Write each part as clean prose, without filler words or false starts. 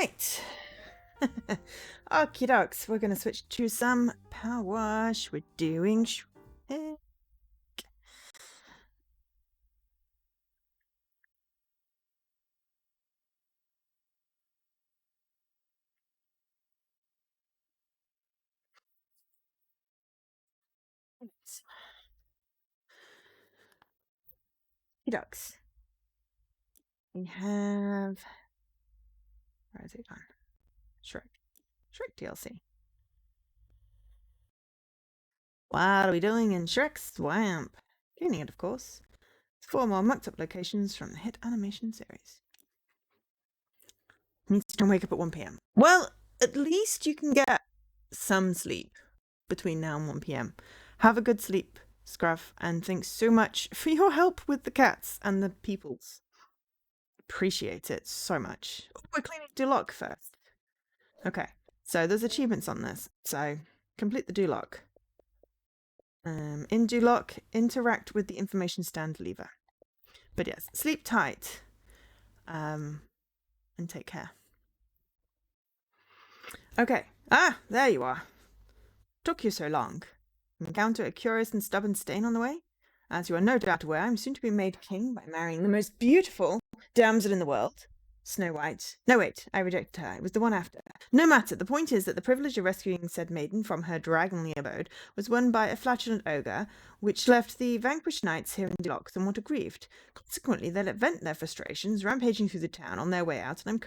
Right. Okie dokes. We're going to switch to some PowerWash. We're doing Shrek. Okie dokes. We have. Where is it gone? Shrek. Shrek DLC. What are we doing in Shrek Swamp? Cleaning it, of course. 4 more mucked up locations from the hit animation series. Needs to wake up at 1 p.m. Well, at least you can get some sleep between now and 1 p.m. Have a good sleep, Scruff, and thanks so much for your help with the cats and the peoples. Appreciate it so much. Oh, we're cleaning Duloc first. Okay, so there's achievements on this. So complete the Duloc. In Duloc, interact with the information stand lever. But yes, sleep tight. And take care. Okay. Ah, there you are. Took you so long. Encounter a curious and stubborn stain on the way? As you are no doubt aware, I'm soon to be made king by marrying the most beautiful damsel in the world. Snow White. No, wait, I rejected her. It was the one after. No matter. The point is that the privilege of rescuing said maiden from her dragonly abode was won by a flatulent ogre, which left the vanquished knights here in Duloc somewhat aggrieved. Consequently, they let vent their frustrations, rampaging through the town on their way out, and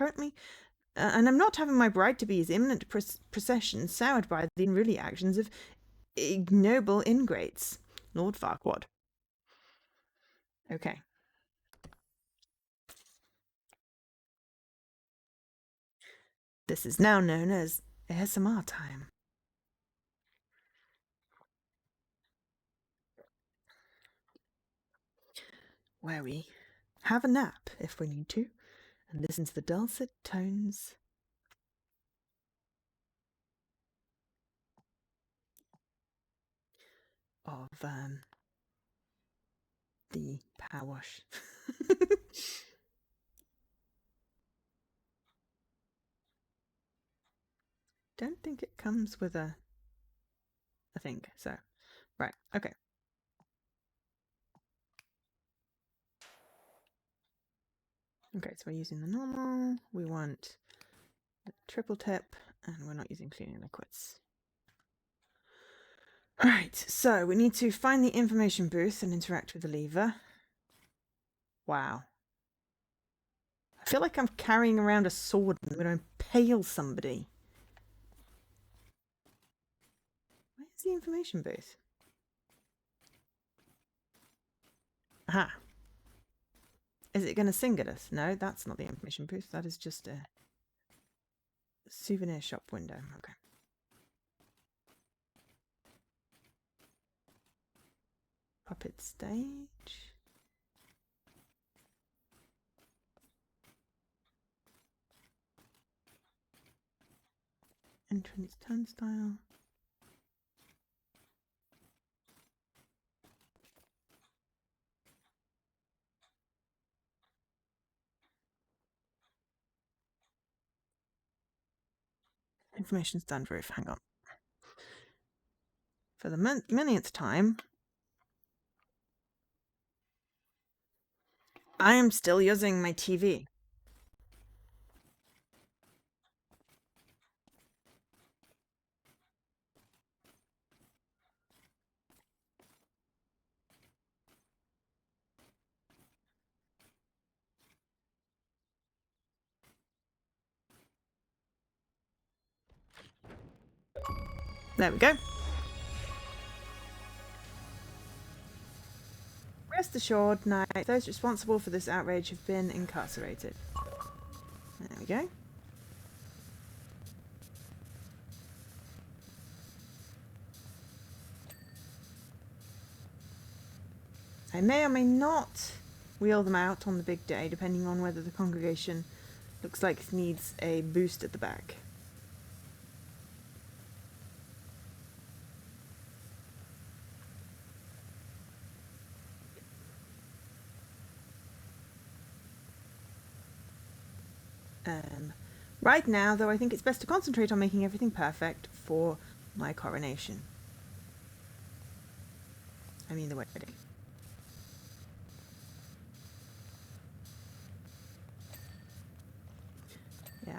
I'm not having my bride-to-be's imminent procession soured by the unruly actions of ignoble ingrates. Lord Farquaad. Okay. This is now known as ASMR time. Where we have a nap if we need to, and listen to the dulcet tones of the PowerWash. Don't think it comes with a thing, so right, okay. Okay, so we're using the normal. We want the triple tip, and we're not using cleaning liquids. Right, so we need to find the information booth and interact with the lever. Wow. I feel like I'm carrying around a sword and I'm going to impale somebody. Where's the information booth? Aha. Is it going to sing at us? No, that's not the information booth. That is just a souvenir shop window. Okay. Puppet stage. Entrance turnstile. Information stand roof. Hang on. For the millionth time, I am still using my TV. There we go. Rest assured, Knight, those responsible for this outrage have been incarcerated. There we go. I may or may not wheel them out on the big day, depending on whether the congregation looks like it needs a boost at the back. Right now, though, I think it's best to concentrate on making everything perfect for my coronation. I mean, the wedding. Yeah.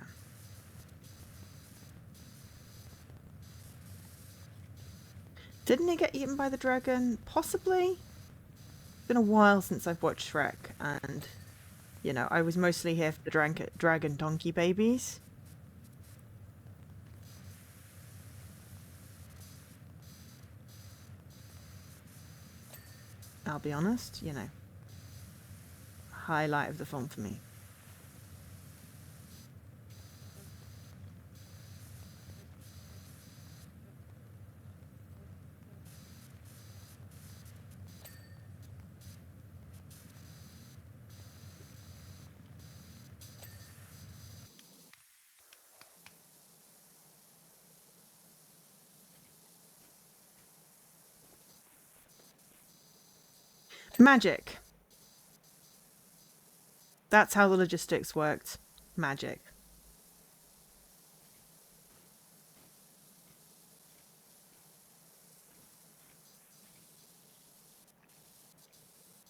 Didn't it get eaten by the dragon? Possibly. It's been a while since I've watched Shrek, and, you know, I was mostly here for the dragon donkey babies. I'll be honest, you know, highlight of the film for me. Magic. That's how the logistics worked. Magic.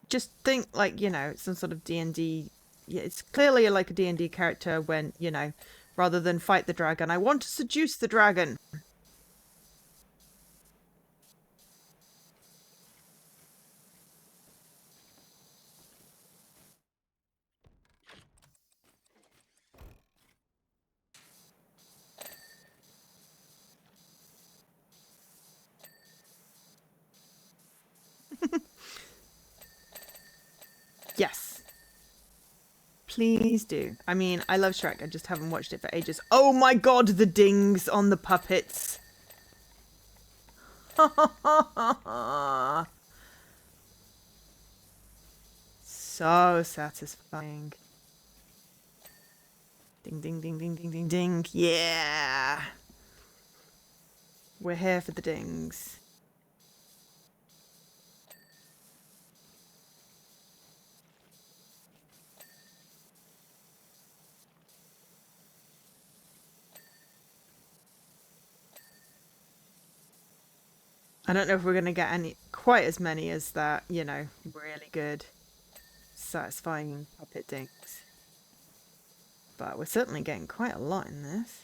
Just think like, you know, some sort of D&D. Yeah, it's clearly like a D&D character when, you know, rather than fight the dragon, I want to seduce the dragon. Yes. Please do. I mean, I love Shrek. I just haven't watched it for ages. Oh my god, the dings on the puppets. So satisfying. Ding, ding, ding, ding, ding, ding, ding. Yeah. We're here for the dings. I don't know if we're going to get any quite as many as that, you know, really good, satisfying puppet dings. But we're certainly getting quite a lot in this.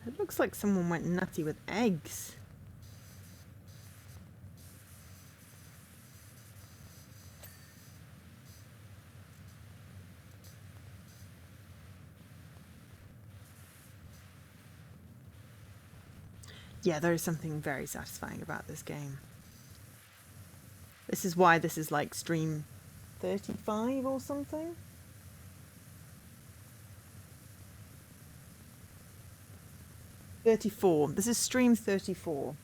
It looks like someone went nutty with eggs. Yeah, there is something very satisfying about this game. This is why this is like stream 35 or something. 34. This is stream 34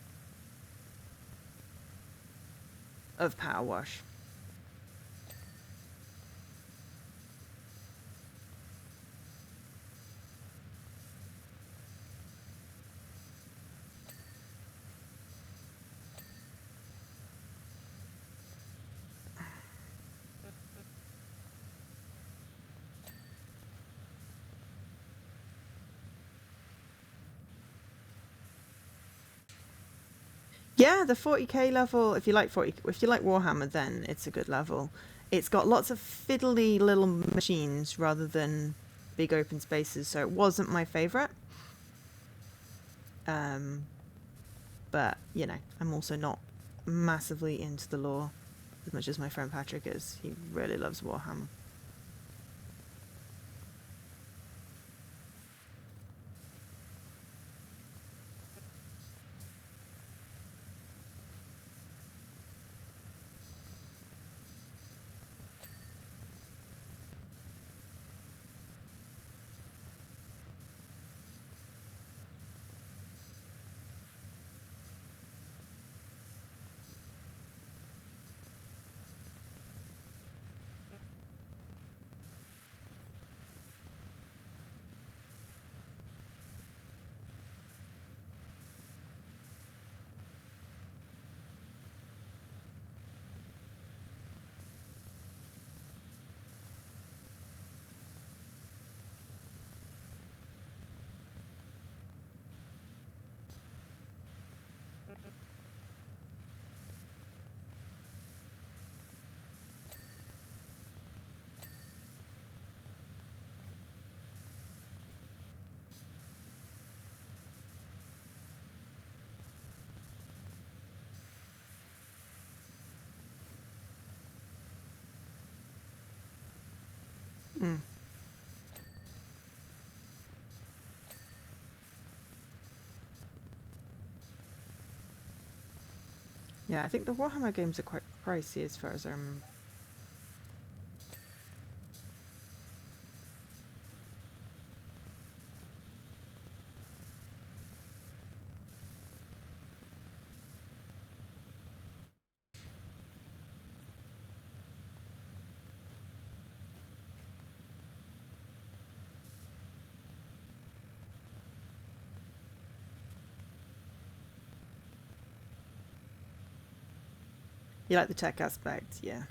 of PowerWash. Yeah, the 40k level. If you like Warhammer, then it's a good level. It's got lots of fiddly little machines rather than big open spaces, so it wasn't my favorite. But you know, I'm also not massively into the lore as much as my friend Patrick is. He really loves Warhammer. Mm. Yeah, I think the Warhammer games are quite pricey as far as I remember. You like the tech aspect, yeah.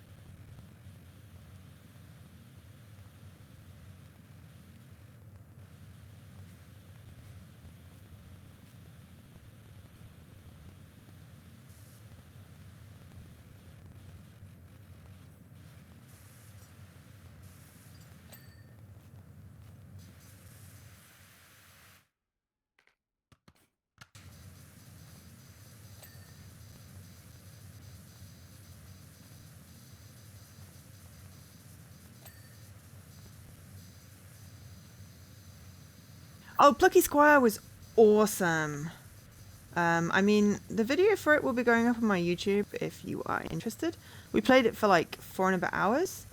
Oh, Plucky Squire was awesome. I mean, the video for it will be going up on my YouTube if you are interested. We played it for like 4.5 hours.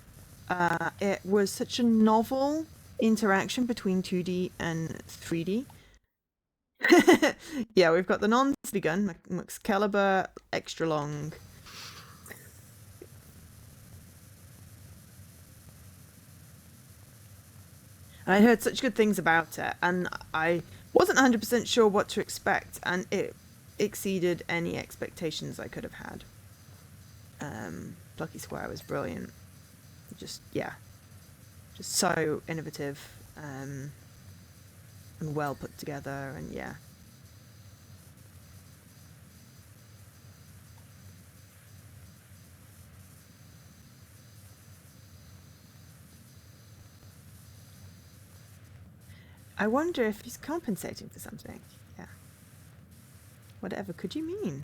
It was such a novel interaction between 2D and 3D. Yeah, we've got the non-speed gun, Excalibur extra long. And I heard such good things about it, and I wasn't 100% sure what to expect, and it exceeded any expectations I could have had. Plucky Squire was brilliant. Just, yeah, just so innovative, and well put together, and yeah. I wonder if he's compensating for something. Yeah. Whatever could you mean?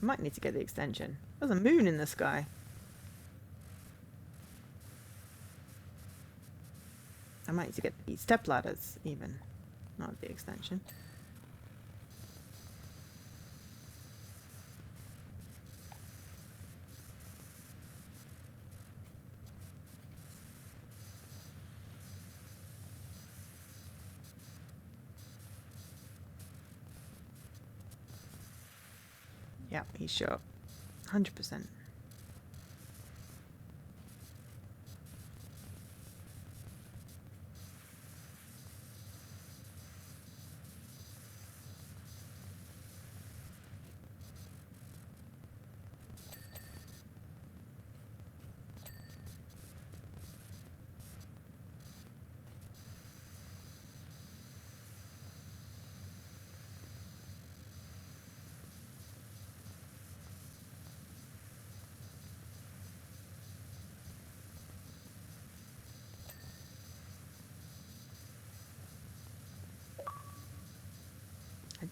I might need to get the extension. There's a moon in the sky. I might need to get the step ladders, even. Not the extension. Yeah, he's sure. 100%.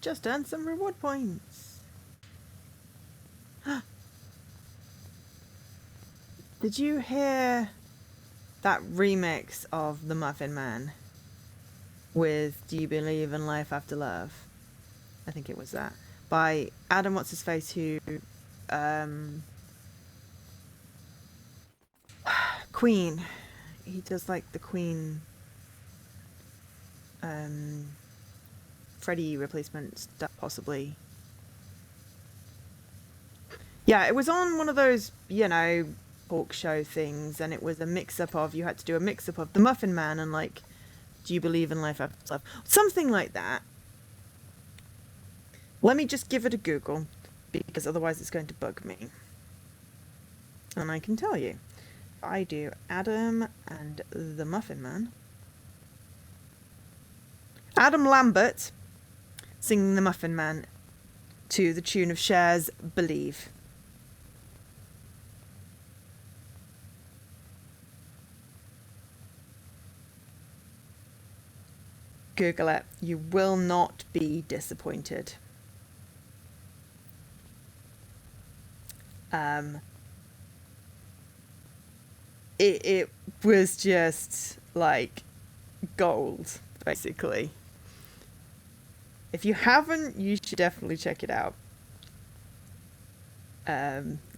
just earned some reward points. Did you hear that remix of The Muffin Man with Do You Believe in Life After Love? I think it was that. By Adam What's-His-Face, who... Queen. He does like the Queen... Freddie replacement stuff, possibly. Yeah, it was on one of those, you know, talk show things, and it was a mix-up of, you had to do a mix-up of The Muffin Man and, like, Do You Believe in Life After Love? Something like that. Let me just give it a Google, because otherwise it's going to bug me. And I can tell you. I do Adam and the Muffin Man. Adam Lambert singing The Muffin Man to the tune of Cher's Believe. Google it. You will not be disappointed. It was just like gold, basically. If you haven't, you should definitely check it out.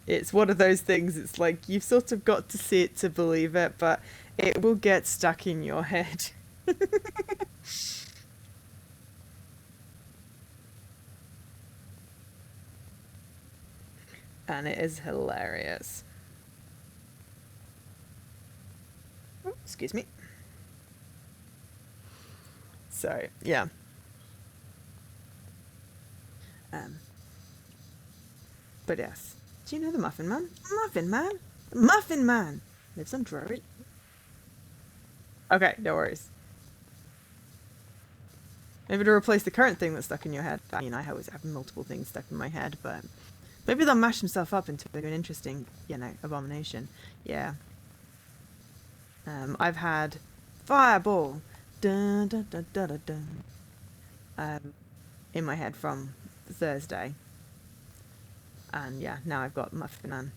It's one of those things, it's like you've sort of got to see it to believe it, but it will get stuck in your head. And it is hilarious. Oh, excuse me. So, yeah. But yes. Do you know the Muffin Man? Muffin Man? The Muffin Man lives on Drury. Okay, no worries. Maybe to replace the current thing that's stuck in your head. I mean, I always have multiple things stuck in my head, but maybe they'll mash themselves up into an interesting, you know, abomination. Yeah. I've had Fireball dun, dun, dun, dun, dun, dun, in my head from Thursday. And yeah, now I've got Muffin Man.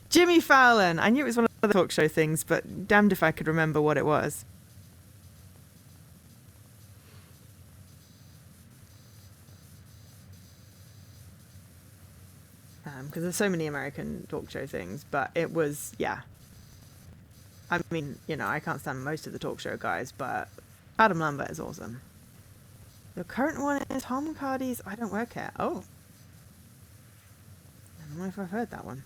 Jimmy Fallon! I knew it was one of the talk show things, but damned if I could remember what it was. Because there's so many American talk show things, but it was, yeah. I mean, you know, I can't stand most of the talk show guys, but Adam Lambert is awesome. The current one is Tom Hardy's I Don't Work Here. Oh. I don't know if I've heard that one.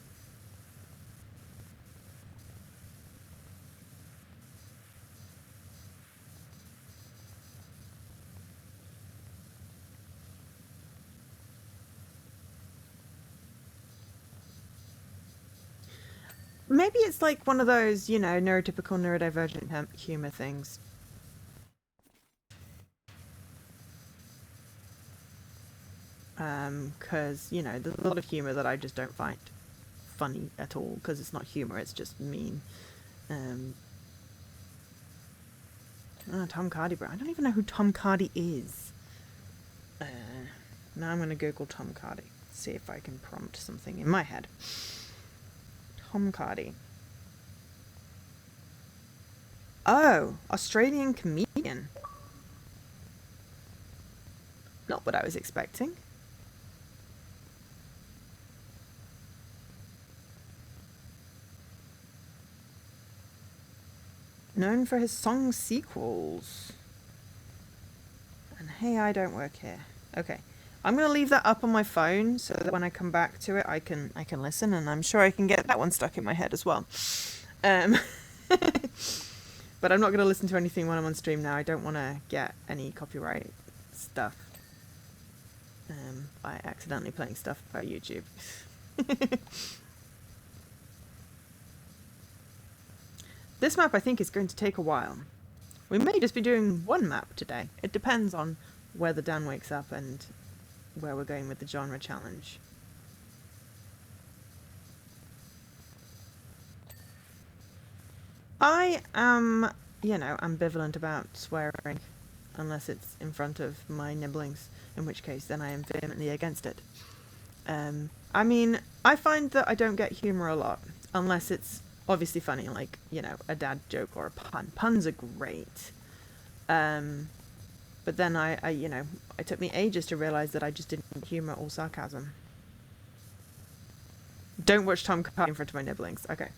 Maybe it's like one of those, you know, neurotypical, neurodivergent humor things. Because, you know, there's a lot of humor that I just don't find funny at all, because it's not humor, it's just mean. Tom Hardy, bro. I don't even know who Tom Hardy is. Now I'm going to Google Tom Hardy, see if I can prompt something in my head. Tom Hardy. Oh, Australian comedian. Not what I was expecting. Known for his song sequels. And Hey, I Don't Work Here. Okay. I'm going to leave that up on my phone so that when I come back to it, I can listen, and I'm sure I can get that one stuck in my head as well. But I'm not going to listen to anything when I'm on stream now. I don't want to get any copyright stuff by accidentally playing stuff about YouTube. This map, I think, is going to take a while. We may just be doing one map today. It depends on whether Dan wakes up and where we're going with the genre challenge. I am, you know, ambivalent about swearing. unless it's in front of my nibblings, in which case then I am vehemently against it. I mean, I find that I don't get humour a lot, unless it's obviously funny, like, you know, a dad joke or a pun. Puns are great. But then I, you know, it took me ages to realise that I just didn't humour or sarcasm. Don't watch Tom Carr in front of my nibblings. Okay.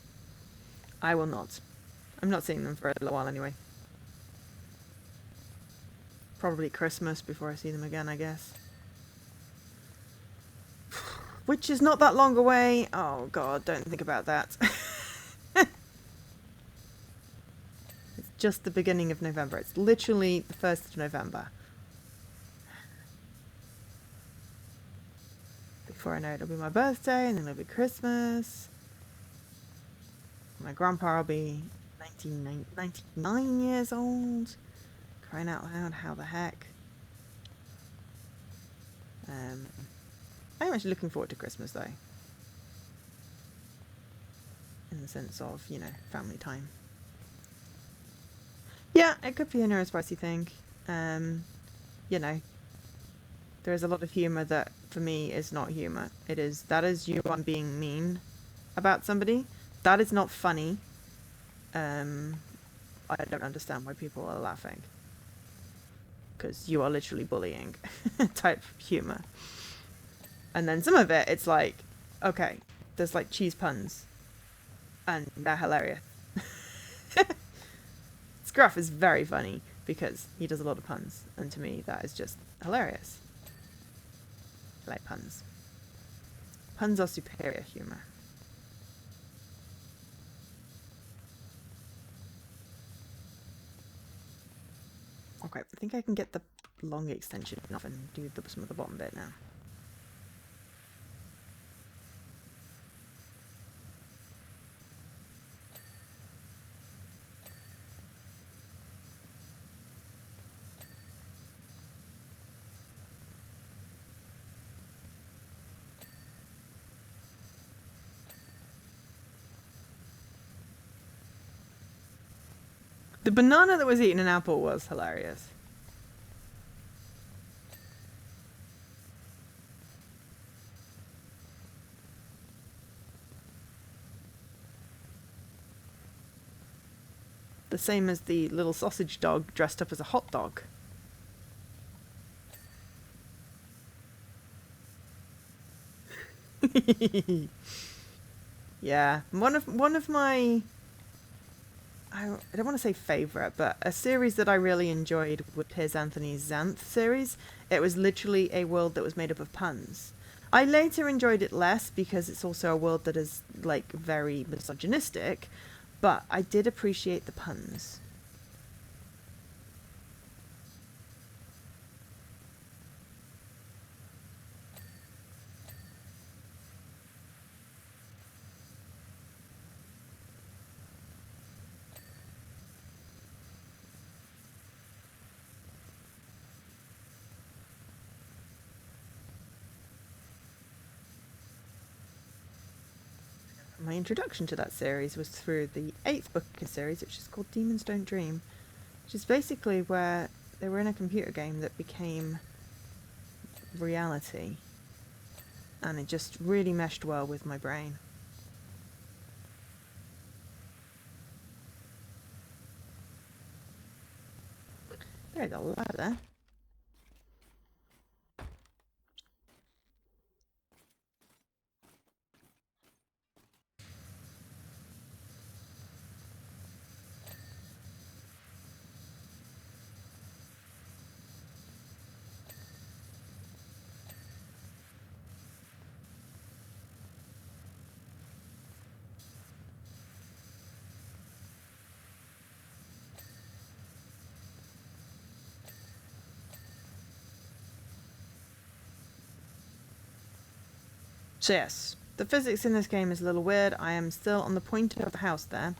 I will not. I'm not seeing them for a little while anyway. Probably Christmas before I see them again, I guess. Which is not that long away. Oh god, don't think about that. It's just the beginning of November. It's literally the 1st of November. Before I know it, it'll be my birthday, and then it'll be Christmas. My grandpa will be 99 years old. Crying out loud, how the heck. I'm actually looking forward to Christmas, though. In the sense of, you know, family time. Yeah, it could be a neurospicy thing. You know, there is a lot of humour that, for me, is not humour. That is you being mean about somebody. That is not funny. I don't understand why people are laughing. Because you are literally bullying type humour. And then some of it, it's like, okay, there's like cheese puns. And they're hilarious. Scruff is very funny because he does a lot of puns. And to me, that is just hilarious. I like puns. Puns are superior humour. Okay, I think I can get the long extension off and do some of the bottom bit now. The banana that was eating an apple was hilarious. The same as the little sausage dog dressed up as a hot dog. Yeah, one of my, I don't want to say favourite, but a series that I really enjoyed was Piers Anthony's Xanth series. It was literally a world that was made up of puns. I later enjoyed it less because it's also a world that is like very misogynistic, but I did appreciate the puns. My introduction to that series was through the 8th book in the series, which is called Demons Don't Dream, which is basically where they were in a computer game that became reality, and it just really meshed well with my brain. There's a ladder there. So yes, the physics in this game is a little weird. I am still on the pointer of the house there.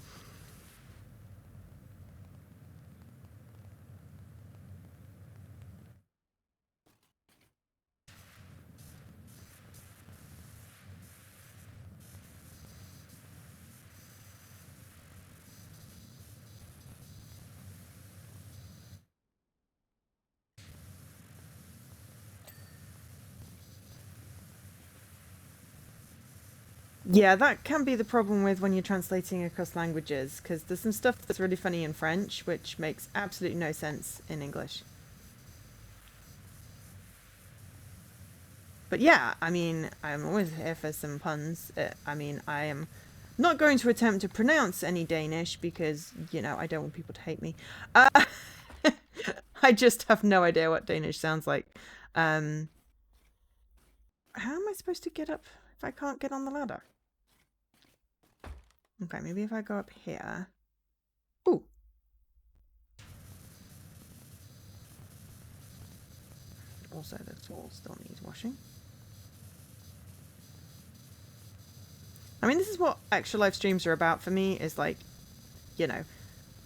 Yeah, that can be the problem with when you're translating across languages, because there's some stuff that's really funny in French, which makes absolutely no sense in English. But yeah, I mean, I'm always here for some puns. I mean, I am not going to attempt to pronounce any Danish because, you know, I don't want people to hate me. Uh, I just have no idea what Danish sounds like. Um, how am I supposed to get up if I can't get on the ladder? Okay, maybe if I go up here. Ooh. Also, the tool still needs washing. I mean, this is what extra life streams are about for me, is like, you know,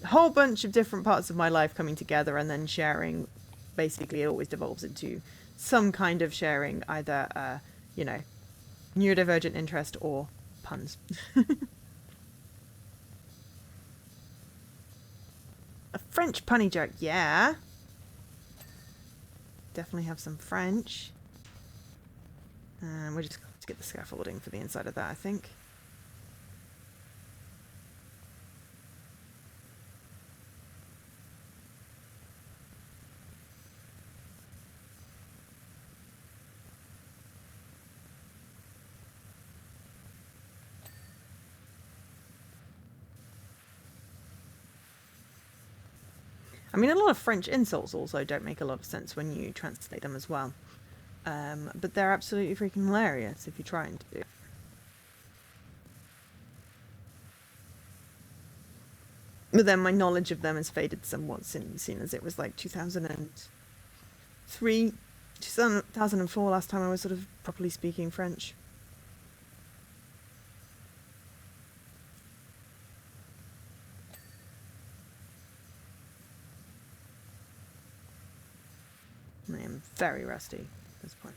a whole bunch of different parts of my life coming together and then sharing. Basically, it always devolves into some kind of sharing, either, you know, neurodivergent interest or puns. A French punny joke, yeah. Definitely have some French. We're just going to get the scaffolding for the inside of that, I think. I mean, a lot of French insults also don't make a lot of sense when you translate them as well. But they're absolutely freaking hilarious if you're trying to do. But then my knowledge of them has faded somewhat since, seeing as it was like 2003, 2004 last time I was sort of properly speaking French. I am very rusty at this point.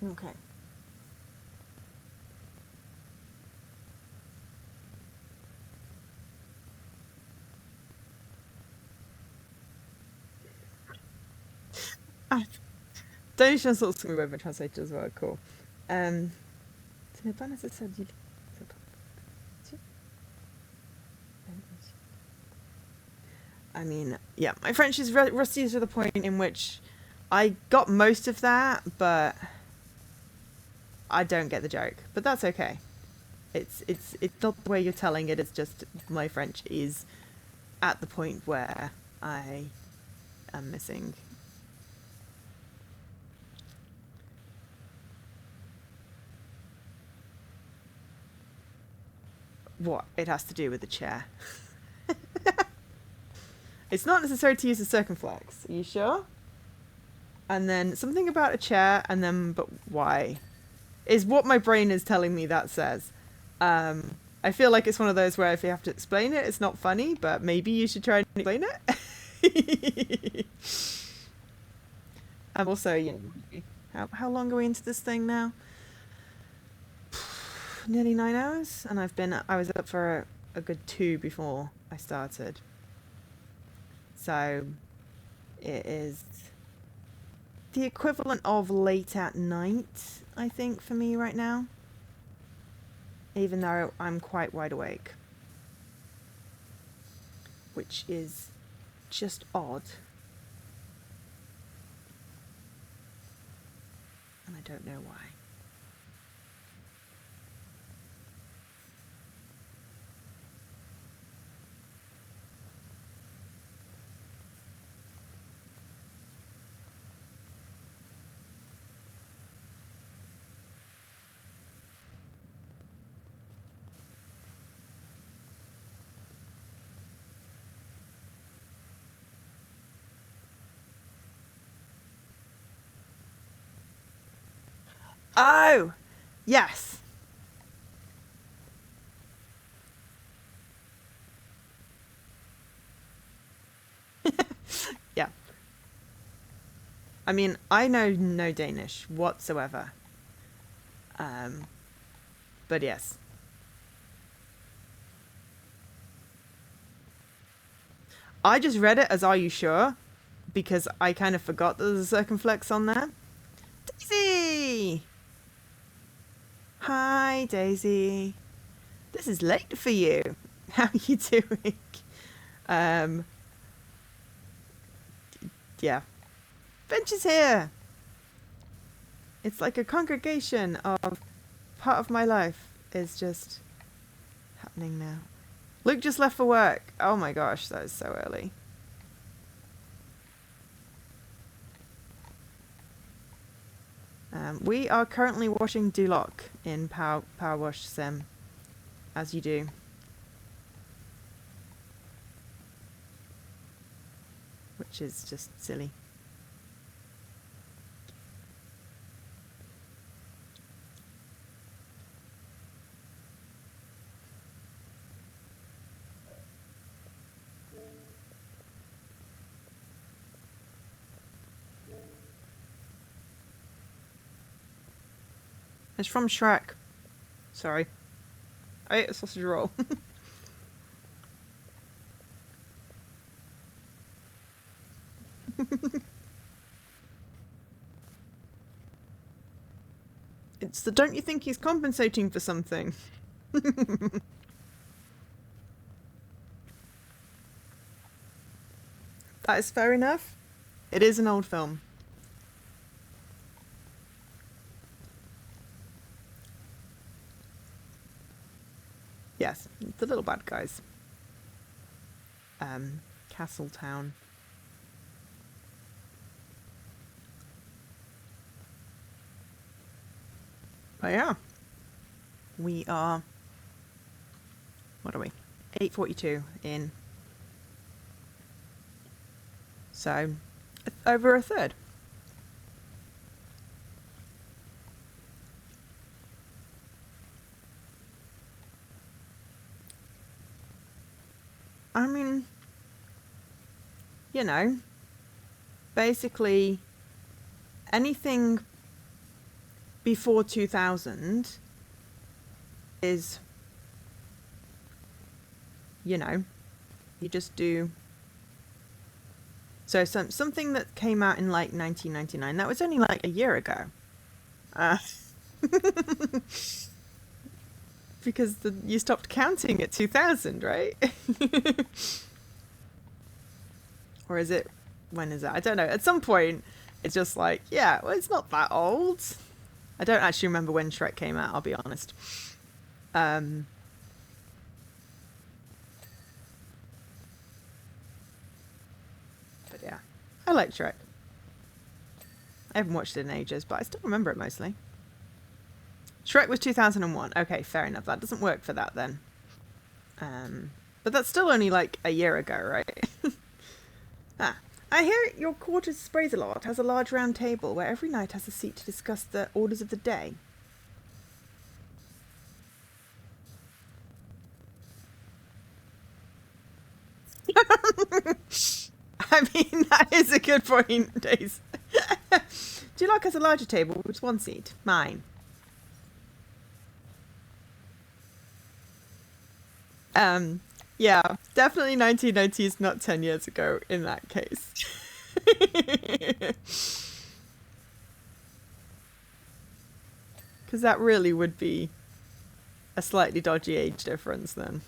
Okay. Ah, Danish insults can be both translated as well, cool. Ce n'est pas nécessaire d'y... I mean, yeah, my French is rusty to the point in which I got most of that, but I don't get the joke. But that's okay. It's not the way you're telling it. It's just my French is at the point where I am missing. What it has to do with the chair. It's not necessary to use the circumflex. Are you sure? And then something about a chair, and then but why? Is what my brain is telling me that says. I feel like it's one of those where if you have to explain it, it's not funny, but maybe you should try and explain it. I'm also, you know, how long are we into this thing now? Nearly 9 hours, and I was up for a good 2 before I started. So it is the equivalent of late at night, I think, for me right now. Even though I'm quite wide awake. Which is just odd. And I don't know why. Oh! Yes! Yeah. I mean, I know no Danish whatsoever. But yes. I just read it as "Are you sure?" because I kind of forgot that there's a circumflex on there. Daisy! Hi, Daisy. This is late for you. How are you doing? Um, yeah. Bench is here. It's like a congregation of part of my life is just happening now. Luke just left for work. Oh my gosh, that is so early. We are currently washing Duloc in PowerWash Sim, as you do. Which is just silly. It's from Shrek. Sorry. I ate a sausage roll. It's the don't you think he's compensating for something? That is fair enough. It is an old film. Yes, the little bad guys. Castletown. But yeah, we are. What are we? 8:42 in. So, over a third. I mean, you know, basically anything before 2000 is, you just do. So something that came out in like 1999, that was only like a year ago. Because you stopped counting at 2000, right? Or is it, when is it? I don't know. At some point, it's just like, yeah, well, it's not that old. I don't actually remember when Shrek came out, I'll be honest. But yeah, I like Shrek. I haven't watched it in ages, but I still remember it mostly. Shrek was 2001. Okay, fair enough. That doesn't work for that then. But that's still only like a year ago, right? I hear your quarters sprays a lot has a large round table where every night has a seat to discuss the orders of the day. I mean, that is a good point, Days. Duloc has a larger table with one seat. Mine. Yeah, definitely 1990s, not 10 years ago in that case. Because that really would be a slightly dodgy age difference then.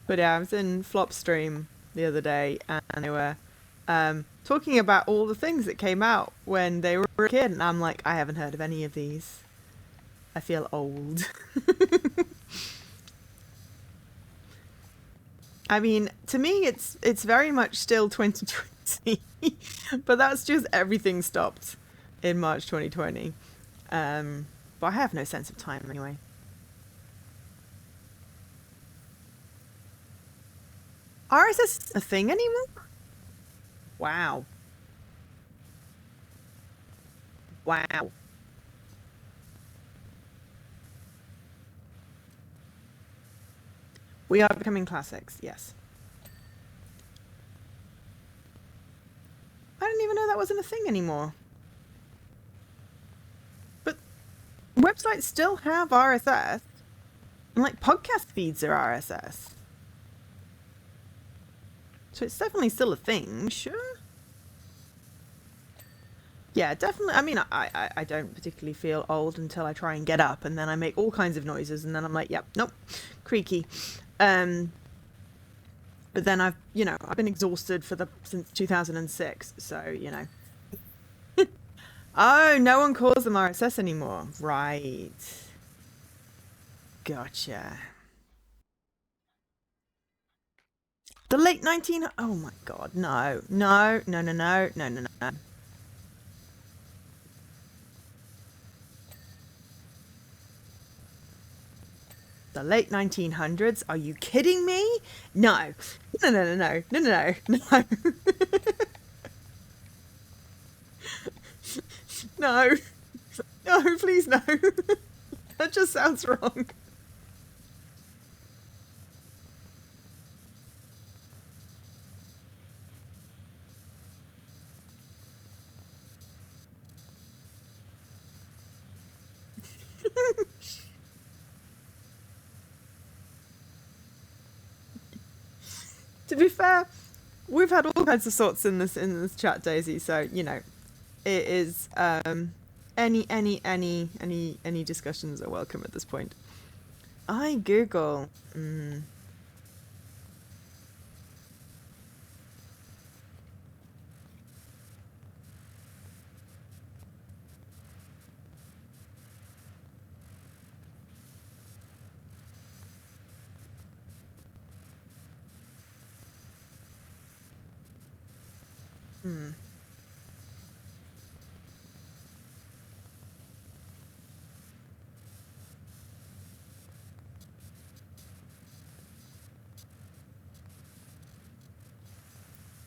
But yeah, I was in Flopstream the other day and they were talking about all the things that came out when they were a kid, and I'm like, I haven't heard of any of these. I feel old. I mean, to me, it's very much still 2020, but that's just everything stopped in March 2020. But I have no sense of time anyway. RSS a thing anymore? Wow. Wow. We are becoming classics, yes. I didn't even know that wasn't a thing anymore. But websites still have RSS. And like podcast feeds are RSS. So it's definitely still a thing, sure. Yeah, definitely. I mean, I don't particularly feel old until I try and get up, and then I make all kinds of noises, and then I'm like, yep, nope, creaky. Um, but then I've been exhausted since 2006, so Oh, no one calls them RSS anymore. Right. Gotcha. The late 19... Oh my god, no. No, no, no, no, no, no, no. The late 1900s? Are you kidding me? No. No, no, no, no, no, no, no, no. No. No, please no. That just sounds wrong. To be fair, we've had all kinds of sorts in this chat, Daisy, so it is any discussions are welcome at this point. I Google.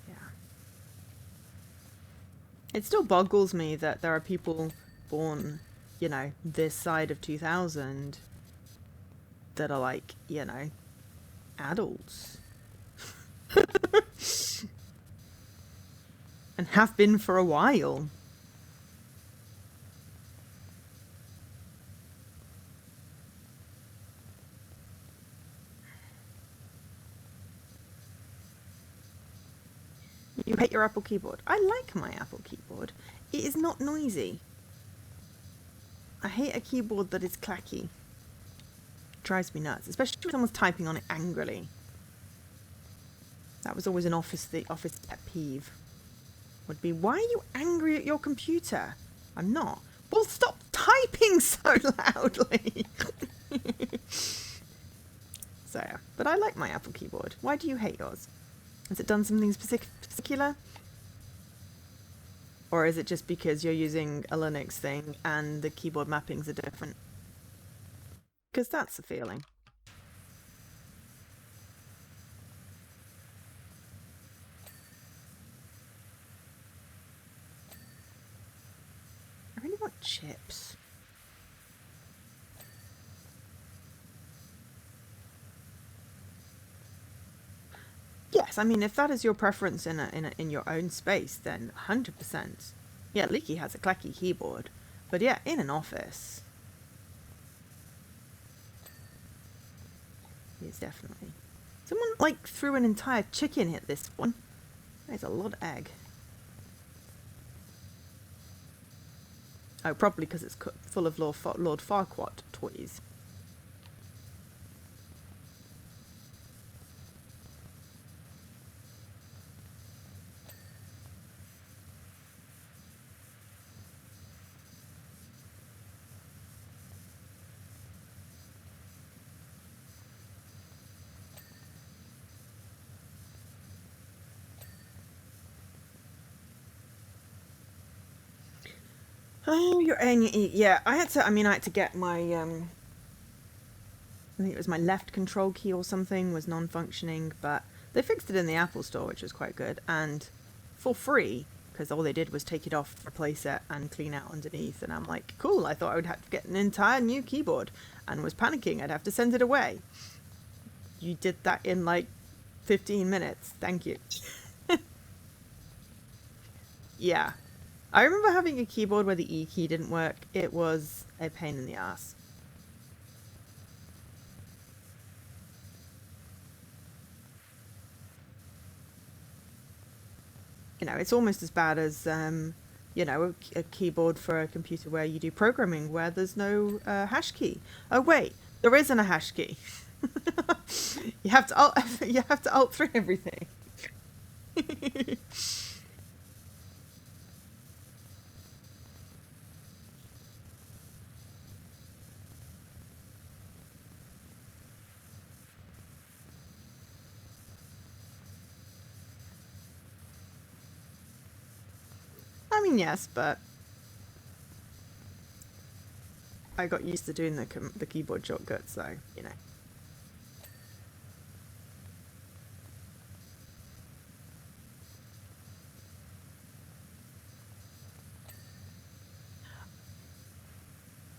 Yeah. It still boggles me that there are people born, this side of 2000 that are like, adults and have been for a while. You hate your Apple keyboard. I like my Apple keyboard. It is not noisy. I hate a keyboard that is clacky. It drives me nuts, especially when someone's typing on it angrily. That was always an office pet peeve. Would be, why are you angry at your computer? I'm not. Well, stop typing so loudly. So yeah, but I like my Apple keyboard. Why do you hate yours? Has it done something particular? Or is it just because you're using a Linux thing and the keyboard mappings are different? Because that's the feeling. I really want chips. Yes, I mean, if that is your preference in your own space, then 100%. Yeah, Leaky has a clacky keyboard, but yeah, in an office, yes, definitely. Someone like threw an entire chicken at this one. That's a lot of egg. Oh, probably because it's full of Lord Farquaad toys. Oh, you're yeah. I had to get my I think it was my left control key or something was non-functioning, but they fixed it in the Apple Store, which was quite good, and for free, because all they did was take it off, replace it, and clean out underneath. And I'm like, cool, I thought I would have to get an entire new keyboard, and was panicking I'd have to send it away. You did that in like 15 minutes. Thank you. Yeah. I remember having a keyboard where the E key didn't work. It was a pain in the ass. it's almost as bad as, a keyboard for a computer where you do programming where there's no hash key. Oh, wait, there isn't a hash key. You have to you have to alt through everything. I mean, yes, but I got used to doing the keyboard shortcuts, so,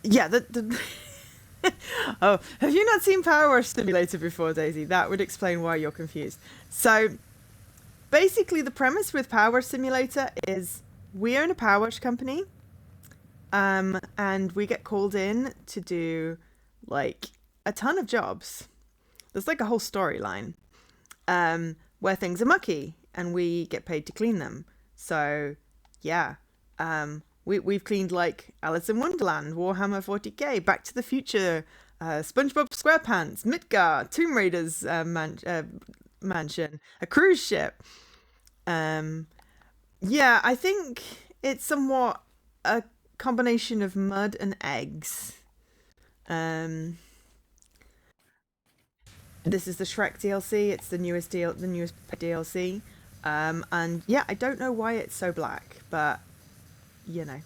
Yeah, Oh, have you not seen PowerWash Simulator before, Daisy? That would explain why you're confused. So, basically, the premise with PowerWash Simulator is we own a PowerWash company, and we get called in to do like a ton of jobs. There's like a whole storyline, where things are mucky, and we get paid to clean them. So, yeah, we've cleaned like Alice in Wonderland, Warhammer 40k, Back to the Future, SpongeBob SquarePants, Midgar, Tomb Raider's mansion, a cruise ship. Yeah, I think it's somewhat a combination of mud and eggs. Um, this is the Shrek DLC. It's the newest DLC. And yeah, I don't know why it's so black, but you know,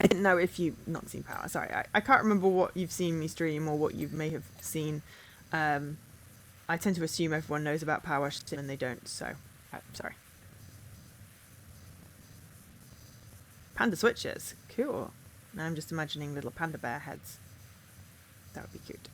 I didn't know if you've not seen Power. Sorry, I can't remember what you've seen me stream or what you may have seen. Um, I tend to assume everyone knows about Power Sim and they don't. So, sorry. Panda switches, cool. Now I'm just imagining little panda bear heads. That would be cute.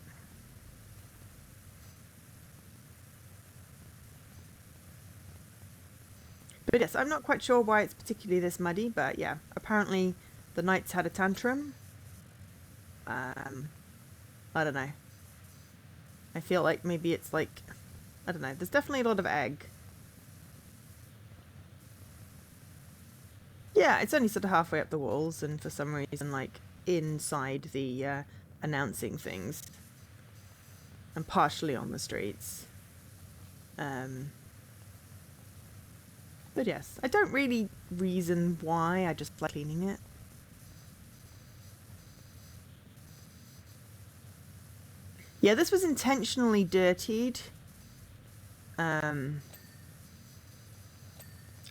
But yes, I'm not quite sure why it's particularly this muddy, but yeah, apparently the knights had a tantrum. I don't know. I feel like maybe it's like, I don't know, there's definitely a lot of egg. Yeah, it's only sort of halfway up the walls, and for some reason, like, inside the announcing things, and partially on the streets. Um, but yes, I don't really reason why, I just like cleaning it. Yeah, this was intentionally dirtied. I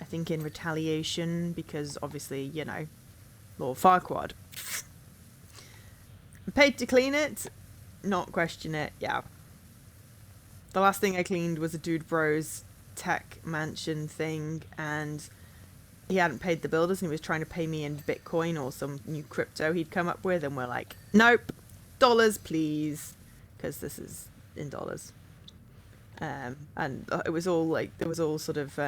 think in retaliation, because obviously, Lord Farquaad. Paid to clean it, not question it, yeah. The last thing I cleaned was a Dude Bros tech mansion thing, and he hadn't paid the builders, and he was trying to pay me in Bitcoin or some new crypto he'd come up with, and we're like, nope, dollars, please, because this is in dollars. And it was all like, there was all sort of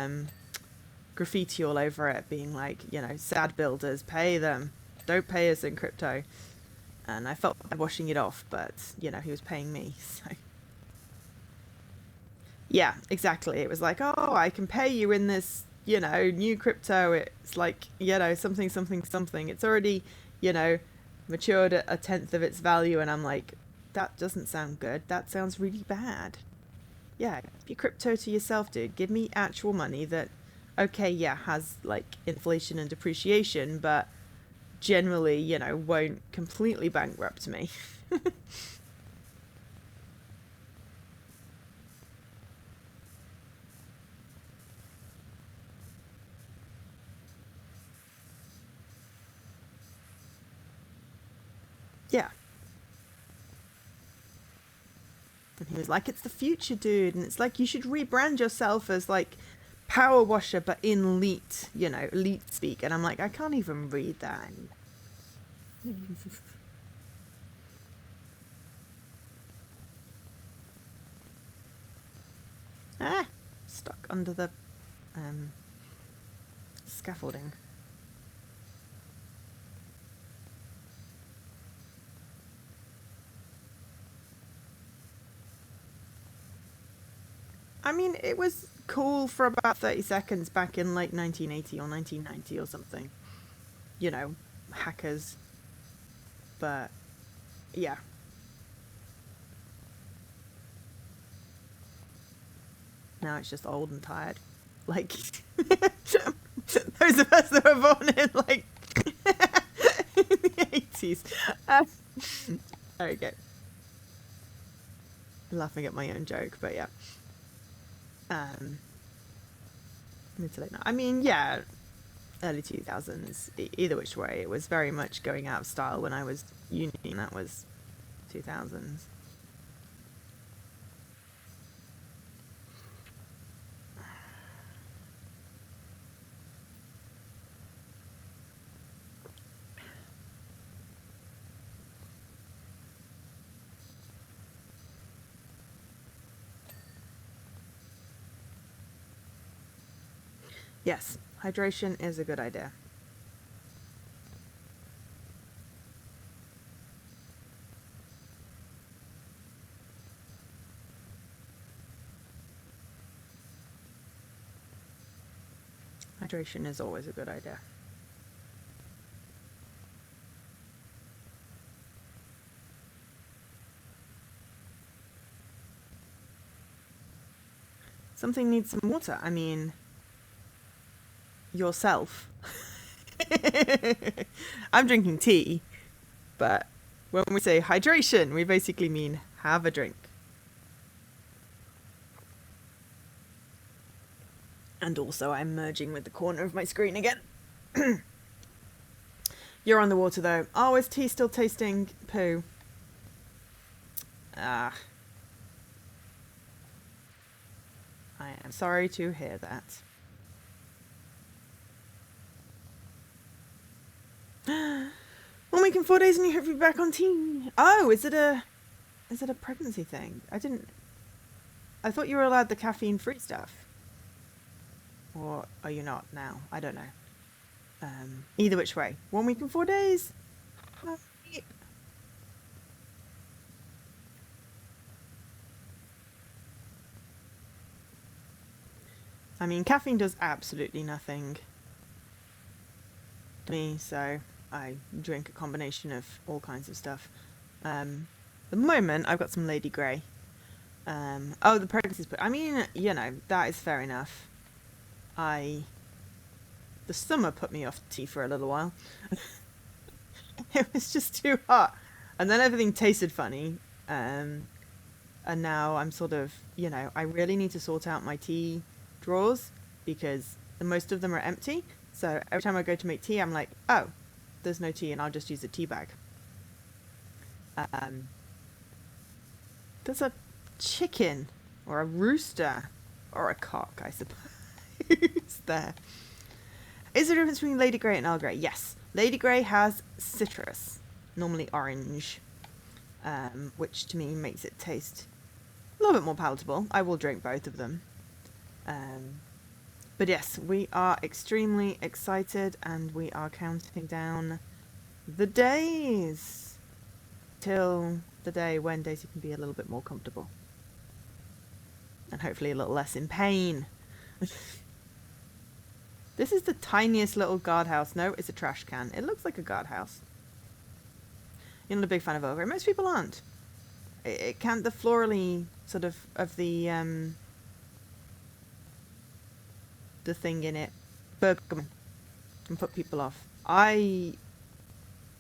graffiti all over it, being like, sad builders, pay them, don't pay us in crypto. And I felt bad washing it off, but he was paying me, so yeah, exactly. It was like, oh, I can pay you in this, new crypto. It's like, something, something, something. It's already, matured at a tenth of its value, and I'm like, that doesn't sound good. That sounds really bad. Yeah, keep your crypto to yourself, dude. Give me actual money that, okay, yeah, has like inflation and depreciation, but generally, won't completely bankrupt me. Yeah. And he was like, it's the future, dude. And it's like, you should rebrand yourself as like Power Washer, but in elite, elite speak. And I'm like, I can't even read that. Ah, stuck under the um, scaffolding. I mean, it was cool for about 30 seconds back in like 1980 or 1990 or something. You know, hackers. But yeah. Now it's just old and tired. Like, those of us that were born in like the 80s. There we go. Laughing at my own joke, but yeah. Mid to late night. I mean, yeah, early 2000s. Either which way, it was very much going out of style when I was uni, and that was 2000s. Yes, hydration is a good idea. Hydration is always a good idea. Something needs some water. I mean, yourself. I'm drinking tea, but when we say hydration, we basically mean have a drink. And also, I'm merging with the corner of my screen again. You're on the water though. Oh, is tea still tasting poo? Ah. I am sorry to hear that. 1 week and 4 days and you hope to be back on tea. Oh, is it a pregnancy thing? I thought you were allowed the caffeine free stuff. Or are you not now? I don't know. Either which way. 1 week and 4 days. I mean, caffeine does absolutely nothing to me, so I drink a combination of all kinds of stuff. The moment I've got some Lady Grey. Oh, the pregnancy's I mean, you know, that is fair enough. The summer put me off tea for a little while. It was just too hot. And then everything tasted funny. And now I'm sort of, you know, I really need to sort out my tea drawers because most of them are empty. So every time I go to make tea, I'm like, oh, there's no tea and I'll just use a tea bag. There's a chicken or a rooster or a cock, I suppose. There. Is there a difference between Lady Grey and Earl Grey? Yes. Lady Grey has citrus, normally orange, which to me makes it taste a little bit more palatable. I will drink both of them. But yes, we are extremely excited and we are counting down the days till the day when Daisy can be a little bit more comfortable. And hopefully a little less in pain. This is the tiniest little guardhouse. No, it's a trash can. It looks like a guardhouse. You're not a big fan of Earl Grey. Most people aren't. It can't, the florally sort of the thing in it, bergamot, can put people off. I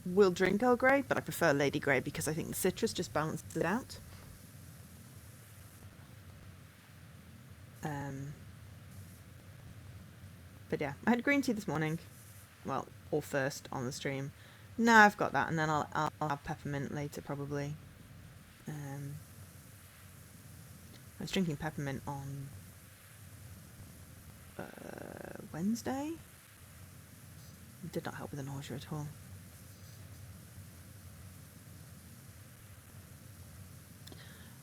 will drink Earl Grey, but I prefer Lady Grey because I think the citrus just balances it out. But yeah, I had green tea this morning. Well, or first on the stream. Now I've got that, and then I'll have peppermint later probably. I was drinking peppermint on Wednesday. It did not help with the nausea at all.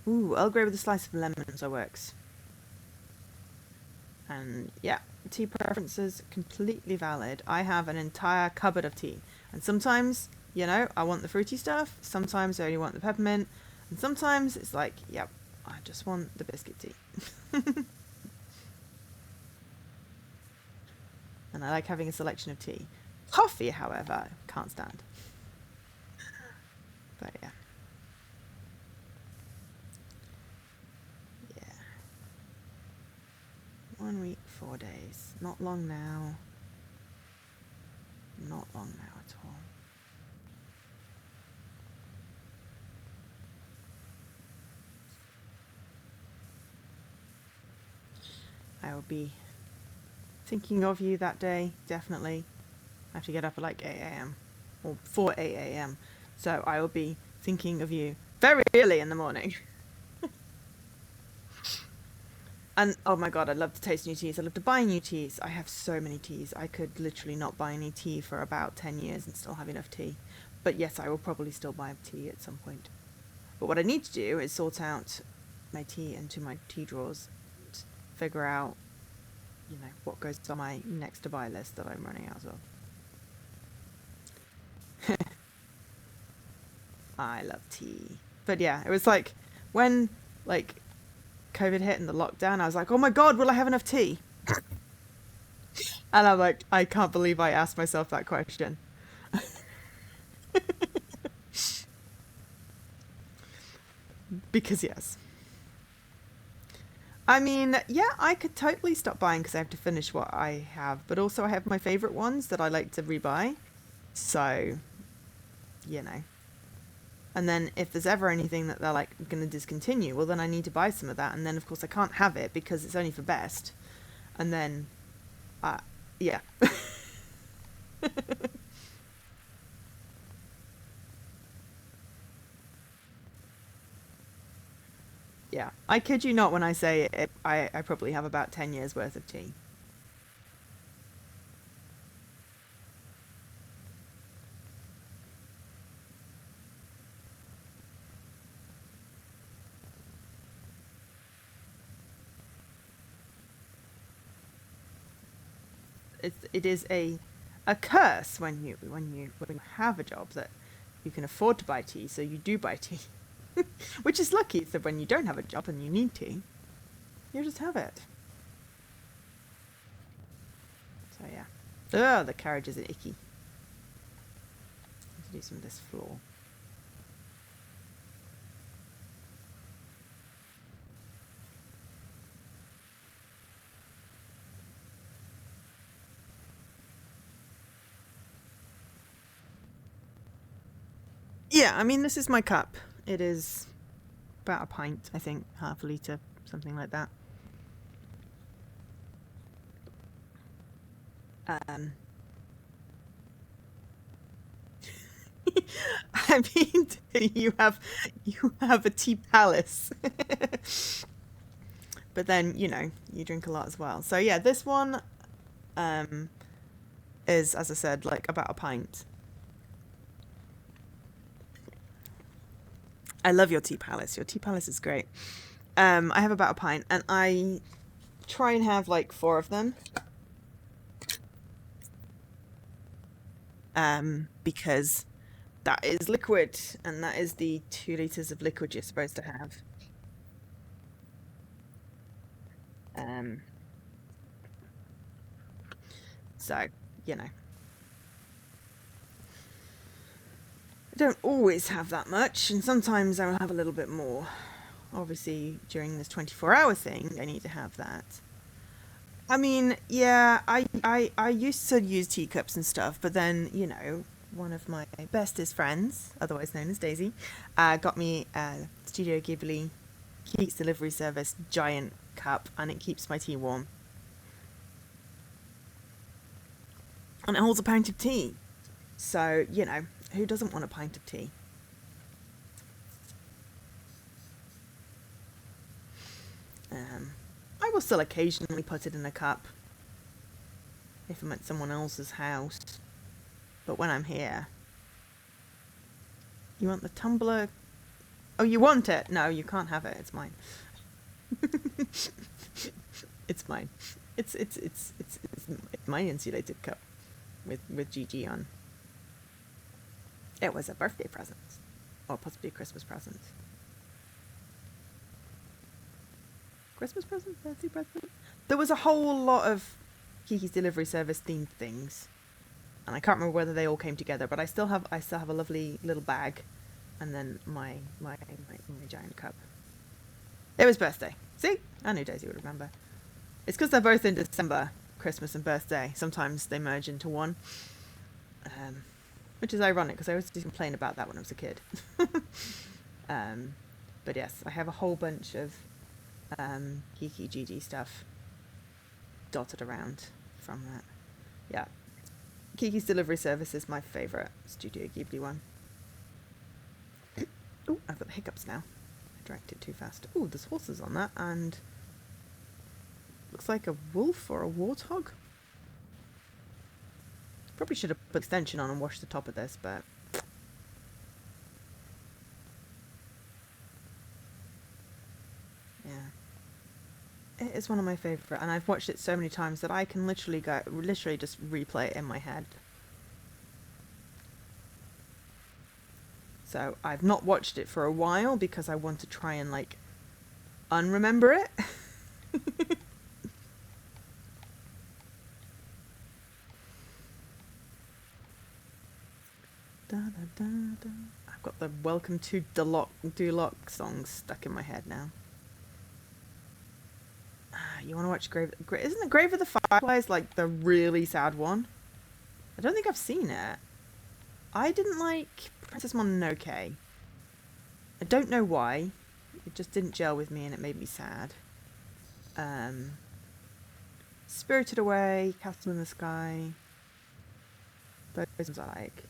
Ooh, Earl Grey with a slice of lemon also works. And yeah, tea preferences completely valid. I have an entire cupboard of tea, and sometimes, you know, I want the fruity stuff, sometimes I only want the peppermint, and sometimes it's like, yep, I just want the biscuit tea. And I like having a selection of tea. Coffee, however, can't stand. But yeah. Yeah. 1 week, 4 days. Not long now. Not long now at all. I will be thinking of you that day, definitely. I have to get up at like 8 a.m. or 4 8 a.m. So I will be thinking of you very early in the morning. And oh my god, I love to taste new teas. I love to buy new teas. I have so many teas. I could literally not buy any tea for about 10 years and still have enough tea. But yes, I will probably still buy tea at some point. But what I need to do is sort out my tea into my tea drawers, figure out, what goes on my next to buy list that I'm running out of. I love tea. But yeah, it was like when like COVID hit and the lockdown, I was like, oh my god, will I have enough tea? And I'm like, I can't believe I asked myself that question. Because yes. I mean, yeah, I could totally stop buying because I have to finish what I have, but also I have my favorite ones that I like to rebuy. So, you know. And then if there's ever anything that they're like going to discontinue, well, then I need to buy some of that. And then, of course, I can't have it because it's only for best. And then, yeah. Yeah. I kid you not when I say it, I probably have about 10 years worth of tea. It is a curse when you have a job that you can afford to buy tea, so you do buy tea. Which is lucky, so when you don't have a job and you need tea, you just have it. So yeah. Ugh, the carriages are icky. Let's do some of this floor. Yeah, I mean, this is my cup. It is about a pint, I think, half a litre, something like that. Um, I mean, you have a tea palace, but then you drink a lot as well. So yeah, this one um, is, as I said, like about a pint. I love your tea palace. Your tea palace is great. I have about a pint, and I try and have like 4 of them. Because that is liquid, and that is the 2 liters of liquid you're supposed to have. Um, so you know, I don't always have that much, and sometimes I will have a little bit more. Obviously, during this 24-hour thing, I need to have that. I mean, yeah, I used to use teacups and stuff, but then, one of my bestest friends, otherwise known as Daisy, got me a Studio Ghibli Keats delivery service giant cup, and it keeps my tea warm. And it holds a pint of tea. So, who doesn't want a pint of tea? Um, I will still occasionally put it in a cup if I'm at someone else's house. But when I'm here, you want the tumbler? Oh, you want it? No, you can't have it. It's mine. It's mine. It's my insulated cup with GG on. It was a birthday present, or possibly a Christmas present. Christmas present, birthday present. There was a whole lot of Kiki's Delivery Service themed things, and I can't remember whether they all came together. But I still have a lovely little bag, and then my giant cup. It was birthday. See, I knew Daisy would remember. It's because they're both in December, Christmas and birthday. Sometimes they merge into one, which is ironic because I always used to complain about that when I was a kid. But yes, I have a whole bunch of Kiki GG stuff dotted around from that. Yeah, Kiki's Delivery Service is my favourite Studio Ghibli one. Oh, I've got the hiccups now. I dragged it too fast. Oh, there's horses on that, and looks like a wolf or a warthog. Probably should have put extension on and washed the top of this, but yeah, it is one of my favourite, and I've watched it so many times that I can literally just replay it in my head. So I've not watched it for a while because I want to try and like unremember it. Da, da, da, da. I've got the Welcome to Duloc song stuck in my head now. You want to watch isn't the Grave of the Fireflies like the really sad one? I don't think I've seen it. I didn't like Princess Mononoke. I don't know why. It just didn't gel with me and it made me sad. Spirited Away, Castle in the Sky. Those ones I like.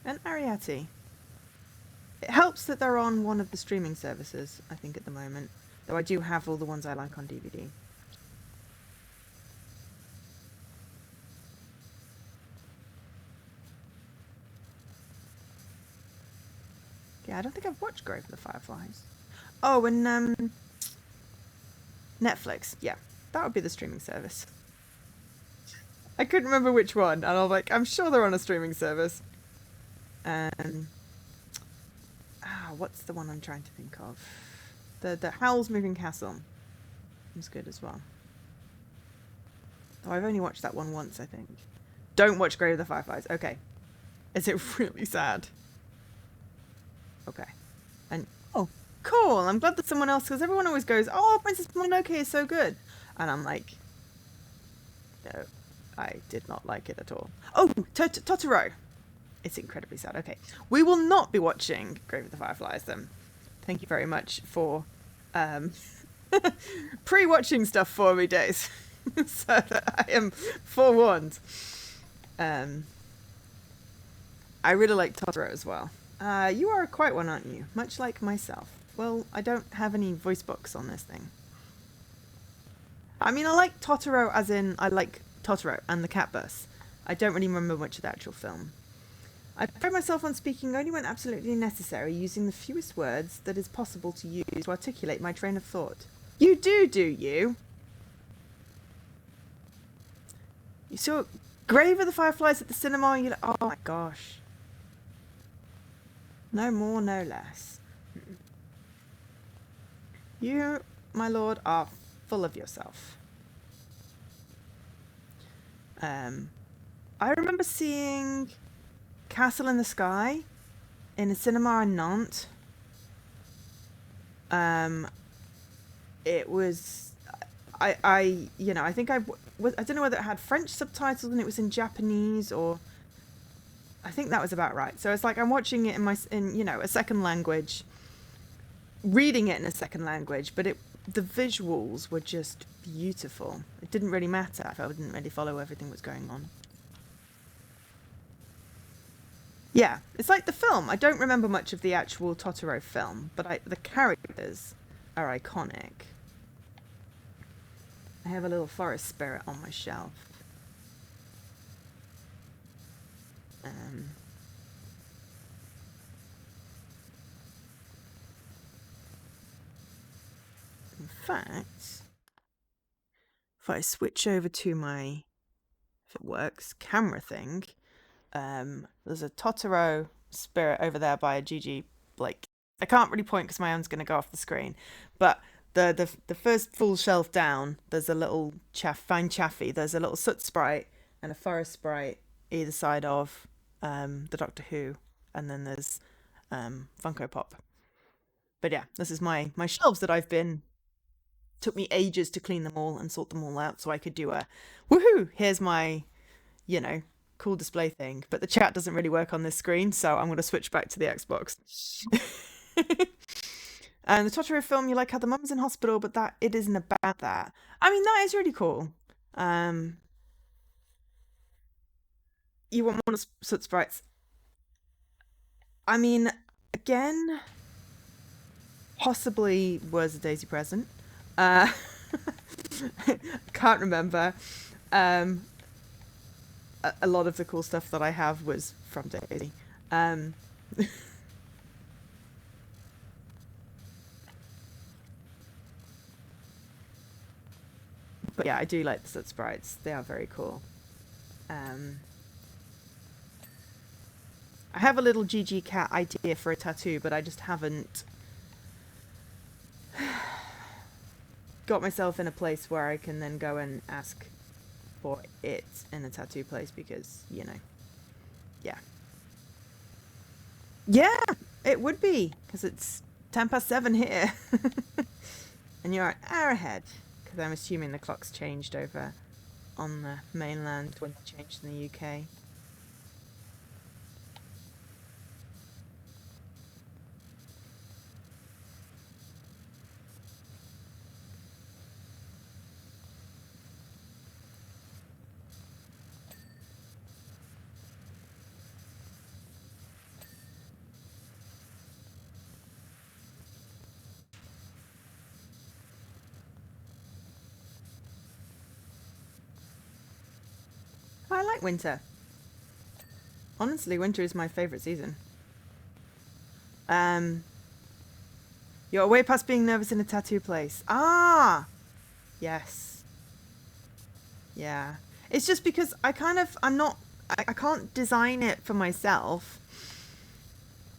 And Ariete. It helps that they're on one of the streaming services, I think, at the moment. Though I do have all the ones I like on DVD. Yeah, I don't think I've watched Grave of the Fireflies. Oh, and Netflix. Yeah, that would be the streaming service. I couldn't remember which one, and I was like, I'm sure they're on a streaming service. What's the one I'm trying to think of? The Howl's Moving Castle is good as well. Oh, I've only watched that one once, I think. Don't watch Grave of the Fireflies. Okay. Is it really sad? Okay. And oh, cool. I'm glad that someone else, because everyone always goes, oh, Princess Mononoke is so good. And I'm like, no, I did not like it at all. Oh, Totoro. It's incredibly sad. Okay. We will not be watching Grave of the Fireflies then. Thank you very much for pre-watching stuff for me, Days. So that I am forewarned. I really like Totoro as well. You are quite one, aren't you? Much like myself. Well, I don't have any voice box on this thing. I mean, I like Totoro as in I like Totoro and the Cat Bus. I don't really remember much of the actual film. I pride myself on speaking only when absolutely necessary, using the fewest words that is possible to use to articulate my train of thought. You do you? You saw Grave of the Fireflies at the cinema, and you're like, oh my gosh. No more, no less. You, my lord, are full of yourself. I remember seeing Castle in the Sky in a cinema in Nantes. It was, I think I don't know whether it had French subtitles and it was in Japanese, or I think that was about right. So it's like I'm watching it in a second language, reading it in a second language, but the visuals were just beautiful. It didn't really matter if I didn't really follow everything that was going on. Yeah, it's like the film. I don't remember much of the actual Totoro film, but the characters are iconic. I have a little forest spirit on my shelf. In fact, if I switch over to my, if it works, camera thing, there's a Totoro spirit over there by a Gigi Blake I can't really point because my hand's going to go off the screen. But the first full shelf down, there's a little fine chaffy. There's a little soot sprite and a forest sprite either side of the Doctor Who, and then there's Funko Pop. But yeah, this is my shelves that I've been. Took me ages to clean them all and sort them all out so I could do a woohoo. Here's my, cool display thing. But the chat doesn't really work on this screen, so I'm going to switch back to the Xbox. And the Totoro film, you like how the mum's in hospital, but that it isn't about that. I mean, that is really cool. You want more soot sprites? I mean, again, possibly was a Daisy present. Can't remember. A lot of the cool stuff that I have was from Daisy. But yeah, I do like the soot sprites. They are very cool. I have a little GG cat idea for a tattoo, but I just haven't got myself in a place where I can then go and ask for it in a tattoo place because, yeah. Yeah, it would be because it's 7:10 here. And you're an hour ahead because I'm assuming the clock's changed over on the mainland when it changed in the UK. I like winter. Honestly, winter is my favorite season. You're way past being nervous in a tattoo place. Ah, yes. Yeah. It's just because I can't design it for myself.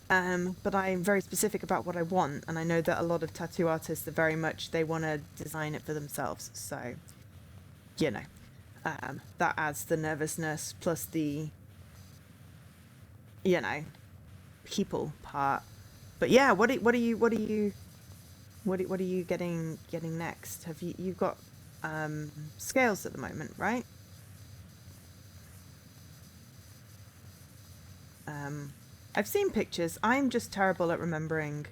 But I'm very specific about what I want, and I know that a lot of tattoo artists are very much, they want to design it for themselves. So, that adds the nervousness plus the, people part. But yeah, what are you getting next? Have you've got scales at the moment, right? I've seen pictures. I'm just terrible at remembering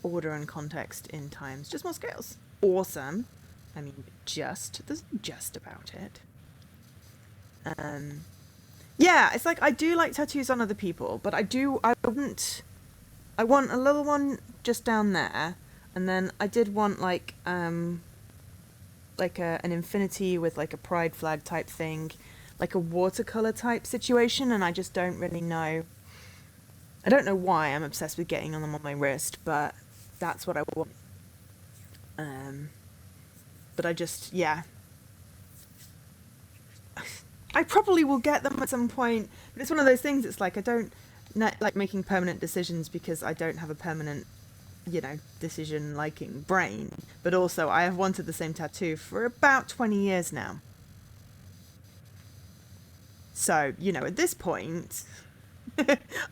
order and context in times. Just more scales. Awesome. I mean, there's just about it. Yeah, it's like I do like tattoos on other people, but I want a little one just down there, and then I did want like an infinity with like a pride flag type thing, like a watercolor type situation, and I just don't really know. I don't know why I'm obsessed with getting them on my wrist, but that's what I want. But I just, yeah. I probably will get them at some point, but it's one of those things, it's like I don't like making permanent decisions because I don't have a permanent, decision liking brain. But also I have wanted the same tattoo for about 20 years now. So, at this point,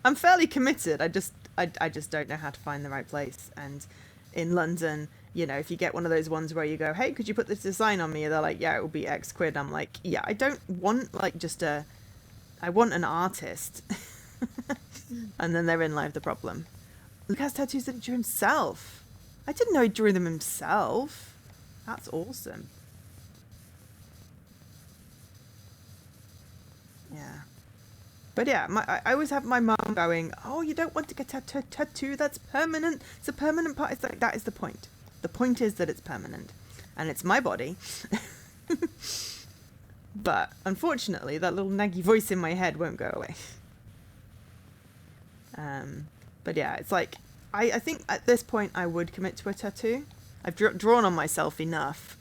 I'm fairly committed. I just don't know how to find the right place. And in London, if you get one of those ones where you go, hey, could you put this design on me? They're like, yeah, it will be X quid. I'm like, yeah, I don't want like I want an artist. And then therein lies the problem. Luke has tattoos that he drew himself. I didn't know he drew them himself. That's awesome. Yeah. But yeah, I always have my mum going, oh, you don't want to get a tattoo that's permanent. It's a permanent part. It's like, that is the point. The point is that it's permanent. And it's my body. But unfortunately, that little naggy voice in my head won't go away. But yeah, it's like, I think at this point I would commit to a tattoo. I've drawn on myself enough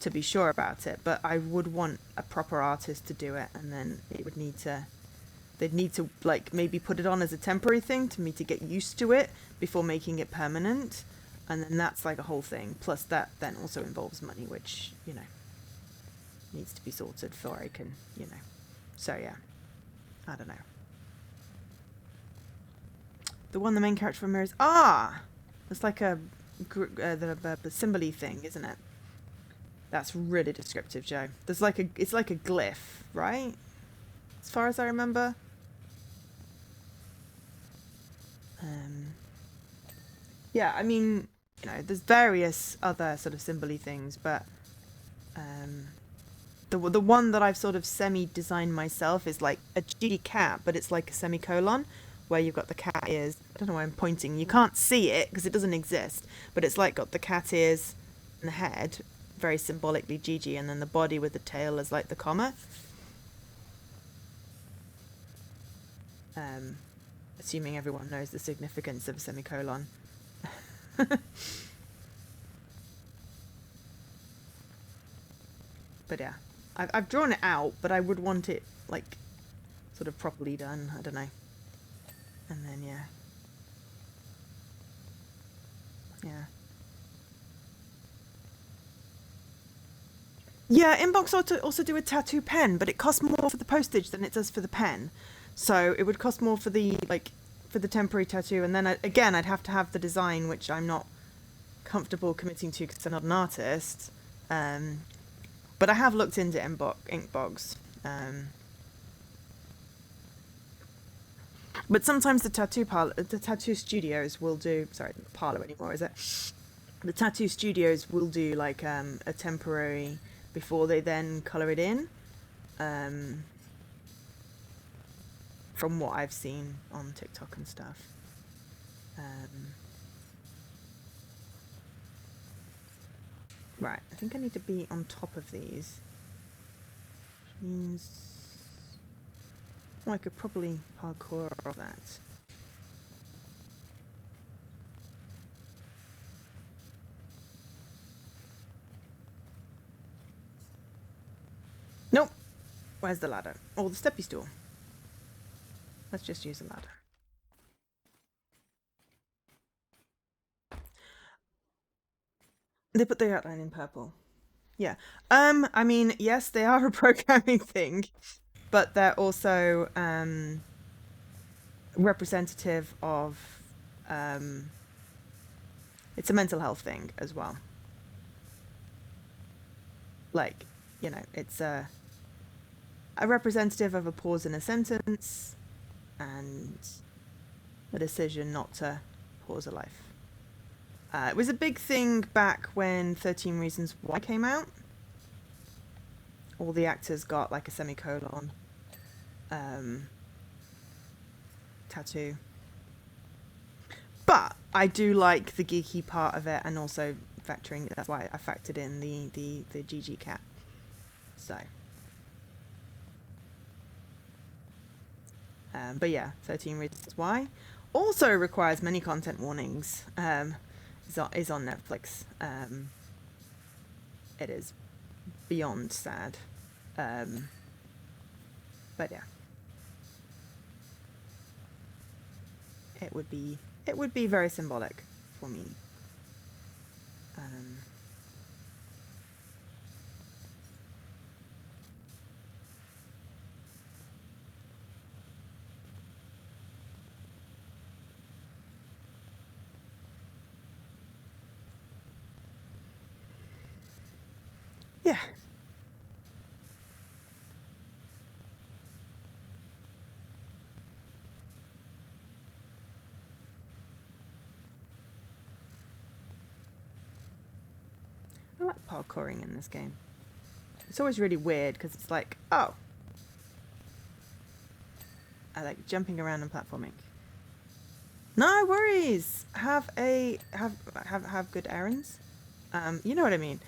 to be sure about it, but I would want a proper artist to do it, and then it would need to they'd need to like maybe put it on as a temporary thing to me to get used to it before making it permanent, and then that's like a whole thing. Plus that then also involves money, which needs to be sorted before I can So yeah, I don't know. The one the main character from Mirrors. It's like the symbol-y thing, isn't it? That's really descriptive, Joe. It's like a glyph, right? As far as I remember. Yeah, I mean, there's various other sort of symbol-y things, but the one that I've sort of semi-designed myself is like a GD cat, but it's like a semicolon where you've got the cat ears. I don't know why I'm pointing. You can't see it because it doesn't exist, but it's like got the cat ears and the head, very symbolically GG, and then the body with the tail is like the comma. Assuming everyone knows the significance of a semicolon. But yeah, I've drawn it out, but I would want it like sort of properly done. I don't know. And then yeah, Inbox also do a tattoo pen, but it costs more for the postage than it does for the pen. So it would cost more for the temporary tattoo, and then I'd have to have the design, which I'm not comfortable committing to because I'm not an artist. But I have looked into Inkbox. But sometimes the tattoo studios will do. Sorry, not parlor anymore, is it? The tattoo studios will do like a temporary before they then color it in. From what I've seen on TikTok and stuff. Right, I think I need to be on top of these. Which means I could probably parkour off that. Nope. Where's the ladder? Oh, the steppy stool. Let's just use a ladder. They put the outline in purple. Yeah. I mean, yes, they are a programming thing, but they're also representative of it's a mental health thing as well. Like, it's a representative of a pause in a sentence and a decision not to pause a life. It was a big thing back when 13 Reasons Why came out. All the actors got like a semicolon tattoo. But I do like the geeky part of it, and also factoring. That's why I factored in the GG cat. So. But yeah, 13 Reasons Why also requires many content warnings. Is on Netflix. It is beyond sad. But yeah, it would be very symbolic for me. Yeah. I like parkouring in this game. It's always really weird because it's like, oh, I like jumping around and platforming. No worries. Have good errands. You know what I mean.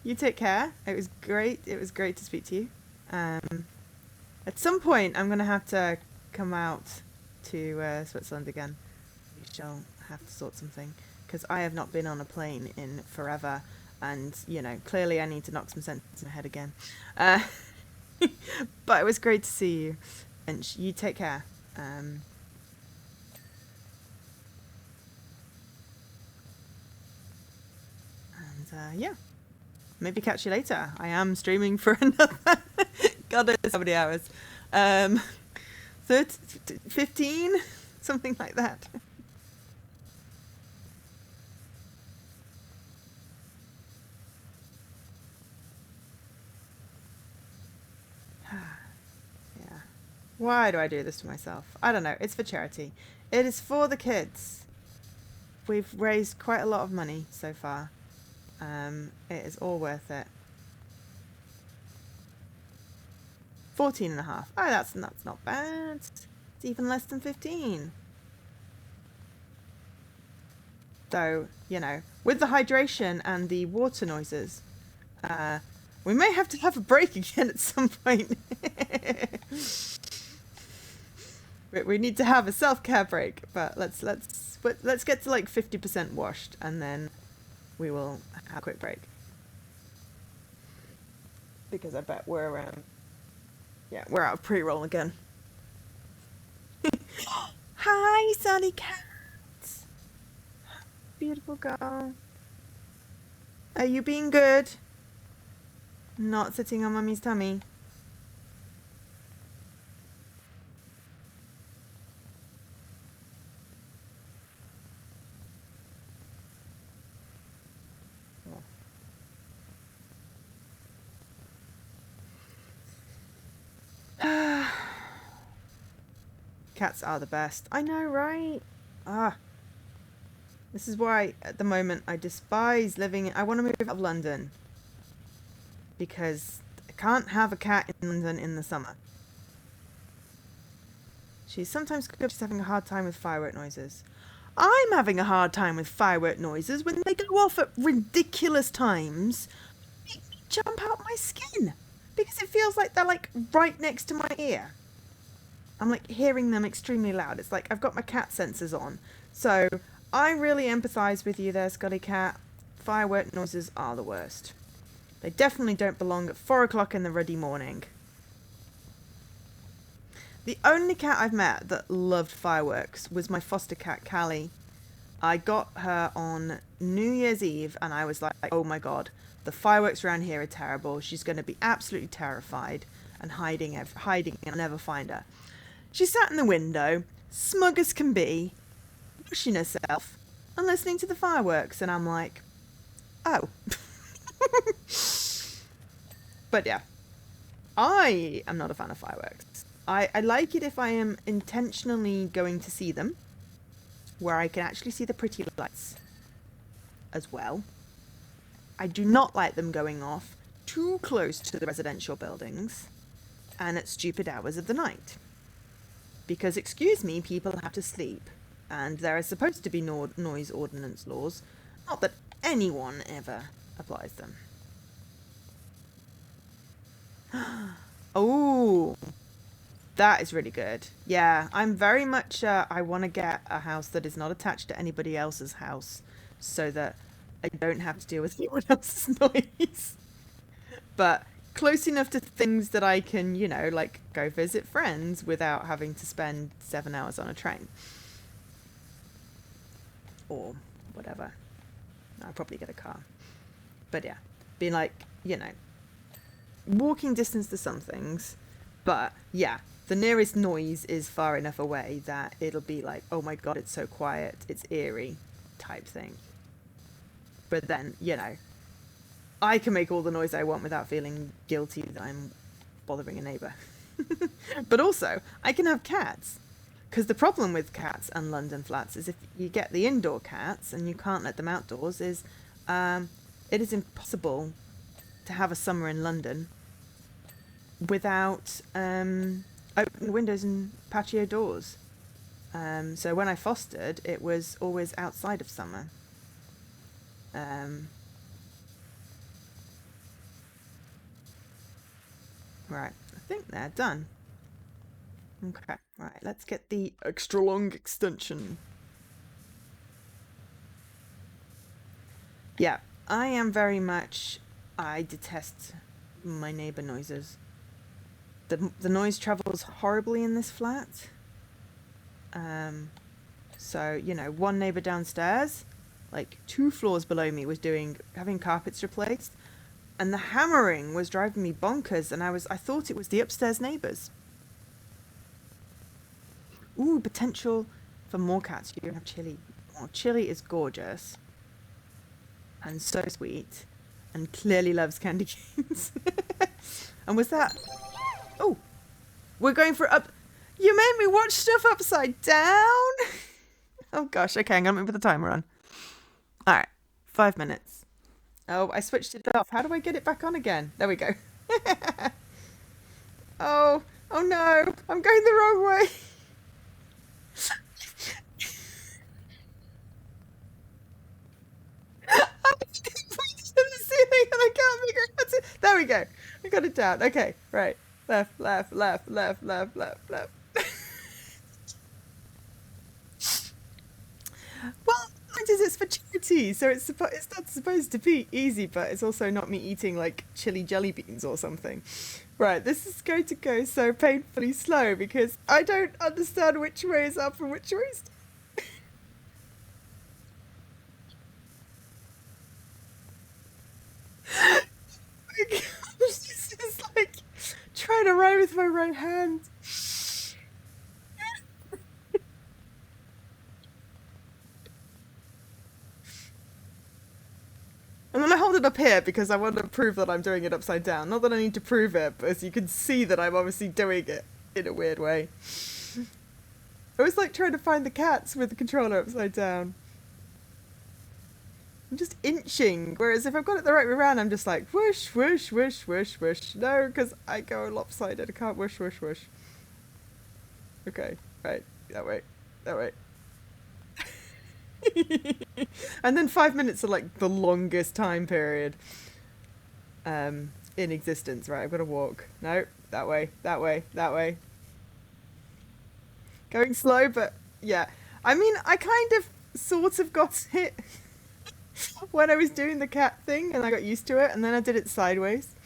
You take care. It was great. It was great to speak to you. At some point, I'm gonna have to come out to Switzerland again. We shall have to sort something because I have not been on a plane in forever, and clearly I need to knock some sense in my head again. But it was great to see you. And you take care. Yeah, maybe catch you later. I am streaming for another, God knows how many hours. 30, 15, something like that. Yeah. Why do I do this to myself? I don't know. It's for charity. It is for the kids. We've raised quite a lot of money so far. It is all worth it. 14 and a half. Oh, that's not bad. It's even less than 15. So, you know, with the hydration and the water noises, we may have to have a break again at some point. We need to have a self-care break, but let's get to like 50% washed, and then we will have a quick break. Because I bet we're we're out of pre-roll again. Hi, Sunny Cat. Beautiful girl. Are you being good? Not sitting on Mummy's tummy. Cats are the best. I know, right? This is why, at the moment, I despise living. I want to move out of London because I can't have a cat in London in the summer. She's sometimes good. She's having a hard time with firework noises. I'm having a hard time with firework noises when they go off at ridiculous times. Make me jump out my skin because it feels like they're like right next to my ear. I'm like hearing them extremely loud. It's like I've got my cat sensors on. So I really empathise with you there, Scully Cat. Firework noises are the worst. They definitely don't belong at 4 o'clock in the ruddy morning. The only cat I've met that loved fireworks was my foster cat, Callie. I got her on New Year's Eve and I was like, oh my god, the fireworks around here are terrible. She's going to be absolutely terrified and hiding and I'll never find her. She sat in the window, smug as can be, washing herself and listening to the fireworks, and I'm like, oh. But yeah, I am not a fan of fireworks. I like it if I am intentionally going to see them, where I can actually see the pretty lights as well. I do not like them going off too close to the residential buildings and at stupid hours of the night. Because, excuse me, people have to sleep, and there are supposed to be noise ordinance laws. Not that anyone ever applies them. Oh, that is really good. Yeah, I'm very much, I want to get a house that is not attached to anybody else's house so that I don't have to deal with anyone else's noise. But close enough to things that I can, you know, like go visit friends without having to spend 7 hours on a train. Or whatever. I'll probably get a car. But yeah, being like, you know, walking distance to some things. But yeah, the nearest noise is far enough away that it'll be like, oh my god, it's so quiet, it's eerie type thing. But then, you know, I can make all the noise I want without feeling guilty that I'm bothering a neighbour. But also, I can have cats. Because the problem with cats and London flats is if you get the indoor cats and you can't let them outdoors, is it is impossible to have a summer in London without open windows and patio doors. So when I fostered, it was always outside of summer. Right, I think they're done. Okay, right, let's get the extra long extension. Yeah, I am very much, I detest my neighbour noises. the noise travels horribly in this flat. So, one neighbor downstairs, like 2 floors below me, was having carpets replaced, and the hammering was driving me bonkers, and I thought it was the upstairs neighbors. Ooh, potential for more cats. You don't have Chili. Oh, Chili is gorgeous and so sweet and clearly loves candy canes. And was that... Oh, we're going for up... You made me watch stuff upside down? Oh gosh, okay, I'm going to put the timer on. Alright, 5 minutes. Oh, I switched it off. How do I get it back on again? There we go. Oh no, I'm going the wrong way. The ceiling and I can't figure out There we go. I got it down. Okay, right. Left, left, left, left, left, left, left. Well, it is, it's for charity, so it's not supposed to be easy, but it's also not me eating like chili jelly beans or something. Right, this is going to go so painfully slow because I don't understand which way is up and which way is down. My gosh, this is like trying to write with my right hand. And then I hold it up here because I want to prove that I'm doing it upside down. Not that I need to prove it, but as you can see that I'm obviously doing it in a weird way. I was like trying to find the cats with the controller upside down. I'm just inching, whereas if I've got it the right way around, I'm just like whoosh, whoosh, whoosh, whoosh, whoosh. No, because I go lopsided. I can't whoosh, whoosh, whoosh. Okay, right, that way, that way. And then 5 minutes are like the longest time period in existence. Right, I've got to walk. No, that way, that way, that way. Going slow, but yeah. I mean, I kind of sort of got it when I was doing the cat thing and I got used to it, and then I did it sideways.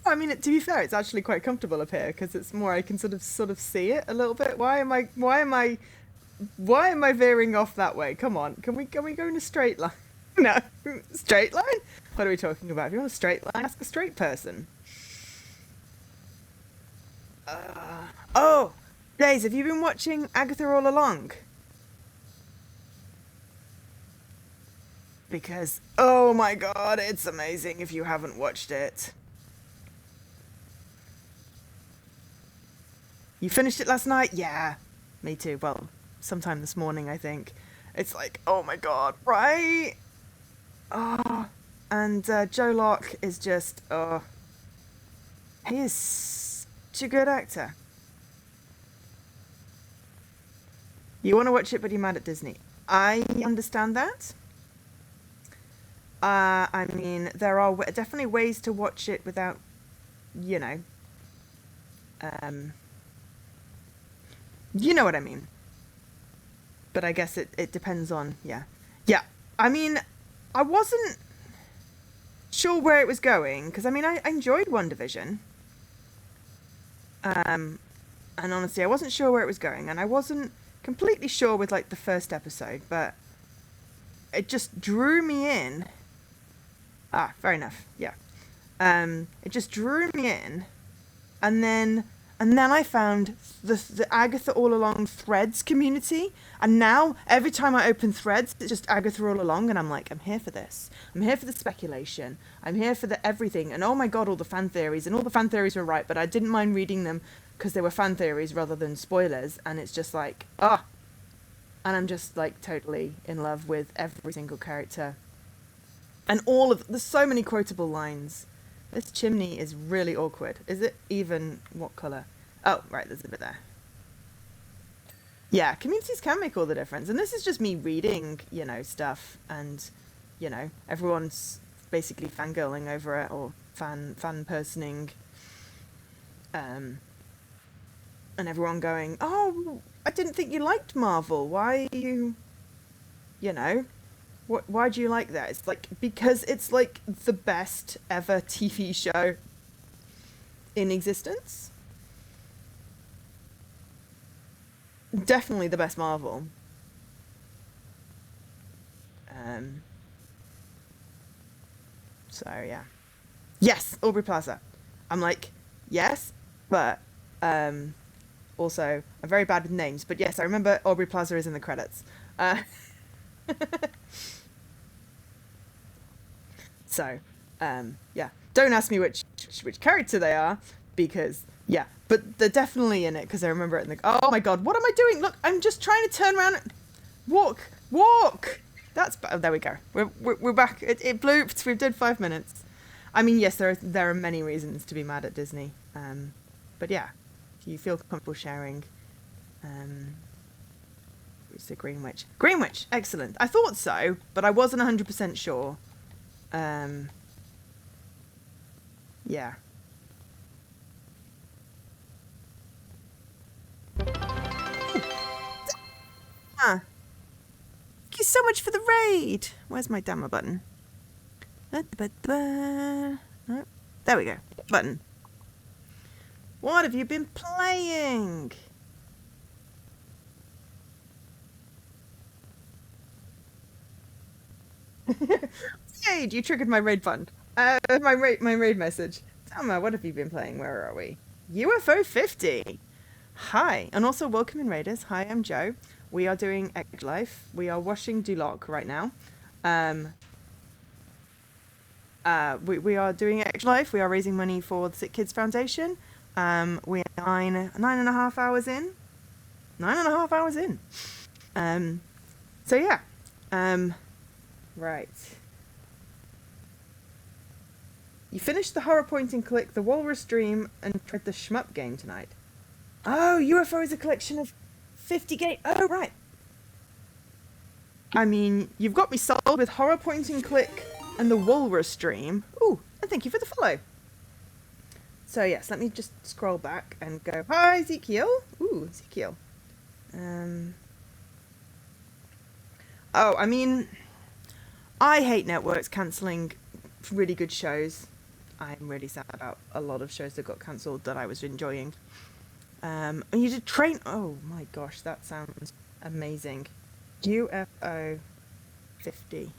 I mean, to be fair, it's actually quite comfortable up here because it's more I can sort of see it a little bit. Why am I veering off that way? Come on, can we go in a straight line? No, straight line. What are we talking about? If you want a straight line, ask a straight person. Oh, Days, have you been watching Agatha all along? Because oh my god, it's amazing if you haven't watched it. You finished it last night? Yeah, me too. Well, sometime this morning, I think. It's like, oh my god, right? Oh, and Joe Locke is just, oh, he is such a good actor. You want to watch it, but you're mad at Disney. I understand that. I mean, there are definitely ways to watch it without, you know, um, you know what I mean. But I guess it depends on, yeah. Yeah, I mean, I wasn't sure where it was going, because I mean, I enjoyed One Division. Um, and honestly, I wasn't sure where it was going, and I wasn't completely sure with like the first episode, but it just drew me in. Ah, fair enough. Yeah. It just drew me in, and then I found the Agatha All Along Threads community, and now every time I open Threads, it's just Agatha All Along, and I'm like, I'm here for this. I'm here for the speculation. I'm here for the everything, and oh my god, all the fan theories, and all the fan theories were right, but I didn't mind reading them because they were fan theories rather than spoilers, and it's just like, and I'm just like totally in love with every single character. And there's so many quotable lines. This chimney is really awkward. Is it even what colour? Oh, right, there's a bit there. Yeah, communities can make all the difference. And this is just me reading, stuff, and, everyone's basically fangirling over it, or fan personing, um, and everyone going, oh, I didn't think you liked Marvel. Why are you know, why do you like that? It's like, because it's like the best ever TV show. in existence. Definitely the best Marvel. Um, so yeah. Yes, Aubrey Plaza. I'm like, yes, but also I'm very bad with names. But yes, I remember Aubrey Plaza is in the credits. Uh, so yeah, don't ask me which character they are because yeah, but they're definitely in it because I remember it in the. Oh my god, what am I doing? Look, I'm just trying to turn around. Walk. That's oh, there we go. We're back. It blooped. We've did 5 minutes. I mean, yes, there are many reasons to be mad at Disney. But yeah, if you feel comfortable sharing, it's the Green Witch. Green Witch, excellent. I thought so, but I wasn't 100% sure. Yeah. Ah, thank you so much for the raid. Where's my dammer button? Oh, there we go. Button. What have you been playing? Raid, you triggered my raid button. My raid message. Tama, what have you been playing? Where are we? UFO 50. Hi, and also welcome in Raiders. Hi, I'm Joe. We are doing Egg Life. We are washing Duloc right now. We are doing Egg Life. We are raising money for the Sick Kids Foundation. We are nine and a half hours in. 9.5 hours in. So yeah. Right. You finished the horror point and click, the Walrus Dream, and tried the shmup game tonight. Oh, UFO is a collection of 50 games. Oh, right. I mean, you've got me sold with horror point and click and the Walrus Dream. Ooh, and thank you for the follow. So yes, let me just scroll back and go, hi, Ezekiel. Ooh, Ezekiel. Oh, I mean, I hate networks cancelling really good shows. I'm really sad about a lot of shows that got cancelled that I was enjoying. And you did train. Oh my gosh, that sounds amazing. UFO 50.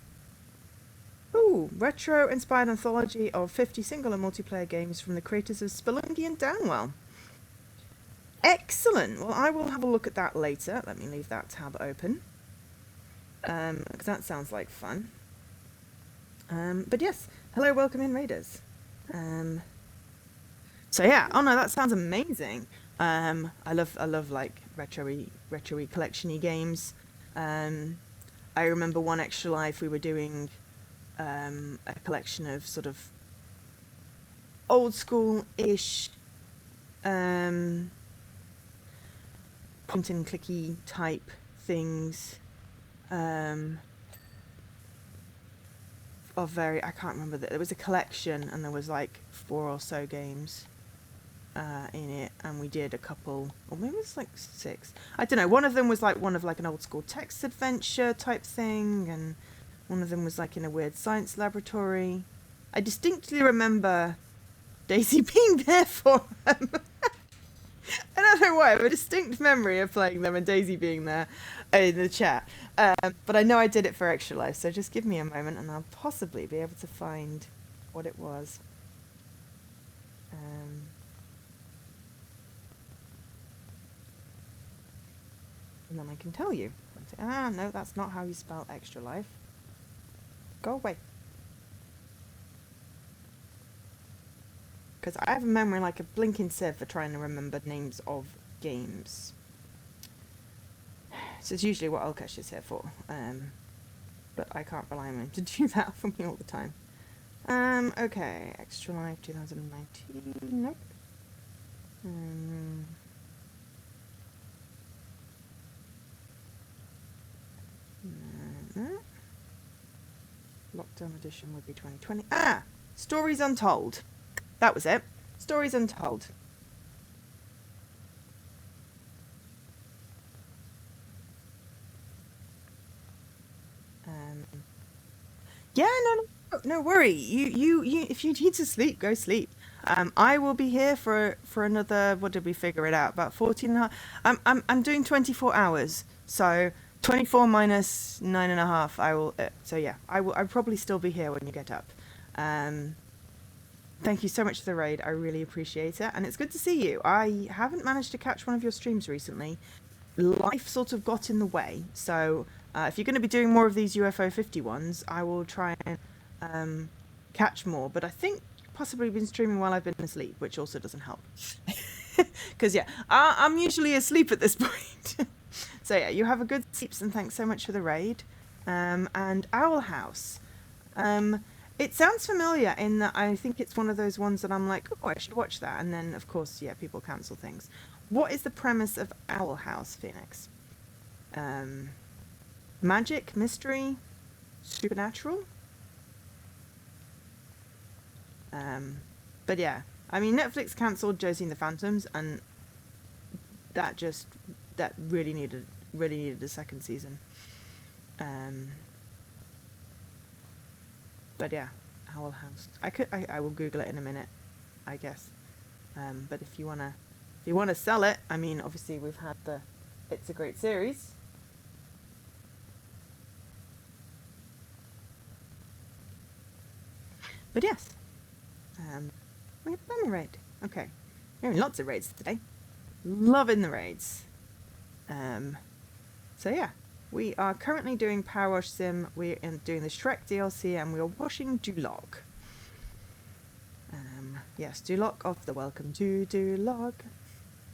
Ooh, retro-inspired anthology of 50 single and multiplayer games from the creators of Spelunky and Downwell. Excellent. Well, I will have a look at that later. Let me leave that tab open. Because that sounds like fun. But yes, hello, welcome in, Raiders. So yeah, oh no, that sounds amazing. I love like retro-y collection-y games. I remember one Extra Life we were doing a collection of sort of old school-ish point and clicky type things of very, I can't remember that there was a collection and there was like 4 or so games in it, and we did a couple, or maybe it was like 6, I don't know. One of them was like one of like an old school text adventure type thing, and one of them was like in a weird science laboratory. I distinctly remember Daisy being there for them. I don't know why, I have a distinct memory of playing them and Daisy being there in the chat. But I know I did it for Extra Life, so just give me a moment and I'll possibly be able to find what it was. And then I can tell you. No, that's not how you spell Extra Life. Go away. Because I have a memory like a blinking sieve for trying to remember names of games. So it's usually what Olkesh is here for. But I can't rely on him to do that for me all the time. Okay, Extra Life 2019. Nope. No. Lockdown edition would be 2020. Ah! Stories Untold. That was it. Stories Untold. Yeah, no worry. You if you need to sleep, go sleep. I will be here for another, what did we figure it out? About 14 and a half. I'm doing 24 hours. So 24 minus 9.5. I will, so yeah, I'll probably still be here when you get up. Thank you so much for the raid. I really appreciate it. And it's good to see you. I haven't managed to catch one of your streams recently. Life sort of got in the way. So if you're going to be doing more of these UFO 50 ones, I will try and catch more. But I think possibly been streaming while I've been asleep, which also doesn't help. Because yeah, I'm usually asleep at this point. So yeah, you have a good sleeps and thanks so much for the raid. And Owl House. It sounds familiar in that I think it's one of those ones that I'm like, oh, I should watch that. And then, of course, yeah, people cancel things. What is the premise of Owl House, Phoenix? Magic, mystery, supernatural? But yeah, I mean, Netflix cancelled Josie and the Phantoms, and that really needed a second season. But yeah, Owl House. I will Google it in a minute, I guess. But if you wanna sell it, I mean, obviously we've had It's a Great Series. But yes, we have a raid. Okay, we're having lots of raids today. Loving the raids. So yeah. We are currently doing PowerWash Sim, we're doing the Shrek DLC, and we are washing Duloc. Yes, Duloc off the Welcome to Duloc.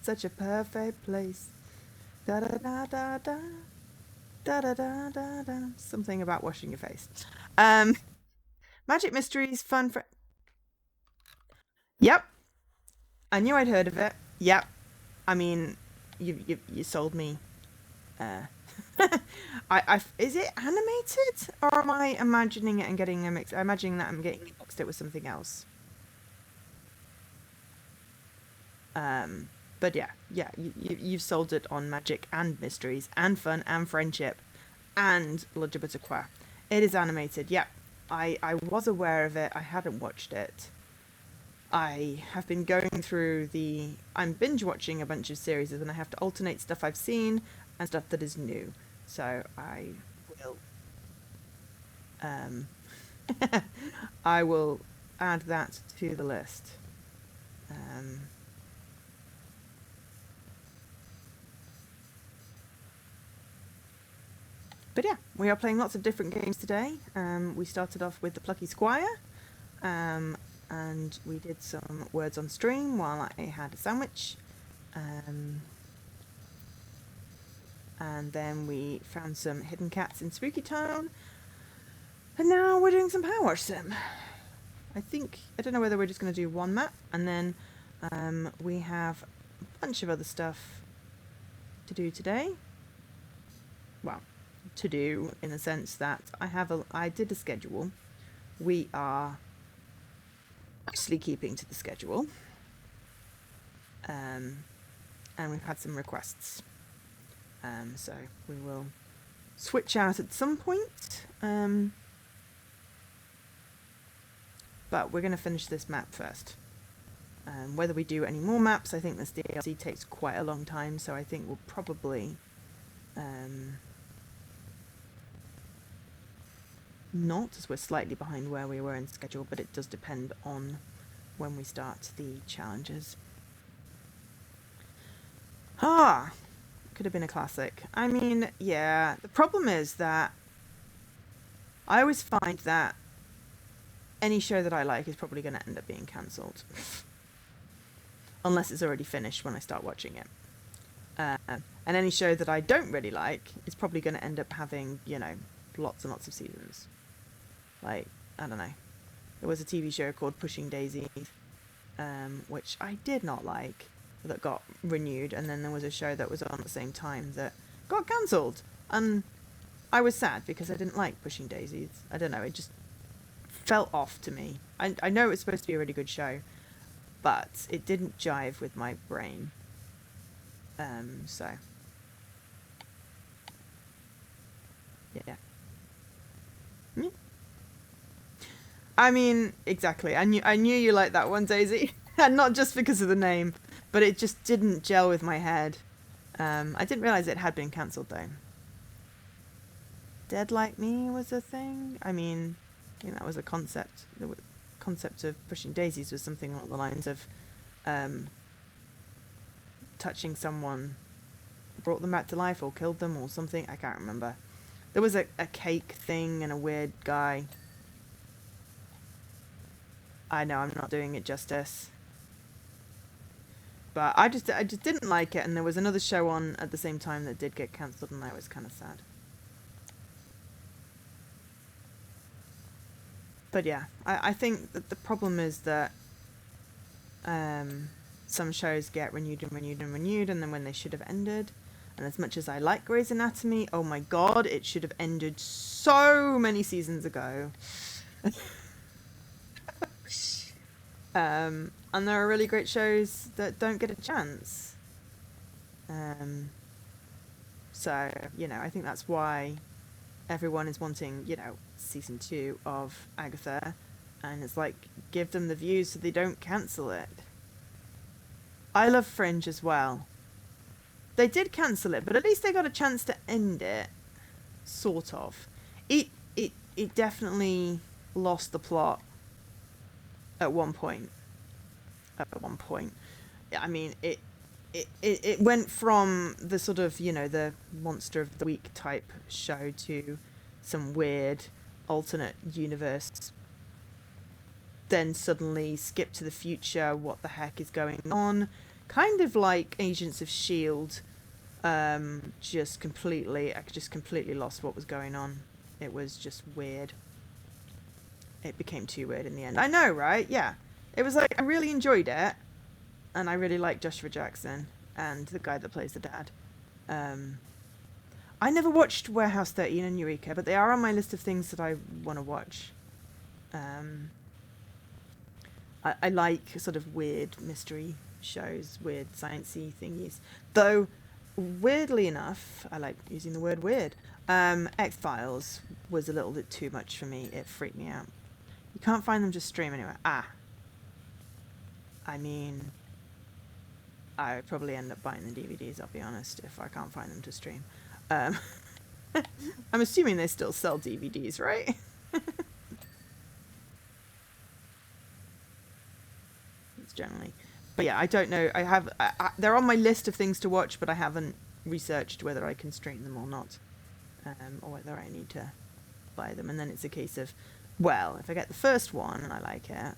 Such a perfect place. Da da da da da. Da da da da da. Something about washing your face. Magic Mysteries, fun for... Yep. I knew I'd heard of it. Yep. I mean, you sold me. Is it animated, or am I imagining it and getting a mix? I'm imagining that I'm getting mixed it with something else. But yeah, you've sold it on magic and mysteries and fun and friendship and LGBTQ. It is animated. Yeah, I was aware of it. I hadn't watched it. I have been going through I'm binge watching a bunch of series, and I have to alternate stuff I've seen and stuff that is new. So I will I will add that to the list. But yeah, we are playing lots of different games today. We started off with the Plucky Squire, and we did some words on stream while I had a sandwich. And then we found some hidden cats in Spooky Town. And now we're doing some PowerWash Sim. I don't know whether we're just going to do one map, and then we have a bunch of other stuff to do today. Well, to do in the sense that I did a schedule. We are mostly keeping to the schedule. And we've had some requests. So we will switch out at some point. But we're going to finish this map first. Whether we do any more maps, I think this DLC takes quite a long time, so I think we'll probably not, as we're slightly behind where we were in schedule, but it does depend on when we start the challenges. Could have been a classic. I mean, yeah, the problem is that I always find that any show that I like is probably going to end up being cancelled. Unless it's already finished when I start watching it. And any show that I don't really like is probably going to end up having, lots and lots of seasons. Like, I don't know. There was a TV show called Pushing Daisies, which I did not like, that got renewed, and then there was a show that was on at the same time that got cancelled, and I was sad because I didn't like Pushing Daisies. I don't know, it just felt off to me. I know it's supposed to be a really good show, but it didn't jive with my brain. So yeah. I mean, exactly. I knew you liked that one, Daisy. And not just because of the name, but it just didn't gel with my head. I didn't realize it had been cancelled though. Dead Like Me was a thing. I mean, that was a concept. The concept of pushing daisies was something along the lines of touching someone brought them back to life or killed them or something. I can't remember. There was a cake thing and a weird guy. I know I'm not doing it justice. But I just didn't like it, and there was another show on at the same time that did get cancelled, and I was kind of sad. But yeah, I think that the problem is that some shows get renewed and renewed and renewed, and then when they should have ended. And as much as I like Grey's Anatomy, oh my god, it should have ended so many seasons ago. And there are really great shows that don't get a chance. So, I think that's why everyone is wanting, season 2 of Agatha. And it's like, give them the views so they don't cancel it. I love Fringe as well. They did cancel it, but at least they got a chance to end it. Sort of. It definitely lost the plot at one point. I mean, it went from the sort of, the monster of the week type show to some weird alternate universe. Then suddenly skip to the future. What the heck is going on? Kind of like Agents of S.H.I.E.L.D. I just completely lost what was going on. It was just weird. It became too weird in the end. I know, right? Yeah. It was like, I really enjoyed it. And I really like Joshua Jackson and the guy that plays the dad. I never watched Warehouse 13 and Eureka, but they are on my list of things that I want to watch. I like sort of weird mystery shows, weird sciencey thingies. Though, weirdly enough, I like using the word weird. X-Files was a little bit too much for me. It freaked me out. You can't find them to stream anywhere. I mean, I would probably end up buying the DVDs, I'll be honest, if I can't find them to stream. I'm assuming they still sell DVDs, right? It's generally. But yeah, I don't know. They're on my list of things to watch, but I haven't researched whether I can stream them or not. Or whether I need to buy them. And then it's a case of, well, if I get the first one and I like it,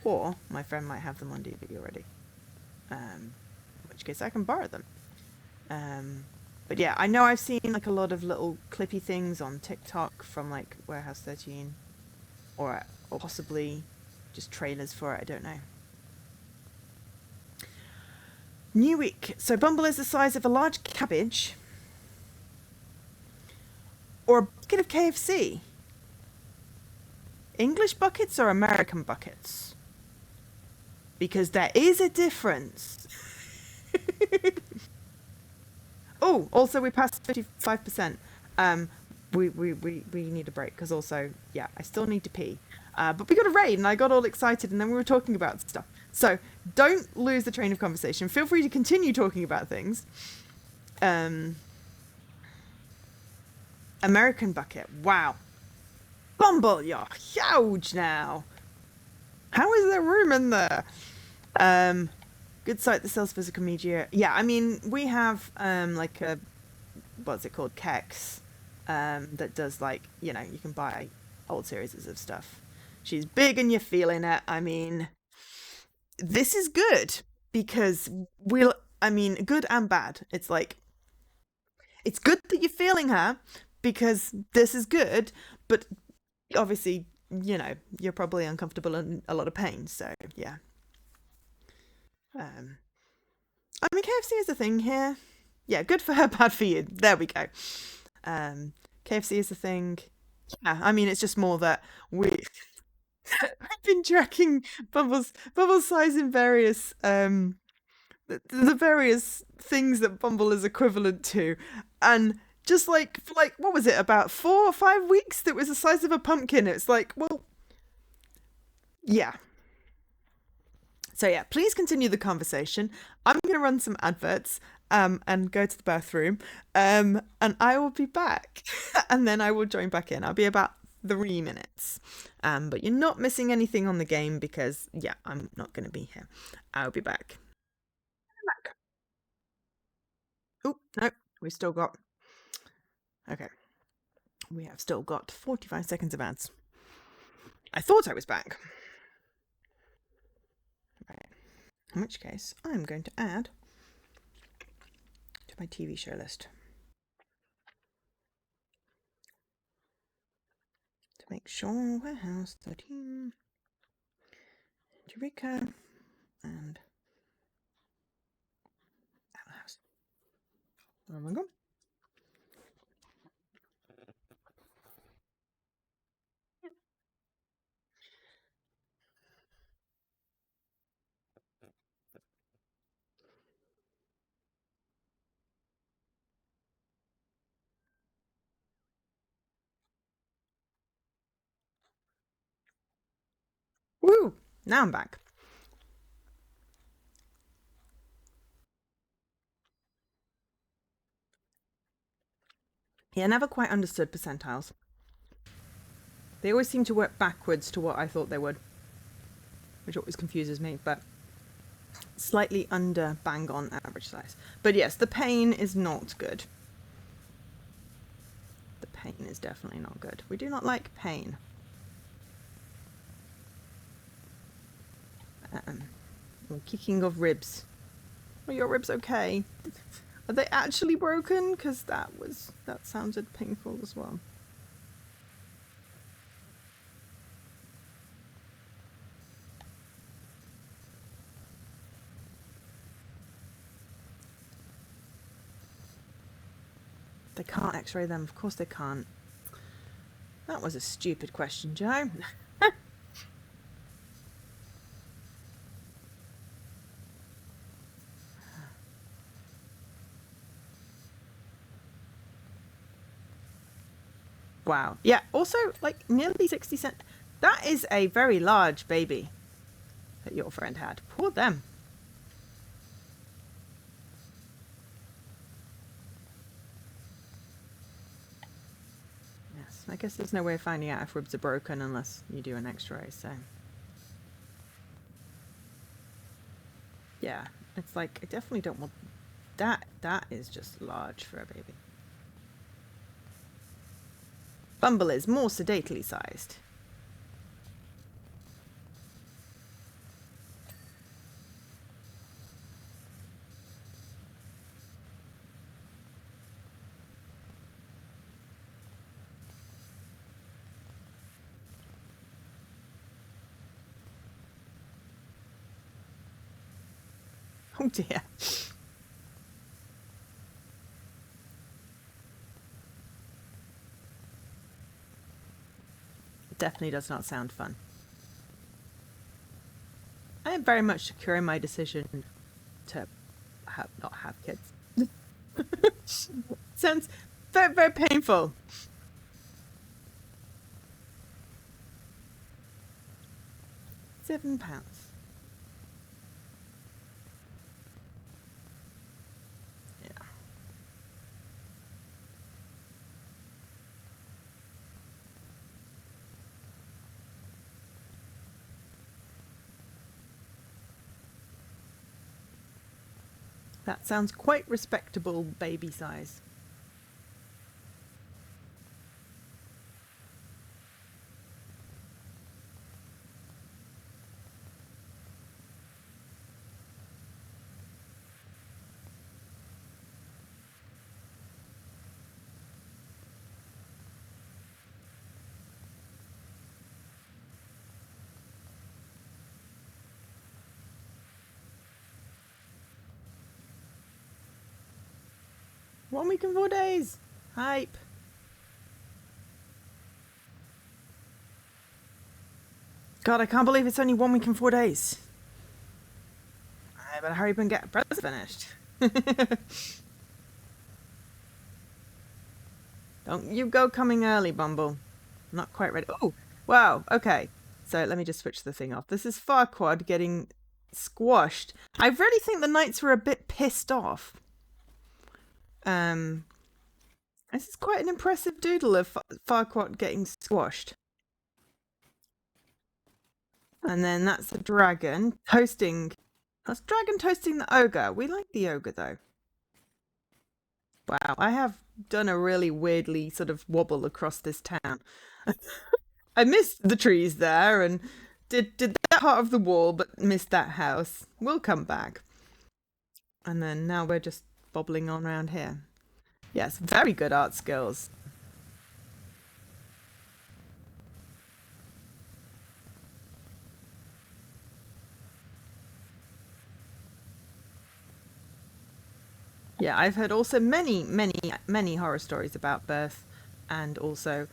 or my friend might have them on DVD already. In which case I can borrow them. But yeah, I know I've seen like a lot of little clippy things on TikTok from like Warehouse 13. Or possibly just trailers for it, I don't know. New week. So Bumble is the size of a large cabbage. Or a bucket of KFC. English buckets or American buckets? Because there is a difference. Oh, also we passed 55%. We need a break because also, yeah, I still need to pee. But we got a raid and I got all excited and then we were talking about stuff. So don't lose the train of conversation. Feel free to continue talking about things. American bucket. Wow. Bumble, you're huge now. How is there room in there? Good site that sells physical media. Yeah, I mean, we have like a, what's it called? Kex. That does like, you can buy old series of stuff. She's big and you're feeling it. I mean, this is good because good and bad. It's like, it's good that you're feeling her because this is good, but obviously, you're probably uncomfortable and a lot of pain. So yeah. I mean, KFC is a thing here. Yeah, good for her, bad for you. There we go. KFC is a thing. Yeah, I mean, it's just more that I've been tracking Bumble's size in various the various things that Bumble is equivalent to, and Just like, for like, what was it, about 4 or 5 weeks that was the size of a pumpkin. It's like, well, yeah. So yeah, please continue the conversation. I'm going to run some adverts and go to the bathroom, and I will be back, and then I will join back in. I'll be about 3 minutes, but you're not missing anything on the game because, yeah, I'm not going to be here. I'll be back. Oh, no, we've still got... Okay. We have still got 45 seconds of ads. I thought I was back. Right. In which case, I'm going to add to my TV show list to make sure Warehouse 13, Eureka, and Outhouse. Oh my god. Woo! Now I'm back. Yeah, I never quite understood percentiles. They always seem to work backwards to what I thought they would, which always confuses me, but slightly under bang on average size. But yes, the pain is not good. The pain is definitely not good. We do not like pain. Kicking of ribs. Are your ribs okay? Are they actually broken? Because that sounded painful as well. They can't x-ray them. Of course they can't. That was a stupid question, Joe. Wow. Yeah, also, like, nearly 60 cent. That is a very large baby that your friend had. Poor them. Yes, I guess there's no way of finding out if ribs are broken unless you do an x-ray, so... Yeah, it's like, I definitely don't want... That is just large for a baby. Bumble is more sedately sized. Oh dear. It definitely does not sound fun. I am very much secure in my decision to not have kids. Sounds very, very painful. £7. Yeah. That sounds quite respectable baby size. One week and 4 days. Hype. God, I can't believe it's only 1 week and 4 days. I better hurry up and get presents finished. Don't you go coming early, Bumble. Not quite ready. Oh, wow. Okay. So let me just switch the thing off. This is Farquaad getting squashed. I really think the knights were a bit pissed off. Um, this is quite an impressive doodle of Farquaad getting squashed. And then that's a dragon toasting. That's dragon toasting the ogre. We like the ogre though. Wow, I have done a really weirdly sort of wobble across this town. I missed the trees there and did that part of the wall, but missed that house. We'll come back. And then now we're just bobbling on around here. Yes, very good art skills. Yeah, I've heard also many horror stories about birth, and also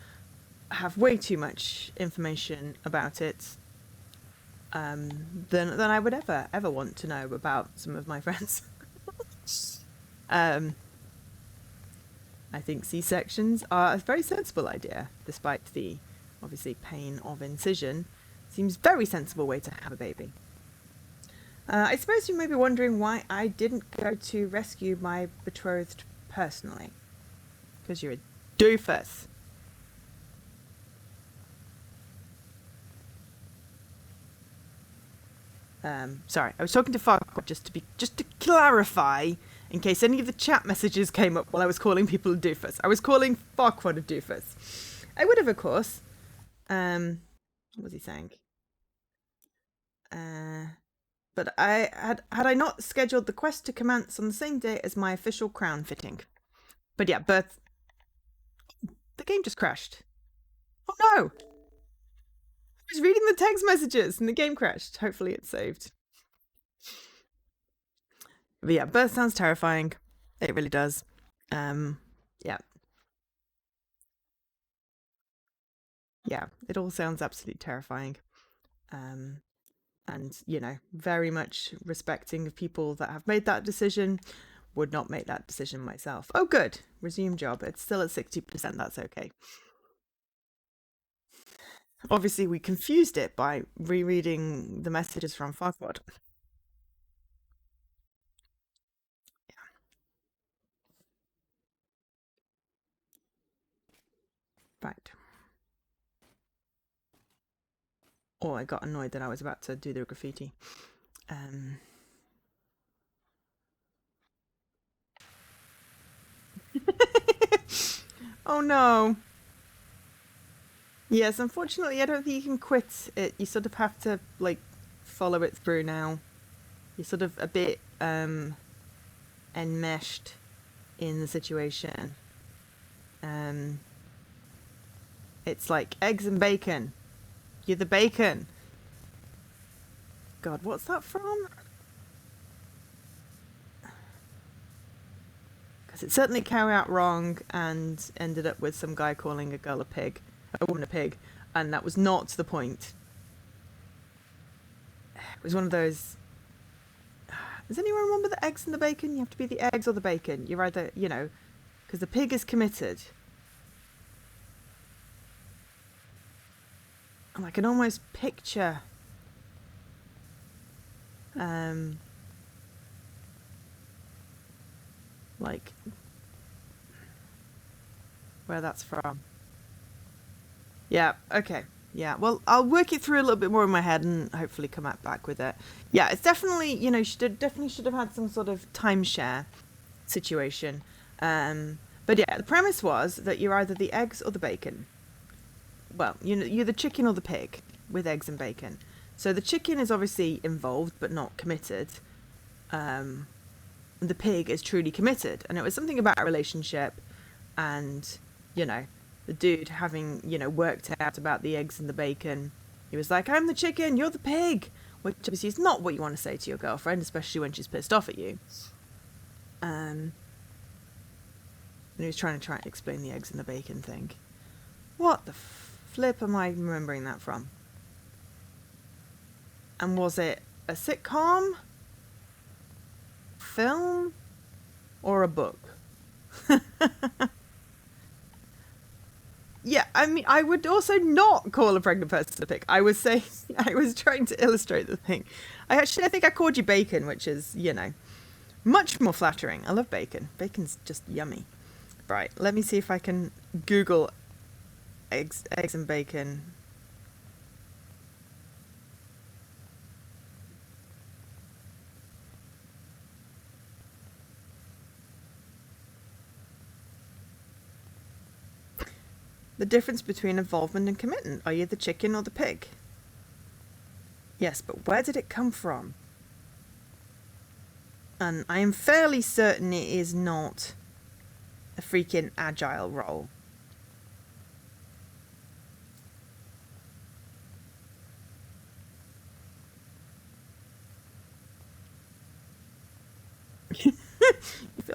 have way too much information about it than I would ever want to know about some of my friends. um, I think C-sections are a very sensible idea, despite the obviously pain of incision. Seems very sensible way to have a baby. I suppose you may be wondering why I didn't go to rescue my betrothed personally. Because you're a doofus. Sorry, I was talking to Farquaad just to clarify, in case any of the chat messages came up while I was calling people a doofus. I was calling Farquaad a doofus. I would have, of course. What was he saying? But I had I not scheduled the quest to commence on the same day as my official crown fitting. But yeah, birth. The game just crashed. Oh no! I was reading the text messages and the game crashed. Hopefully it's saved. But yeah, birth sounds terrifying. It really does. Yeah. Yeah, it all sounds absolutely terrifying. And, you know, very much respecting of people that have made that decision. Would not make that decision myself. Oh, good. Resume job. It's still at 60%. That's okay. Obviously, we confused it by rereading the messages from Farquaad. Right. Oh, I got annoyed that I was about to do the graffiti. Um, oh no. Yes, unfortunately, I don't think you can quit it. You sort of have to like follow it through now. You're sort of a bit enmeshed in the situation. Um, it's like eggs and bacon. You're the bacon. God, what's that from? Because it certainly came out wrong and ended up with some guy calling a girl a woman a pig, and that was not the point. It was one of those. Does anyone remember the eggs and the bacon? You have to be the eggs or the bacon. You're either, you know, because the pig is committed. And I can almost picture um like where that's from. Yeah, okay. Yeah, well, I'll work it through a little bit more in my head and hopefully come back with it. Yeah, it's definitely, you know, definitely should have had some sort of timeshare situation. But yeah, the premise was that you're either the eggs or the bacon. Well, you know, you're the chicken or the pig with eggs and bacon. So the chicken is obviously involved but not committed. The pig is truly committed, and it was something about a relationship, and you know, the dude having worked out about the eggs and the bacon. He was like, "I'm the chicken, you're the pig," which obviously is not what you want to say to your girlfriend, especially when she's pissed off at you. And he was trying to explain the eggs and the bacon thing. What the flip am I remembering that from? And was it a sitcom, film, or a book? Yeah, I mean, I would also not call a pregnant person a pig. I was saying, I was trying to illustrate the thing. I think I called you bacon, which is, much more flattering. I love bacon. Bacon's just yummy. Right, let me see if I can Google eggs and bacon. The difference between involvement and commitment. Are you the chicken or the pig? Yes, but where did it come from? And I am fairly certain it is not a freaking agile role.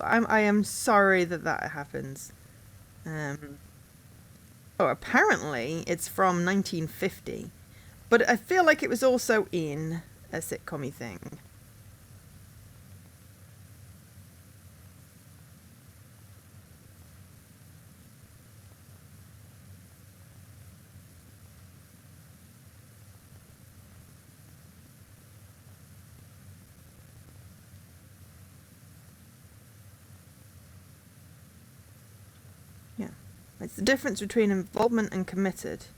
I am sorry that happens. Apparently it's from 1950, but I feel like it was also in a sitcom-y thing. Yeah, it's the difference between involvement and commitment.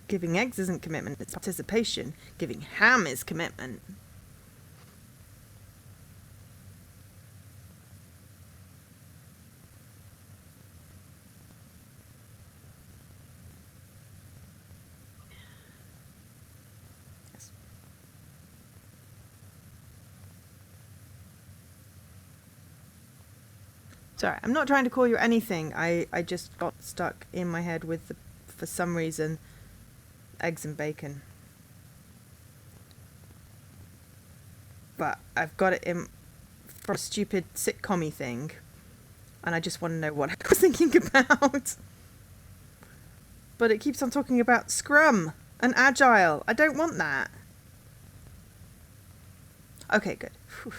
Giving eggs isn't commitment, it's participation. Giving ham is commitment. Yes. Sorry, I'm not trying to call you anything. I just got stuck in my head with, for some reason, eggs and bacon. But I've got it in for a stupid sitcom-y thing, and I just want to know what I was thinking about. But it keeps on talking about Scrum and Agile. I don't want that. Okay, good. Whew.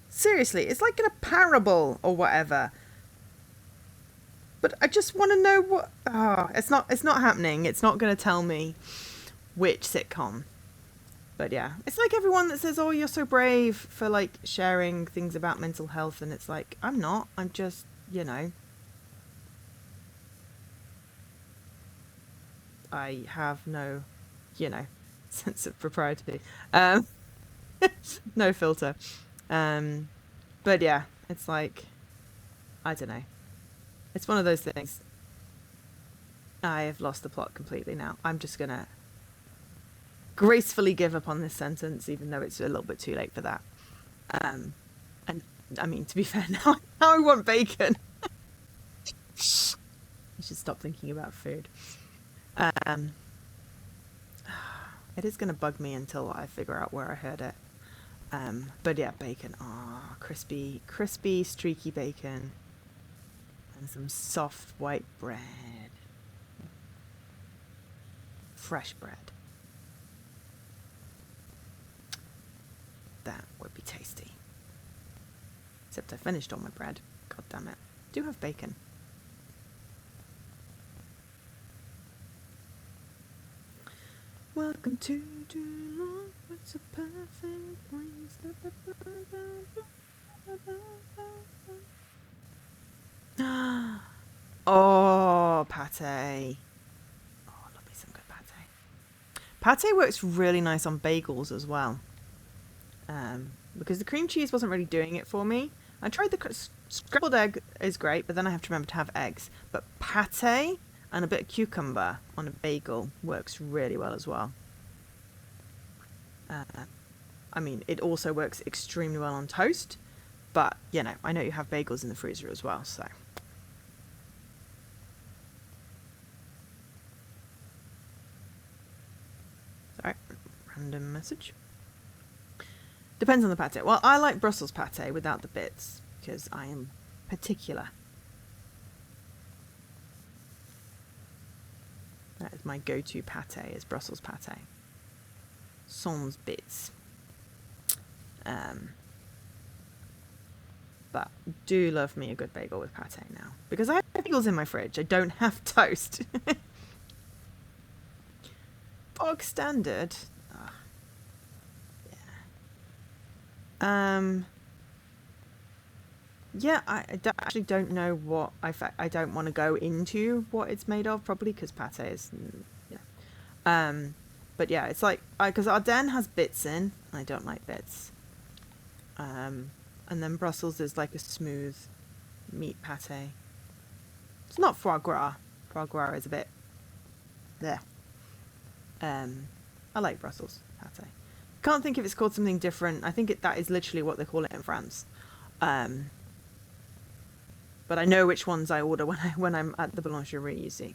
Seriously, it's like in a parable or whatever. But I just want to know what. It's not happening. It's not going to tell me which sitcom. But yeah, it's like everyone that says, "Oh, you're so brave for like sharing things about mental health," and it's like, I'm not. I'm just, I have no, sense of propriety. No filter. But yeah, it's like, I don't know. It's one of those things. I have lost the plot completely now. I'm just gonna gracefully give up on this sentence, even though it's a little bit too late for that. And I mean, to be fair, now I want bacon. I should stop thinking about food. It is going to bug me until I figure out where I heard it. But yeah, bacon. Crispy, streaky bacon. And some soft white bread. Fresh bread. That would be tasty. Except I finished all my bread. God damn it. I do have bacon. Welcome to Geelong. It's a perfect place. Oh, pate. Oh, love me some good pate. Pate works really nice on bagels as well. Because the cream cheese wasn't really doing it for me. I tried the scrambled egg is great, but then I have to remember to have eggs. But pate and a bit of cucumber on a bagel works really well as well. I mean, it also works extremely well on toast, but I know you have bagels in the freezer as well, so. Sorry, random message. Depends on the pate. Well, I like Brussels pate without the bits because I am particular. That is my go-to pate, is Brussels pate. Sans bits. But do love me a good bagel with pate now. Because I have bagels in my fridge. I don't have toast. Bog standard. Oh, yeah. Yeah, actually don't know what I don't want to go into what it's made of, probably because pate is, yeah. But yeah, it's like because Ardennes has bits in. I don't like bits. And then Brussels is like a smooth meat pate. It's not foie gras. Foie gras is a bit there. I like Brussels pate. Can't think if it's called something different. I think that is literally what they call it in France. But I know which ones I order when I'm at the boulangerie, you see.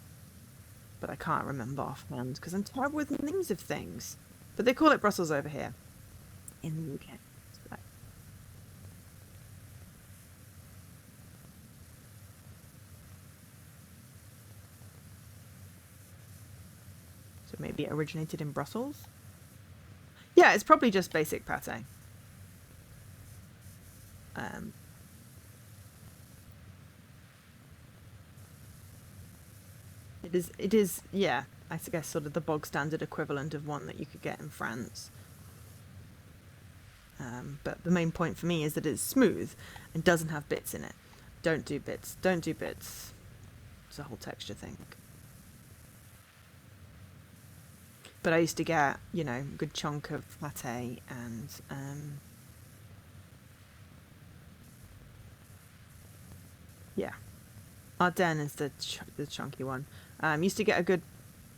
But I can't remember offhand because I'm terrible with names of things. But they call it Brussels over here in the UK. So maybe it originated in Brussels? Yeah, it's probably just basic pate. It is, yeah, I guess sort of the bog standard equivalent of one that you could get in France. But the main point for me is that it's smooth and doesn't have bits in it. Don't do bits. Don't do bits. It's a whole texture thing. But I used to get, you know, a good chunk of pate and yeah, Ardennes is the chunky one. Used to get a good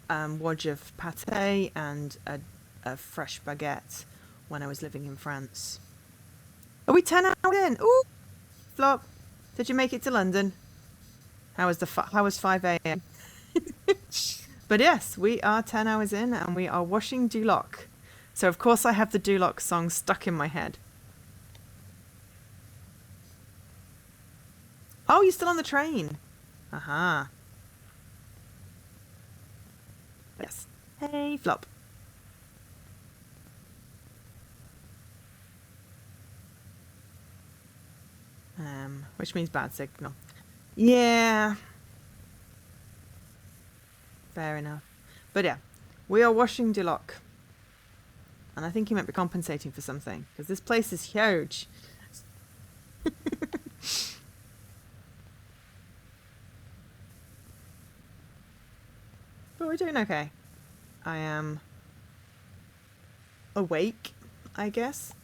wodge of pate and a fresh baguette when I was living in France. Are we 10 hours in? Ooh, flop. Did you make it to London? How was 5 a.m.? But yes, we are 10 hours in and we are washing Duloc. So of course I have the Duloc song stuck in my head. Oh, you're still on the train. Aha. Yes. Hey, flop. Which means bad signal. Yeah. Fair enough. But yeah, we are washing Duloc. And I think he might be compensating for something, because this place is huge. But we're doing okay. I am awake, I guess.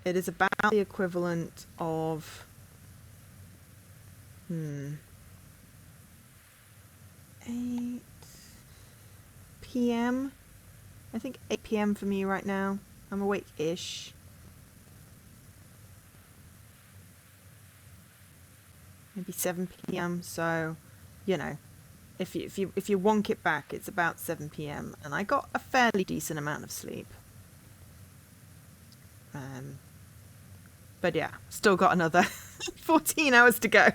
It is about the equivalent of 8 p.m. I think 8 p.m. for me right now. I'm awake-ish. Maybe 7 p.m. So, you know, if you wonk it back, it's about 7 p.m. and I got a fairly decent amount of sleep. But yeah, still got another 14 hours to go.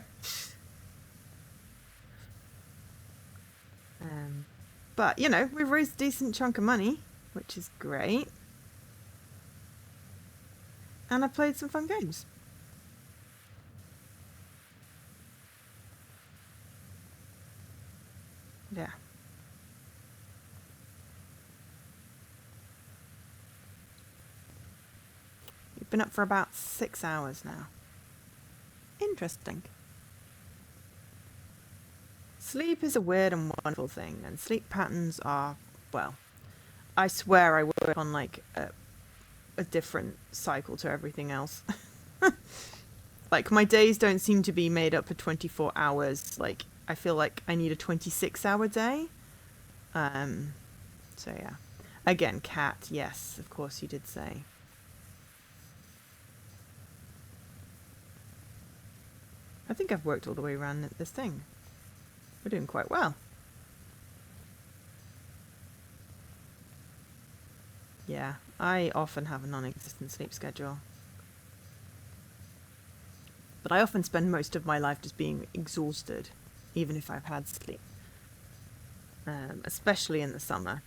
But you know, we've raised a decent chunk of money, which is great. And I've played some fun games. Yeah. You've been up for about 6 hours now. Interesting. Sleep is a weird and wonderful thing, and sleep patterns are, well, I swear I work on like a different cycle to everything else. Like my days don't seem to be made up for 24 hours. Like I feel like I need a 26-hour day. So yeah. Again, cat, yes, of course you did say. I think I've worked all the way around this thing. We're doing quite well. Yeah, I often have a non-existent sleep schedule. But I often spend most of my life just being exhausted, even if I've had sleep. Especially in the summer.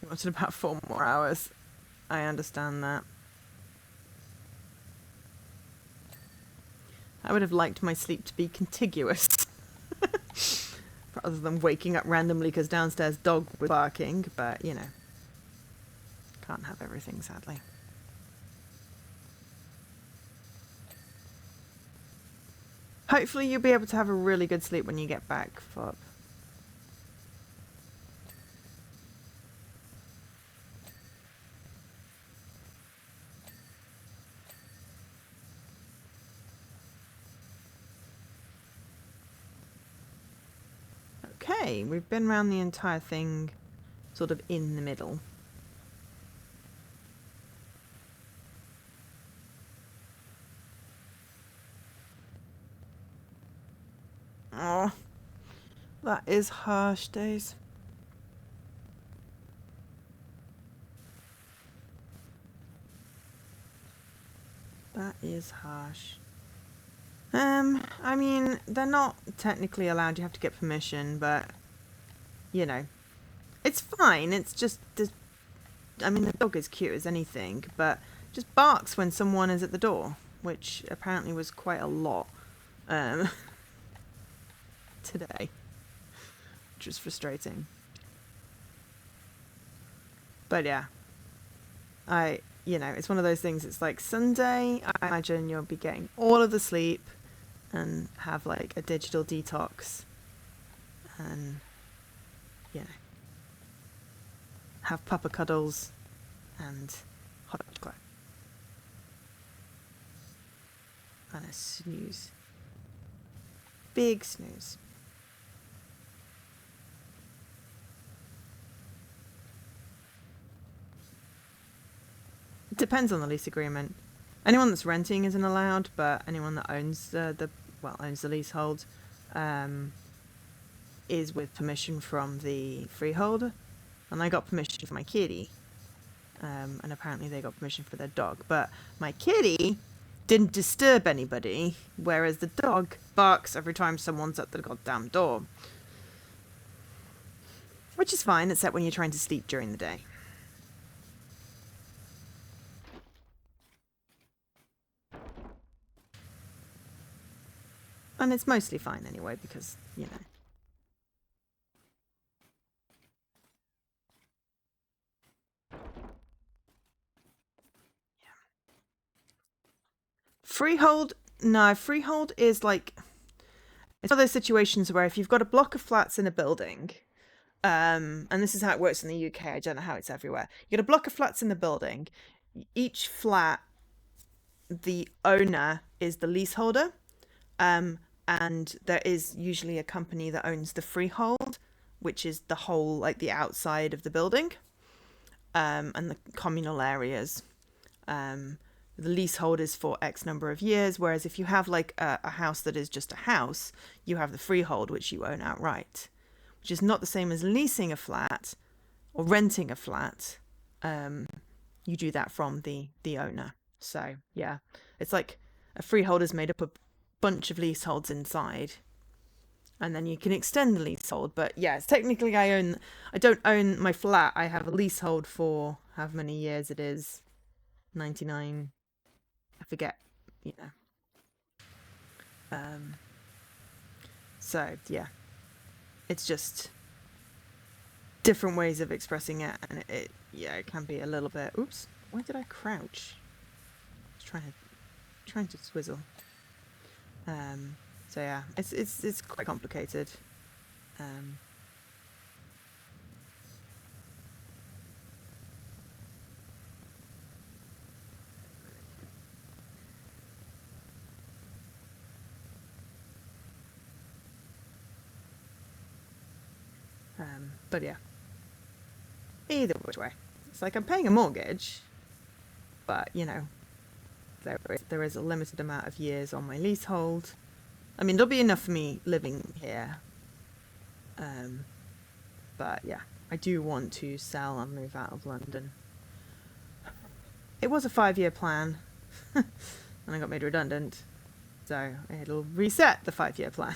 You wanted about 4 more hours. I understand that. I would have liked my sleep to be contiguous. Rather than waking up randomly because downstairs dog was barking, but, you know. Can't have everything, sadly. Hopefully you'll be able to have a really good sleep when you get back, Fob. Okay, we've been around the entire thing sort of in the middle. Oh, that is harsh, Days. That is harsh. I mean, they're not technically allowed. You have to get permission, but, you know, it's fine. It's just, I mean, the dog is cute as anything, but just barks when someone is at the door, which apparently was quite a lot today, which was frustrating. But yeah, you know, it's one of those things. It's like Sunday, I imagine you'll be getting all of the sleep and have like a digital detox and, you know, have pupper cuddles and hot chocolate and a snooze. Big snooze. It depends on the lease agreement. Anyone that's renting isn't allowed, but anyone that owns owns the leasehold is with permission from the freeholder. And I got permission for my kitty. And apparently they got permission for their dog. But my kitty didn't disturb anybody, whereas the dog barks every time someone's at the goddamn door. Which is fine, except when you're trying to sleep during the day. And it's mostly fine anyway, because, you know. Freehold, no, freehold is like, it's one of those situations where if you've got a block of flats in a building, and this is how it works in the UK, I don't know how it's everywhere. You get a block of flats in the building, each flat, the owner is the leaseholder, and there is usually a company that owns the freehold, which is the whole, like the outside of the building, and the communal areas. The leasehold is for X number of years, whereas if you have like a house that is just a house, you have the freehold, which you own outright, which is not the same as leasing a flat or renting a flat. You do that from the owner. So yeah, it's like a freehold is made up of a bunch of leaseholds inside, and then you can extend the leasehold. But yes, technically I don't own my flat. I have a leasehold for however many years it is, 99. I forget, you know. So yeah, it's just different ways of expressing it, and it can be a little bit. Oops, why did I crouch? I was trying to swizzle. So yeah, it's quite complicated. But yeah, either which way, it's like I'm paying a mortgage, but you know, there is a limited amount of years on my leasehold. I mean, there'll be enough for me living here. But yeah, I do want to sell and move out of London. It was a 5-year plan, and I got made redundant, so it'll reset the 5-year plan.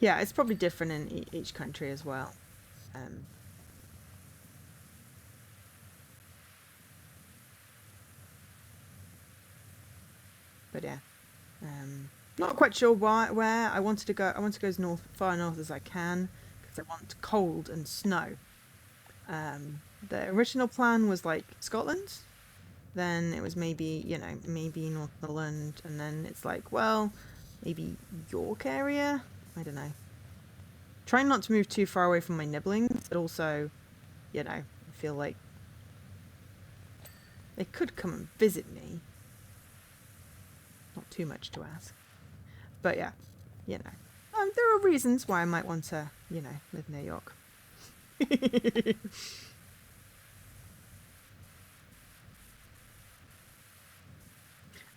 Yeah, it's probably different in each country as well. But yeah, not quite sure where I wanted to go. I want to go as far north as I can because I want cold and snow. The original plan was like Scotland. Then it was maybe, maybe Northumberland, and then it's like, well, maybe York area. I don't know. Trying not to move too far away from my nibblings, but also, I feel like they could come and visit me. Not too much to ask. But yeah, there are reasons why I might want to, live near York.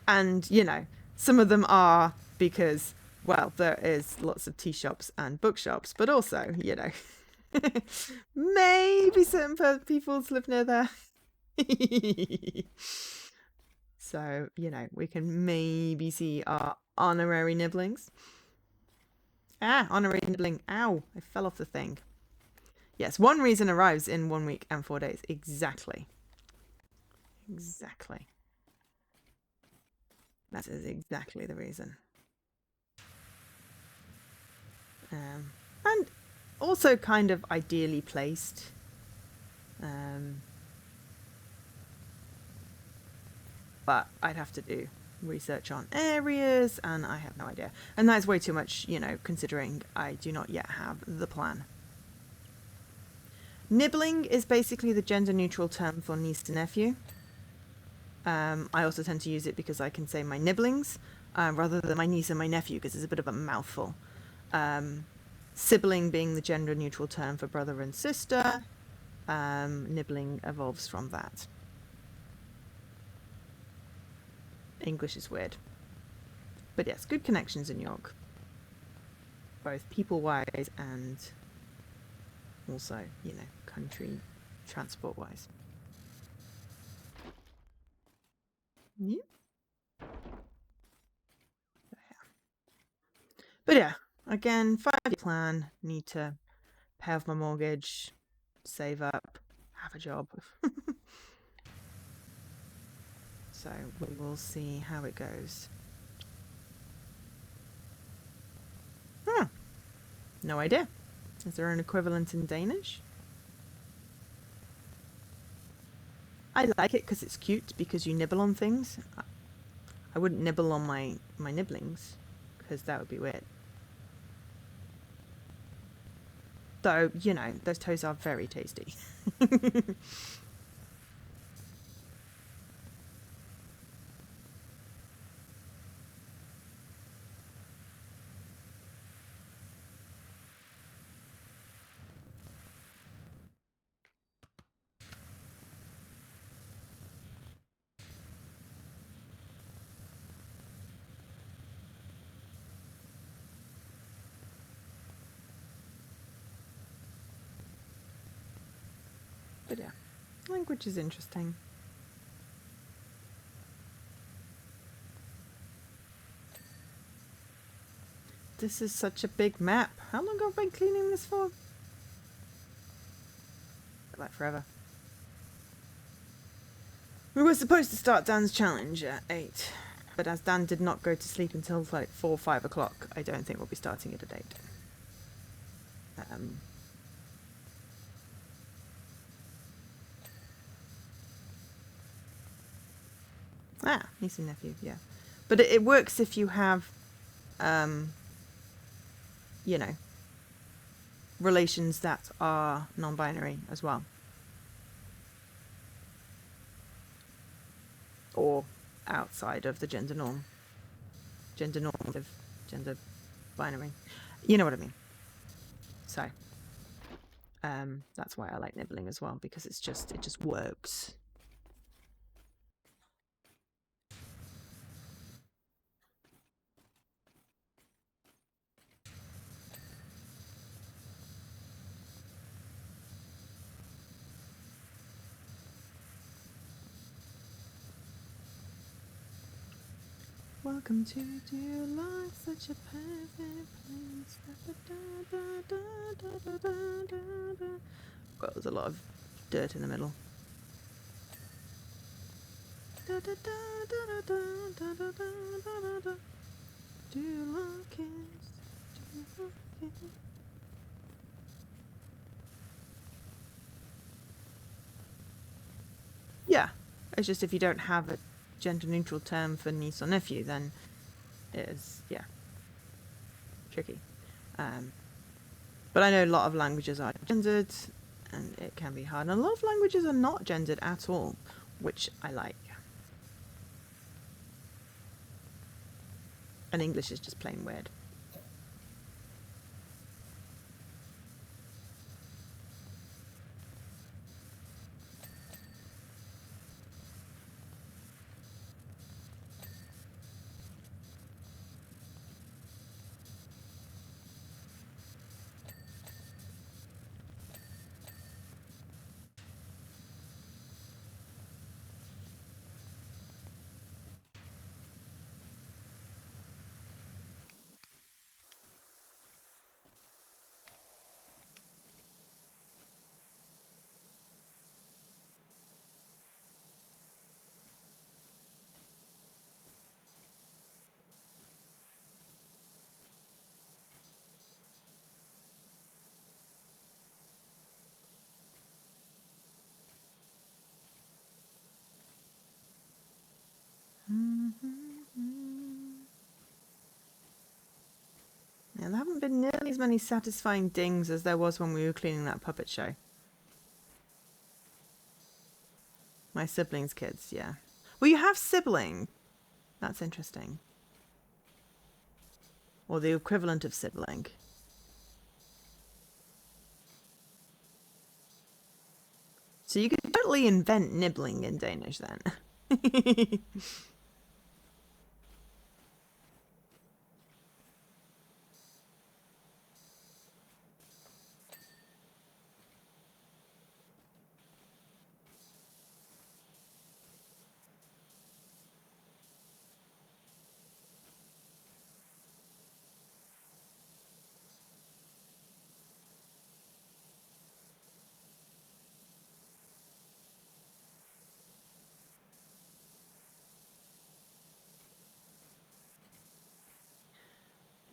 And, some of them are because, well, there is lots of tea shops and bookshops, but also, maybe certain people live near there. So, we can maybe see our honorary nibblings. Ah, honorary nibbling. Ow, I fell off the thing. Yes, one reason arrives in 1 week and 4 days. Exactly. Exactly. That is exactly the reason. And also kind of ideally placed. But I'd have to do research on areas, and I have no idea. And that's way too much, considering I do not yet have the plan. Nibbling is basically the gender-neutral term for niece to nephew. I also tend to use it because I can say my nibblings rather than my niece and my nephew, because it's a bit of a mouthful. Sibling being the gender-neutral term for brother and sister. Nibbling evolves from that. English is weird. But yes, good connections in York. Both people-wise and also, country transport-wise. Yeah. But yeah, again, 5-year plan. Need to pay off my mortgage, save up, have a job. So we will see how it goes. No idea. Is there an equivalent in Danish? I like it because it's cute, because you nibble on things. I wouldn't nibble on my nibblings because that would be weird. Though, those toes are very tasty. But yeah, language is interesting. This is such a big map. How long have I been cleaning this for? Like forever. We were supposed to start Dan's challenge at 8, but as Dan did not go to sleep until like 4 or 5 o'clock, I don't think we'll be starting it at 8. Niece and nephew, yeah. But it works if you have, relations that are non-binary as well. Or outside of the gender norm. Gender normative, gender binary. You know what I mean. So, that's why I like nibbling as well, because it just works. Welcome to dear life, such a perfect place. Well, there's a lot of dirt in the middle. Do you like it? Do you like it? Yeah, it's just if you don't have a gender neutral term for niece or nephew, then it is, yeah, tricky. But I know a lot of languages are gendered, and it can be hard. And a lot of languages are not gendered at all, which I like. And English is just plain weird. Yeah, there haven't been nearly as many satisfying dings as there was when we were cleaning that puppet show. My siblings' kids, yeah. Well, you have sibling. That's interesting. Or the equivalent of sibling. So you could totally invent nibbling in Danish then.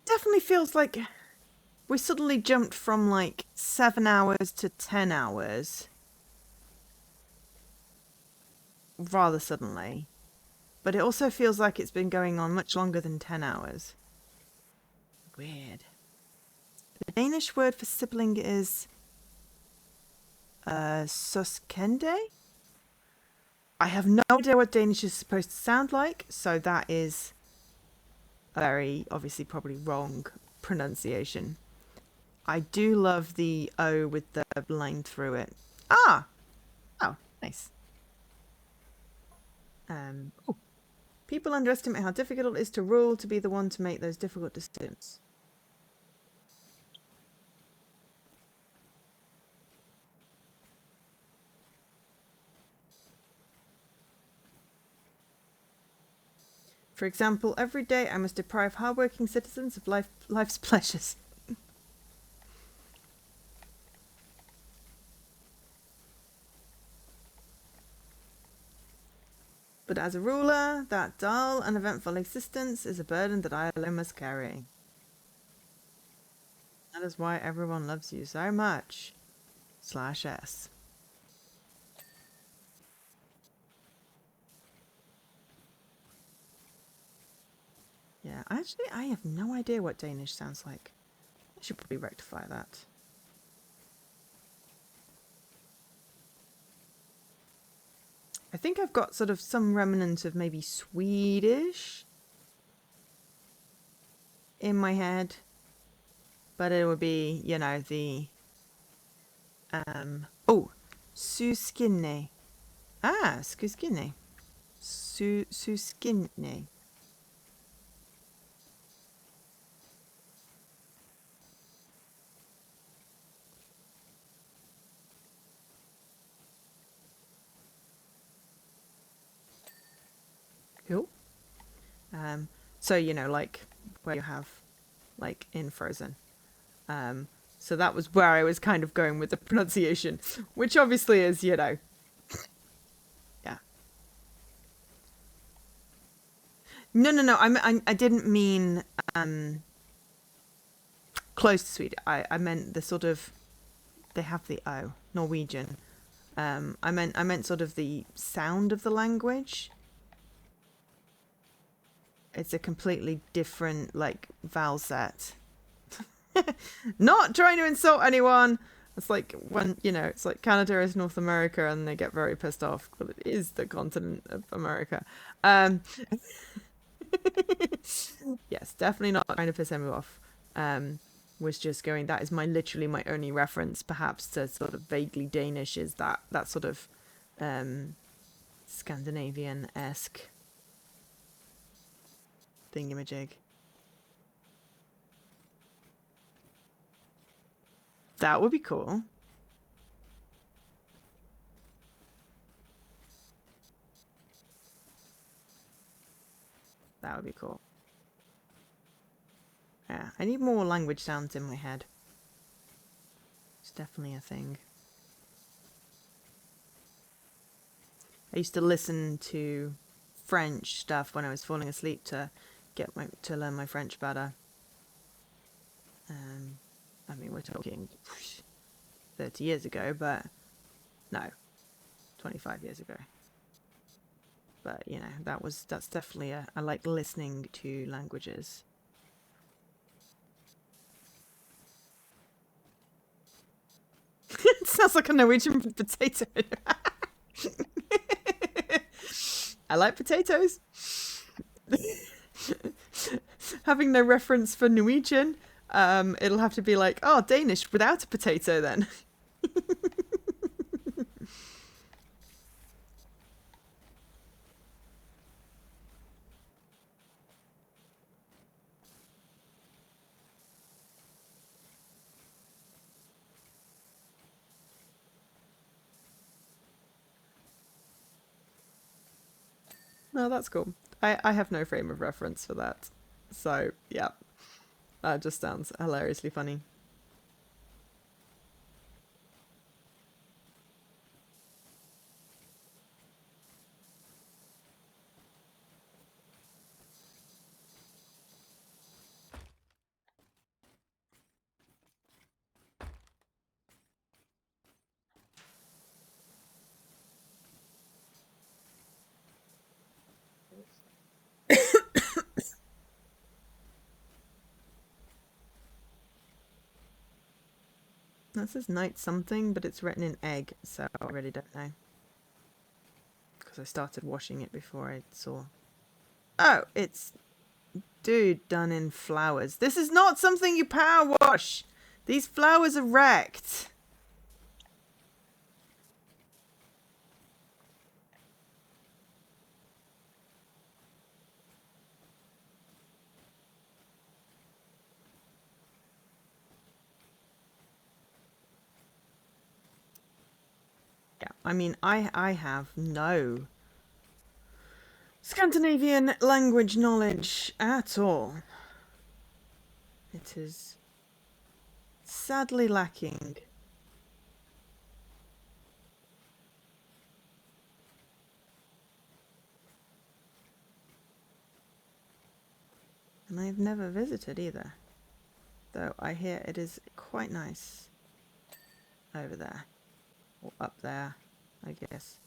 Definitely feels like we suddenly jumped from like 7 hours to 10 hours. Rather suddenly. But it also feels like it's been going on much longer than 10 hours. Weird. The Danish word for sibling is søskende. I have no idea what Danish is supposed to sound like, so that is a very, obviously, probably wrong pronunciation. I do love the O with the line through it. Ah! Oh, nice. Oh. People underestimate how difficult it is to rule, to be the one to make those difficult decisions. For example, every day I must deprive hardworking citizens of life's pleasures. But as a ruler, that dull, uneventful existence is a burden that I alone must carry. That is why everyone loves you so much. /S. Yeah, actually, I have no idea what Danish sounds like. I should probably rectify that. I think I've got sort of some remnant of maybe Swedish in my head. But it would be, you know, the... oh, Suskinne. Ah, Suskinne. Suskinne. Cool. So, like where you have like in Frozen. So that was where I was kind of going with the pronunciation, which obviously is, yeah. No. I didn't mean close to Swedish. I meant the sort of, they have the O, Norwegian. I meant sort of the sound of the language. It's a completely different like vowel set. Not trying to insult anyone. It's like when, it's like Canada is North America and they get very pissed off, but it is the continent of America. Yes, definitely not trying to piss anyone off. Was just going, that is literally my only reference perhaps to sort of vaguely Danish, is that sort of Scandinavian-esque thingamajig. That would be cool. That would be cool. Yeah, I need more language sounds in my head. It's definitely a thing. I used to listen to French stuff when I was falling asleep to learn my French better. I mean, we're talking 30 years ago, but no, 25 years ago. But that's definitely I like listening to languages. It sounds like a Norwegian potato. I like potatoes. Having no reference for Norwegian, it'll have to be like, oh, Danish without a potato then. No, that's cool. I have no frame of reference for that. So, yeah, that just sounds hilariously funny. That says night something, but it's written in egg, so I really don't know. Because I started washing it before I saw. Oh, it's dude done in flowers. This is not something you power wash. These flowers are wrecked. Yeah, I mean, I have no Scandinavian language knowledge at all. It is sadly lacking. And I've never visited either. Though I hear it is quite nice over there. Or up there, I guess.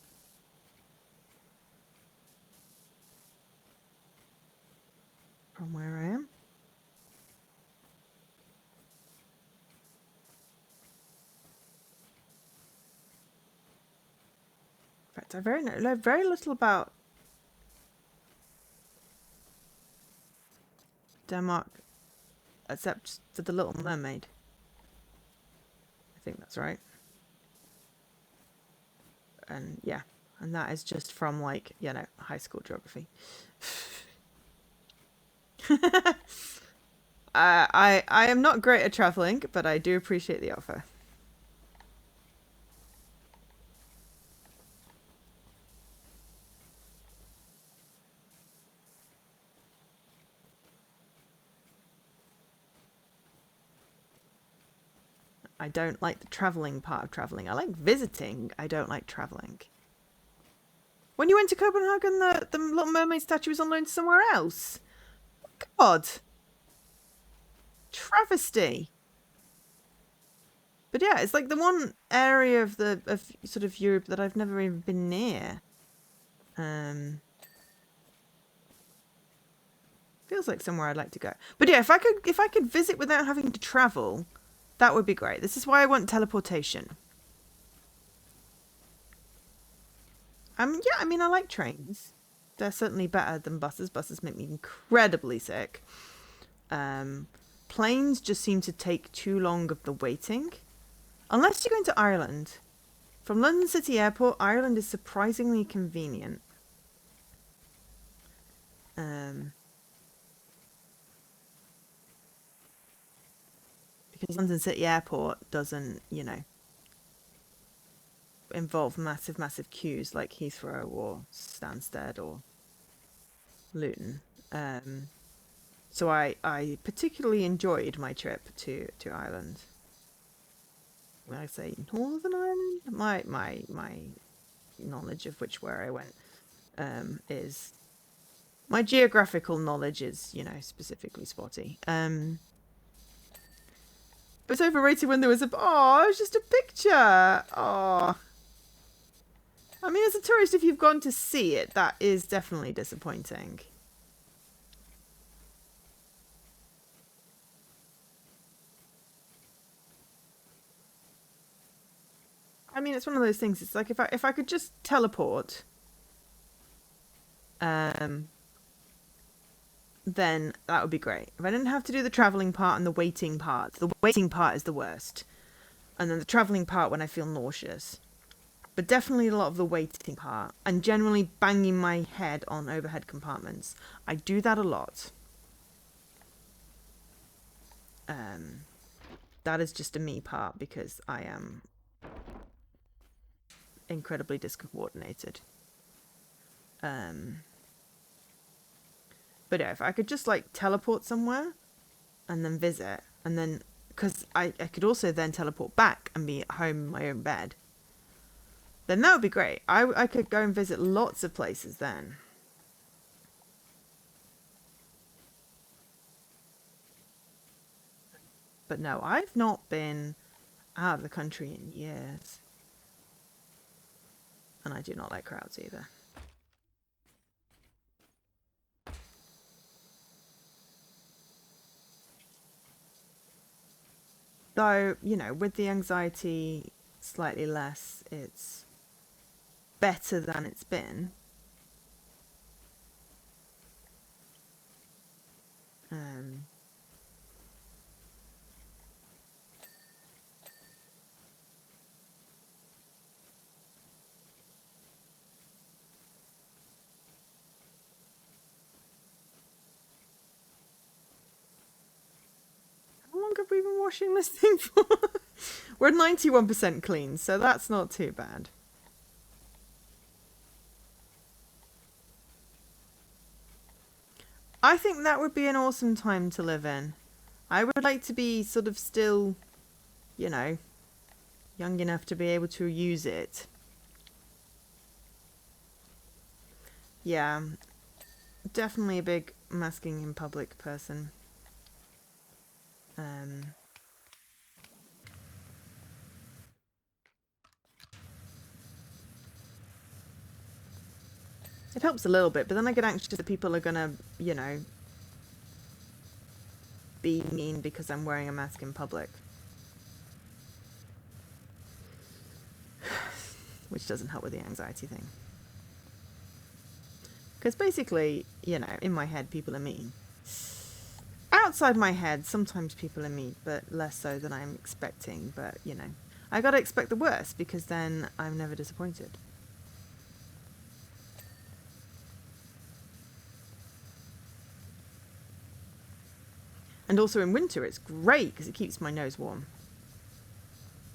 From where I am. In fact, I know very little about Denmark, except for the Little Mermaid. I think that's right. And yeah, and that is just from like, high school geography. I am not great at traveling, but I do appreciate the offer. I don't like the travelling part of travelling. I like visiting. I don't like travelling. When you went to Copenhagen, the Little Mermaid statue was on loan to somewhere else. God. Travesty. But yeah, it's like the one area of sort of Europe that I've never even been near. Feels like somewhere I'd like to go. But yeah, if I could visit without having to travel, that would be great. This is why I want teleportation. Yeah, I mean, I like trains. They're certainly better than buses. Buses make me incredibly sick. Planes just seem to take too long of the waiting. Unless you're going to Ireland. From London City Airport, Ireland is surprisingly convenient. Because London City Airport doesn't, you know, involve massive queues like Heathrow or Stansted or Luton. So I particularly enjoyed my trip to Ireland. When I say Northern Ireland, my knowledge of where I went is my geographical knowledge is, you know, specifically spotty. It was overrated when there was it was just a picture. Oh. I mean, as a tourist, if you've gone to see it, that is definitely disappointing. I mean, it's one of those things. It's like if I could just teleport, then that would be great. If I didn't have to do the traveling part and the waiting part. The waiting part is the worst. And then the traveling part when I feel nauseous. But definitely a lot of the waiting part. And generally banging my head on overhead compartments. I do that a lot. That is just a me part because I am incredibly discoordinated. But yeah, if I could just like teleport somewhere and then visit, and then because I could also then teleport back and be at home in my own bed, then that would be great. I could go and visit lots of places then. But no, I've not been out of the country in years. And I do not like crowds either. Though, you know, with the anxiety slightly less, it's better than it's been. How long have we been washing this thing for? We're 91% clean, so that's not too bad. I think that would be an awesome time to live in. I would like to be sort of still, you know, young enough to be able to use it. Yeah, definitely a big masking in public person. It helps a little bit, but then I get anxious that people are gonna, you know, be mean because I'm wearing a mask in public. Which doesn't help with the anxiety thing. Because basically, you know, in my head, people are mean. Outside my head, sometimes people are mean, but less so than I'm expecting. But, you know, I gotta expect the worst because then I'm never disappointed. And also in winter, it's great because it keeps my nose warm.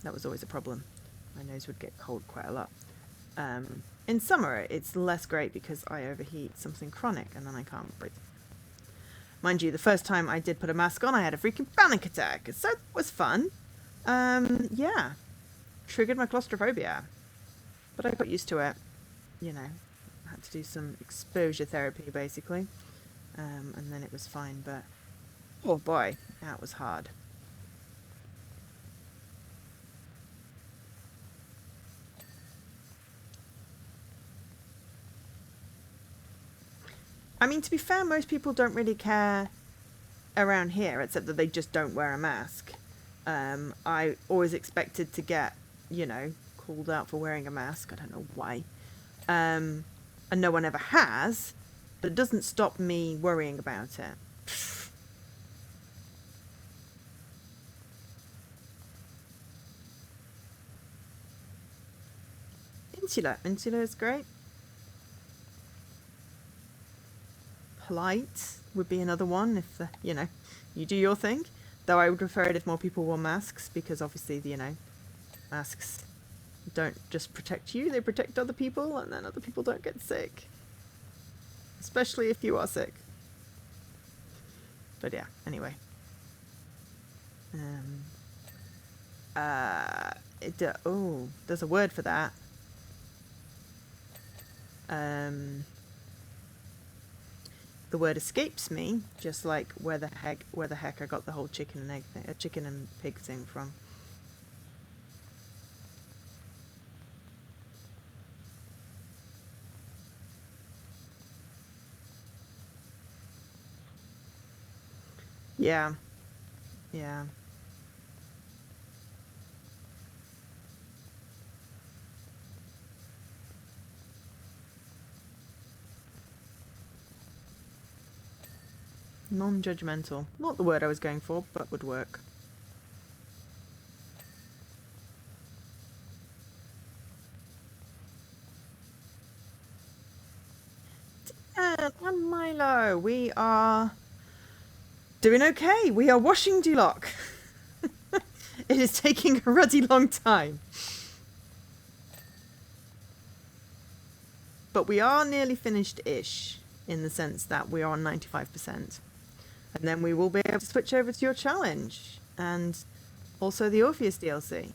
That was always a problem. My nose would get cold quite a lot. In summer, it's less great because I overheat something chronic and then I can't breathe. Mind you, the first time I did put a mask on, I had a freaking panic attack. So that was fun. Yeah. Triggered my claustrophobia. But I got used to it. You know, I had to do some exposure therapy, basically. And then it was fine, but... Oh boy, that was hard. I mean, to be fair, most people don't really care around here, except that they just don't wear a mask. I always expected to get, you know, called out for wearing a mask. I don't know why. And no one ever has, but it doesn't stop me worrying about it. Insular. Insular is great. Polite would be another one if, you know, you do your thing. Though I would prefer it if more people wore masks, because obviously, you know, masks don't just protect you, they protect other people, and then other people don't get sick. Especially if you are sick. But yeah, anyway. Oh, there's a word for that. The word escapes me, just like where the heck I got the whole chicken and egg thing, chicken and pig thing from. Yeah. Yeah. Non-judgmental. Not the word I was going for, but would work. And Milo, we are doing okay. We are washing Duloc. It is taking a ruddy long time. But we are nearly finished-ish, in the sense that we are on 95%. And then we will be able to switch over to your challenge, and also the Orpheus DLC.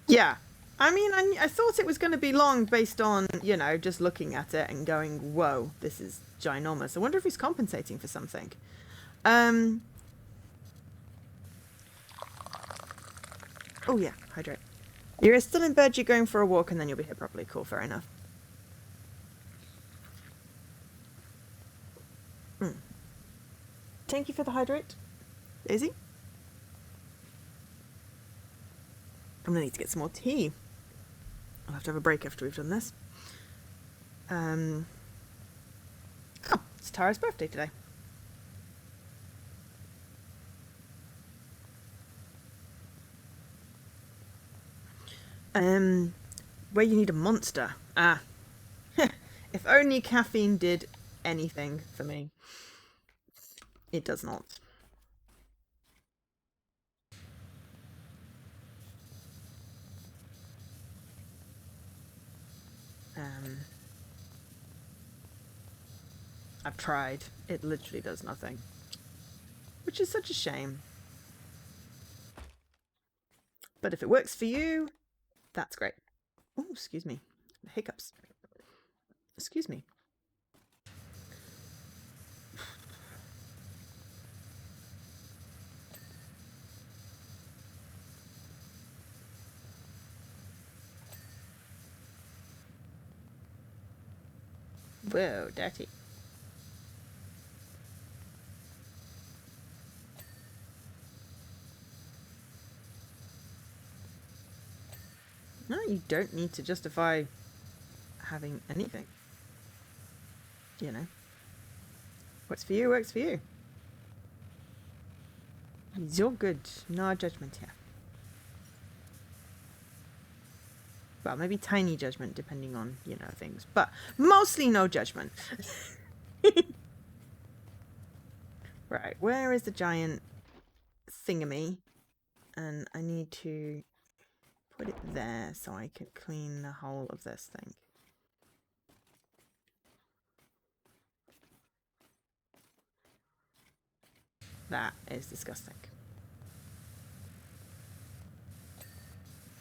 Yeah. I mean, I thought it was going to be long based on, you know, just looking at it and going, whoa, this is ginormous. I wonder if he's compensating for something. Oh, yeah, hydrate. You're still in bed, you're going for a walk, and then you'll be here properly. Cool, fair enough. Thank you for the hydrate, Daisy. I'm gonna need to get some more tea. I'll have to have a break after we've done this. Oh, it's Tara's birthday today. Where you need a monster. Ah. If only caffeine did anything for me. It does not. I've tried. It literally does nothing. Which is such a shame. But if it works for you, that's great. Oh, excuse me. Hiccups. Excuse me. Whoa, dirty. No, you don't need to justify having anything. You know. What's for you, works for you. You're good. No judgment here. Well, maybe tiny judgment depending on, you know, things. But mostly no judgment. Right, where is the giant thingamy? And I need to put it there so I could clean the whole of this thing. That is disgusting.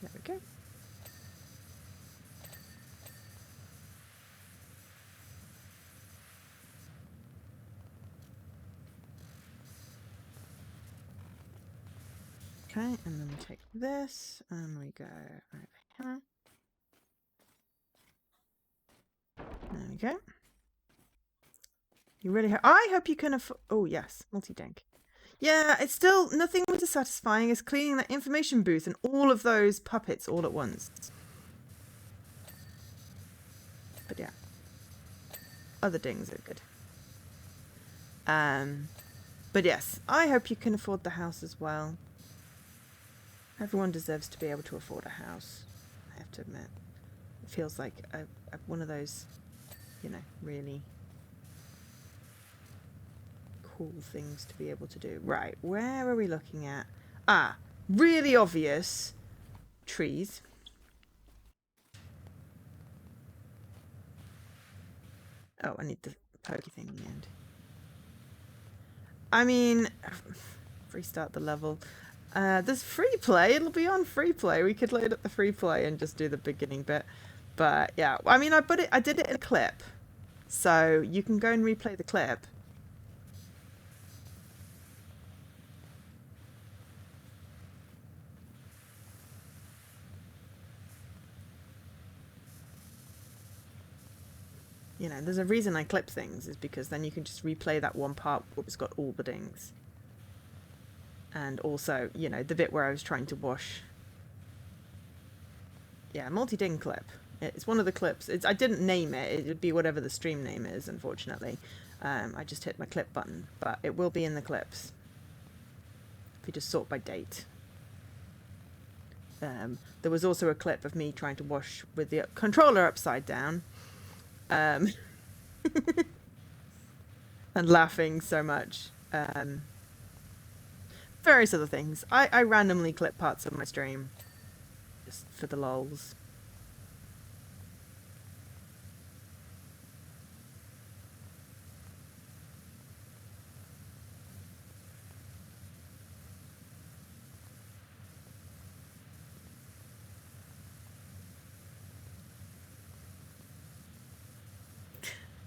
There we go. Okay, and then we take this and we go over here. There we go. You really I hope you can afford. Oh, yes, multi-dink. Yeah, it's still nothing was as satisfying as cleaning that information booth and all of those puppets all at once. But yeah, other dings are good. But yes, I hope you can afford the house as well. Everyone deserves to be able to afford a house, I have to admit. It feels like one of those, you know, really cool things to be able to do. Right, where are we looking at? Ah, really obvious trees. Oh, I need the pokey thing in the end. I mean, restart the level. There's free play. It'll be on free play. We could load up the free play and just do the beginning bit. But yeah, I mean, I did it in a clip, so you can go and replay the clip. You know, there's a reason I clip things, is because then you can just replay that one part where it's got all the dings. And also, you know, the bit where I was trying to wash. Yeah, multi-ding clip. It's one of the clips. I didn't name it. It would be whatever the stream name is, unfortunately. I just hit my clip button, but it will be in the clips. If you just sort by date. There was also a clip of me trying to wash with the controller upside down. And laughing so much. Various other things. I randomly clip parts of my stream just for the lols.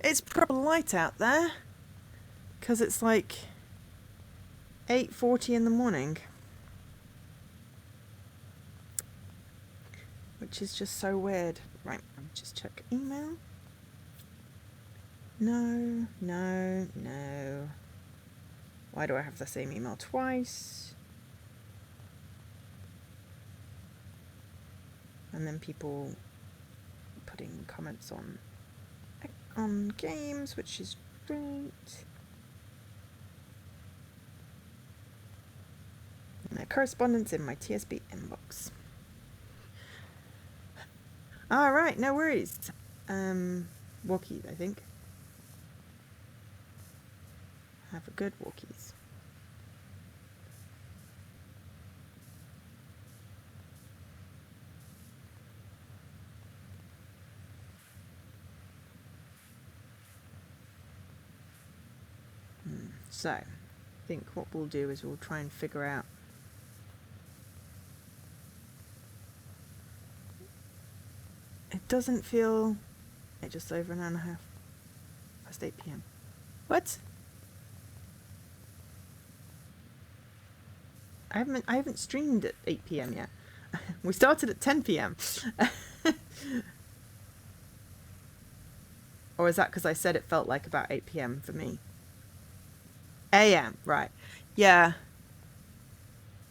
It's proper light out there because it's like 8:40 in the morning, which is just so weird. Right, I'll just check email. No. Why do I have the same email twice? And then people putting comments on games, which is great. And their correspondence in my TSB inbox. Alright, no worries. Walkies, I think. Have a good walkies. So, I think what we'll do is we'll try and figure out. It doesn't feel. It's just over an hour and a half past 8 p.m. What? I haven't streamed at 8 p.m. yet. We started at 10 p.m. Or is that because I said it felt like about 8 p.m. for me? AM, right. Yeah.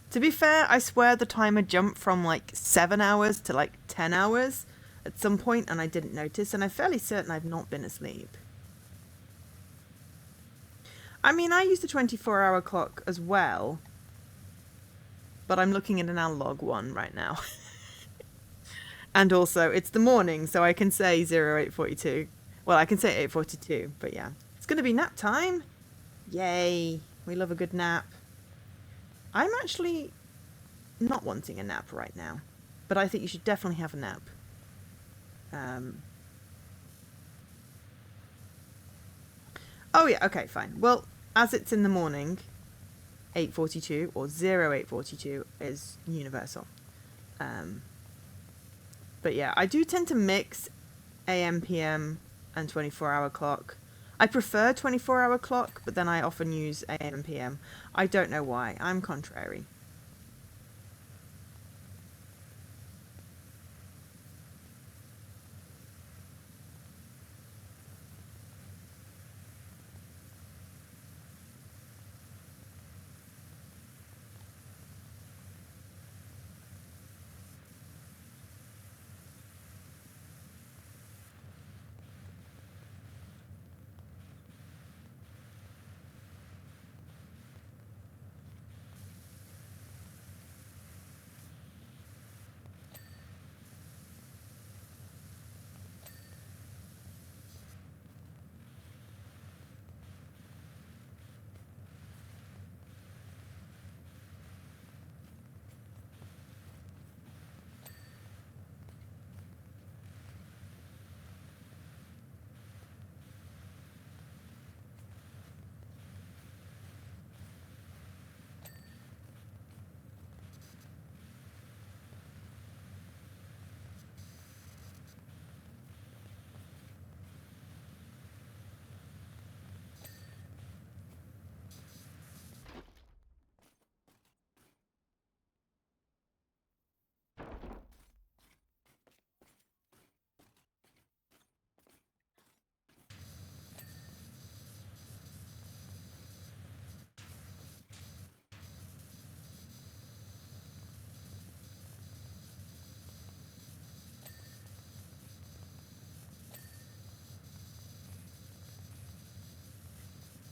To be fair, I swear the timer jumped from like 7 hours to like 10 hours at some point, and I didn't notice, and I'm fairly certain I've not been asleep. I mean, I use the 24-hour clock as well, but I'm looking at an analog one right now. And also, it's the morning, so I can say 0842. Well, I can say 8:42, but yeah. It's going to be nap time. Yay. We love a good nap. I'm actually not wanting a nap right now, but I think you should definitely have a nap. Oh yeah, okay, fine. Well, as it's in the morning, 8:42 or 08:42 is universal. But yeah, I do tend to mix AM, PM, and 24-hour clock. I prefer 24-hour clock, but then I often use AM and PM. I don't know why. I'm contrary.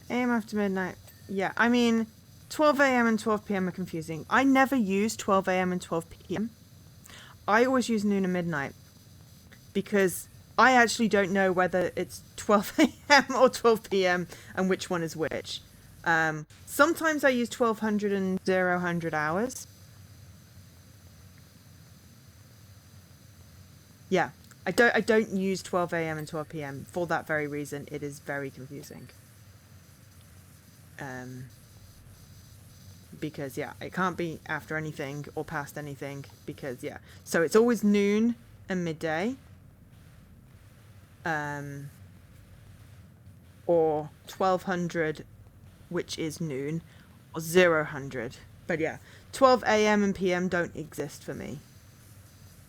AM after midnight. Yeah, I mean, 12 a.m. and 12 p.m. are confusing. I never use 12 a.m. and 12 p.m. I always use noon and midnight because I actually don't know whether it's 12 a.m. or 12 p.m. and which one is which. Sometimes I use 1200 and 0000 hours. Yeah, I don't use 12 a.m. and 12 p.m. for that very reason. It is very confusing. Because yeah, it can't be after anything or past anything because yeah. So it's always noon and midday. Or 1200, which is noon, or 0000. But yeah, 12 a.m. and p.m. don't exist for me.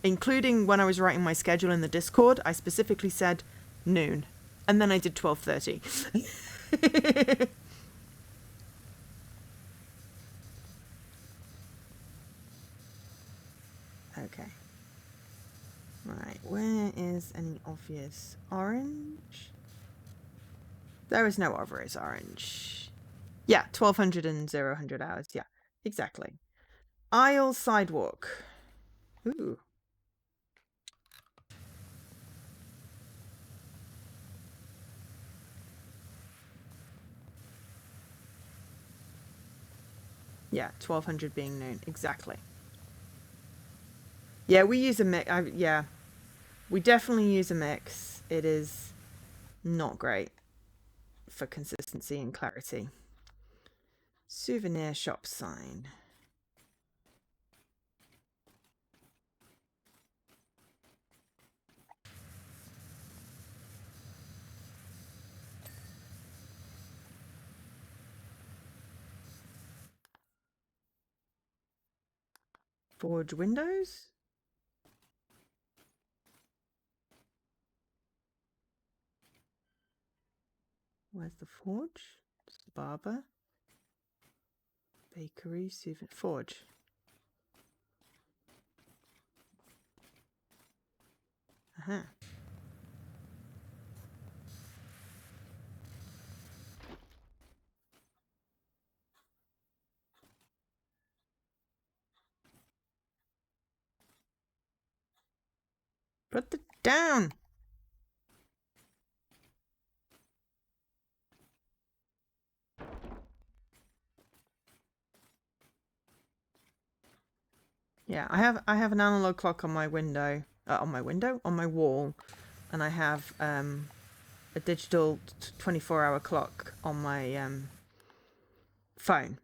Including when I was writing my schedule in the Discord, I specifically said noon. And then I did 12:30. Okay. Right, where is any obvious orange? There is no obvious orange. Yeah, 1200 and 0000 hours. Yeah, exactly. Aisle sidewalk. Ooh. Yeah, 1200 being noon. Exactly. Yeah, we use a mix. Yeah, we definitely use a mix. It is not great for consistency and clarity. Souvenir shop sign. Forge windows. Where's the forge? It's the barber. Bakery, souvenir, forge. Uh-huh. Put it down. Yeah, I have an analog clock on my window, on my wall, and I have a digital 24-hour clock on my phone.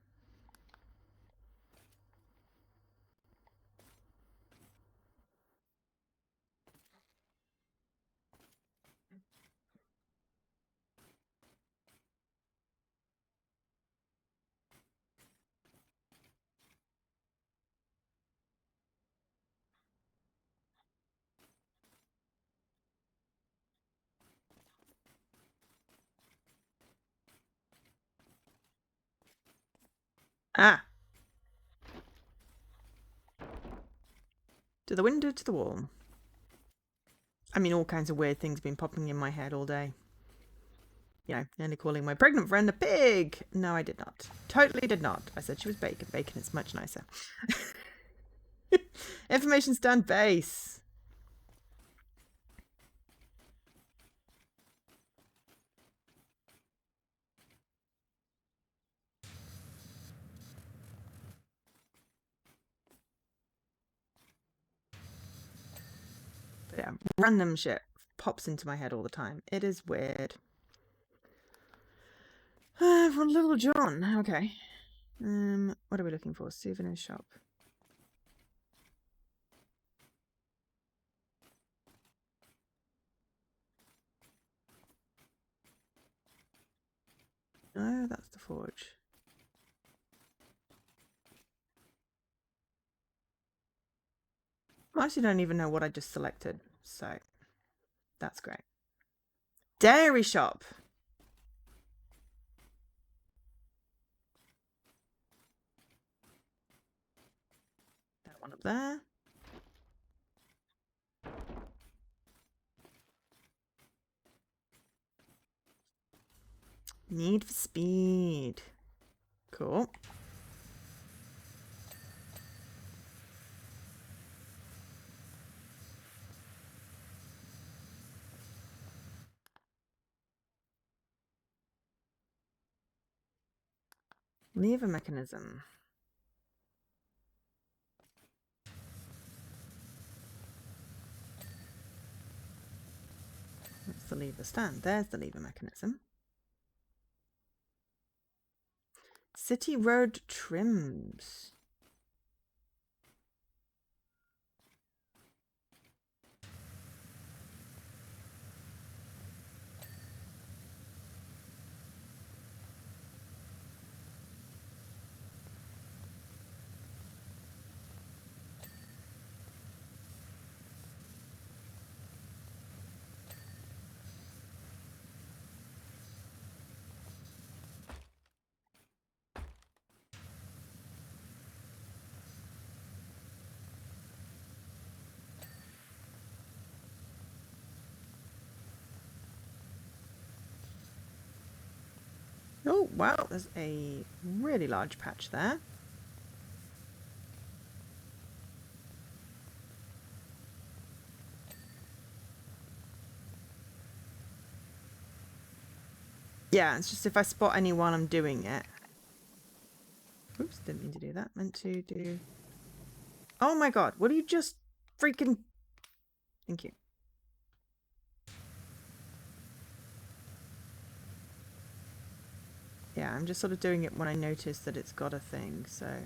Ah, to the window, to the wall. I mean, all kinds of weird things have been popping in my head all day. You know, nearly calling my pregnant friend a pig. No, I did not. Totally did not. I said she was bacon. Bacon is much nicer. Information stand base. But yeah, random shit pops into my head all the time. It is weird. For Little John. Okay. What are we looking for? Souvenir shop. No, that's the forge. I actually don't even know what I just selected, so that's great. Dairy shop. That one up there. Need for speed. Cool. Lever mechanism. That's the lever stand. There's the lever mechanism. City road trims. Oh, wow, there's a really large patch there. Yeah, it's just if I spot any while I'm doing it. Oops, didn't mean to do that. Meant to do... Oh my god, what are you just freaking... Thank you. Yeah, I'm just sort of doing it when I notice that it's got a thing, so...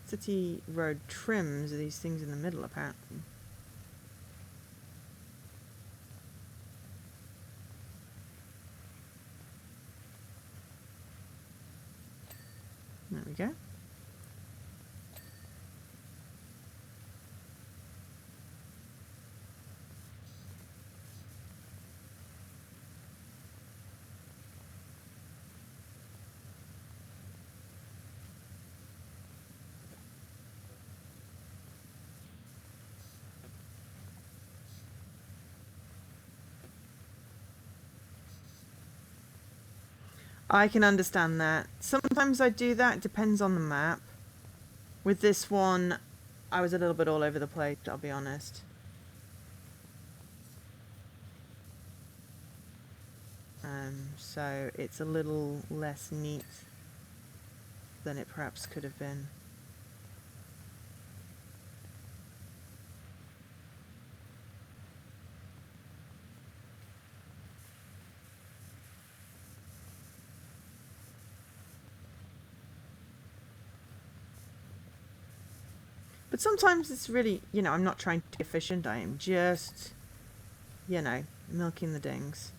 City road trims are these things in the middle, apparently. There we go. I can understand that. Sometimes I do that. It depends on the map. With this one, I was a little bit all over the place, I'll be honest. So it's a little less neat than it perhaps could have been. But sometimes it's really, you know, I'm not trying to be efficient. I am just, you know, milking the dings.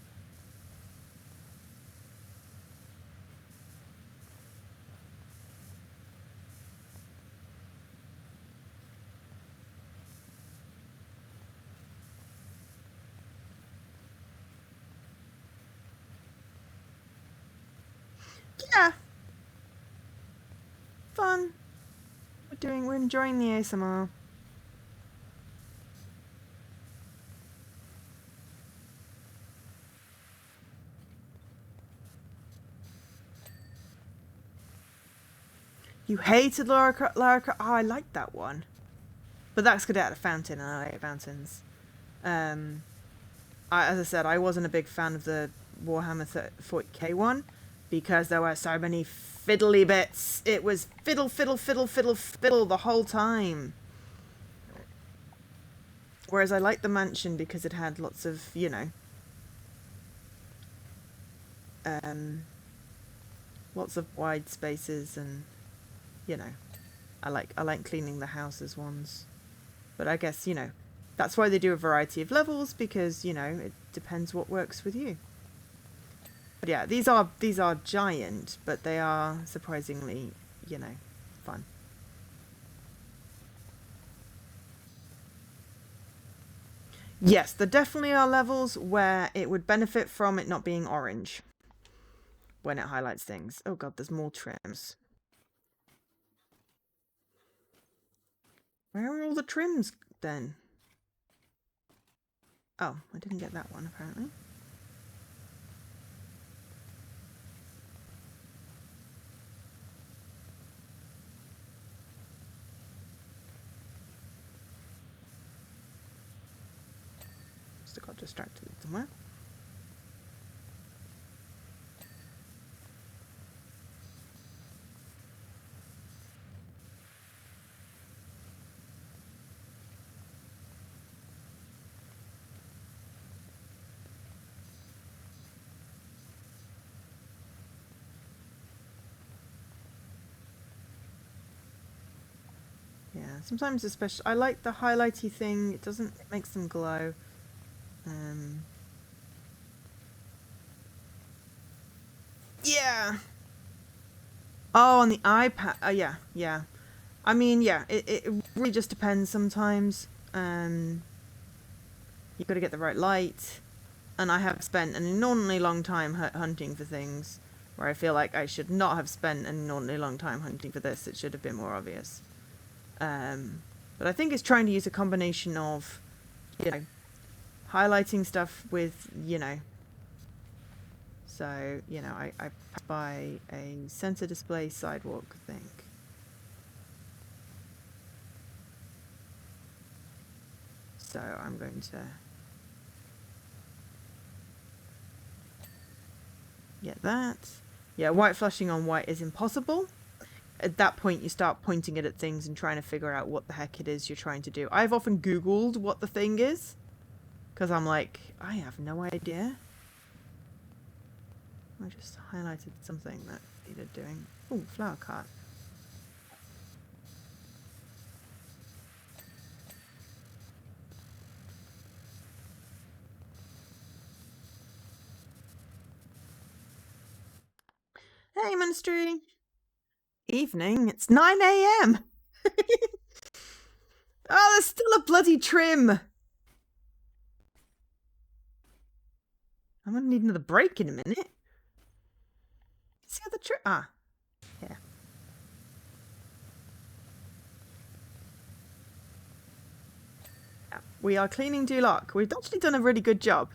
Yeah, fun. We're enjoying the ASMR. You hated Lara Croft. Oh, I liked that one. But that's good at a fountain, and I hate fountains. As I said, I wasn't a big fan of the Warhammer 40k one because there were so many fiddly bits. It was fiddle, fiddle, fiddle, fiddle, fiddle the whole time. Whereas I liked the mansion because it had lots of, you know, lots of wide spaces, and you know, I like cleaning the houses ones. But I guess, you know, that's why they do a variety of levels, because, you know, it depends what works with you. But yeah, these are giant, but they are surprisingly, you know, fun. Yes, there definitely are levels where it would benefit from it not being orange when it highlights things. Oh god, there's more trims. Where are all the trims then? Oh, I didn't get that one apparently. Must have got distracted somewhere. Yeah, sometimes especially I like the highlighty thing. It doesn't, it makes them glow. Yeah. Oh, on the iPad. Yeah, yeah. I mean, yeah, it really just depends sometimes. You've got to get the right light. And I have spent an inordinately long time hunting for things where I feel like I should not have spent an inordinately long time hunting for this. It should have been more obvious. But I think it's trying to use a combination of, you know, highlighting stuff with, you know. So, you know, I passed by a sensor display sidewalk thing. So I'm going to get that. Yeah, white flashing on white is impossible. At that point, you start pointing it at things and trying to figure out what the heck it is you're trying to do. I've often Googled what the thing is, because I'm like, I have no idea. I just highlighted something that needed doing. Oh, flower cart. Hey, Ministry. Evening. It's 9 a.m. Oh, there's still a bloody trim. I'm gonna need another break in a minute. See how the trim? Ah, yeah. We are cleaning Duloc. We've actually done a really good job.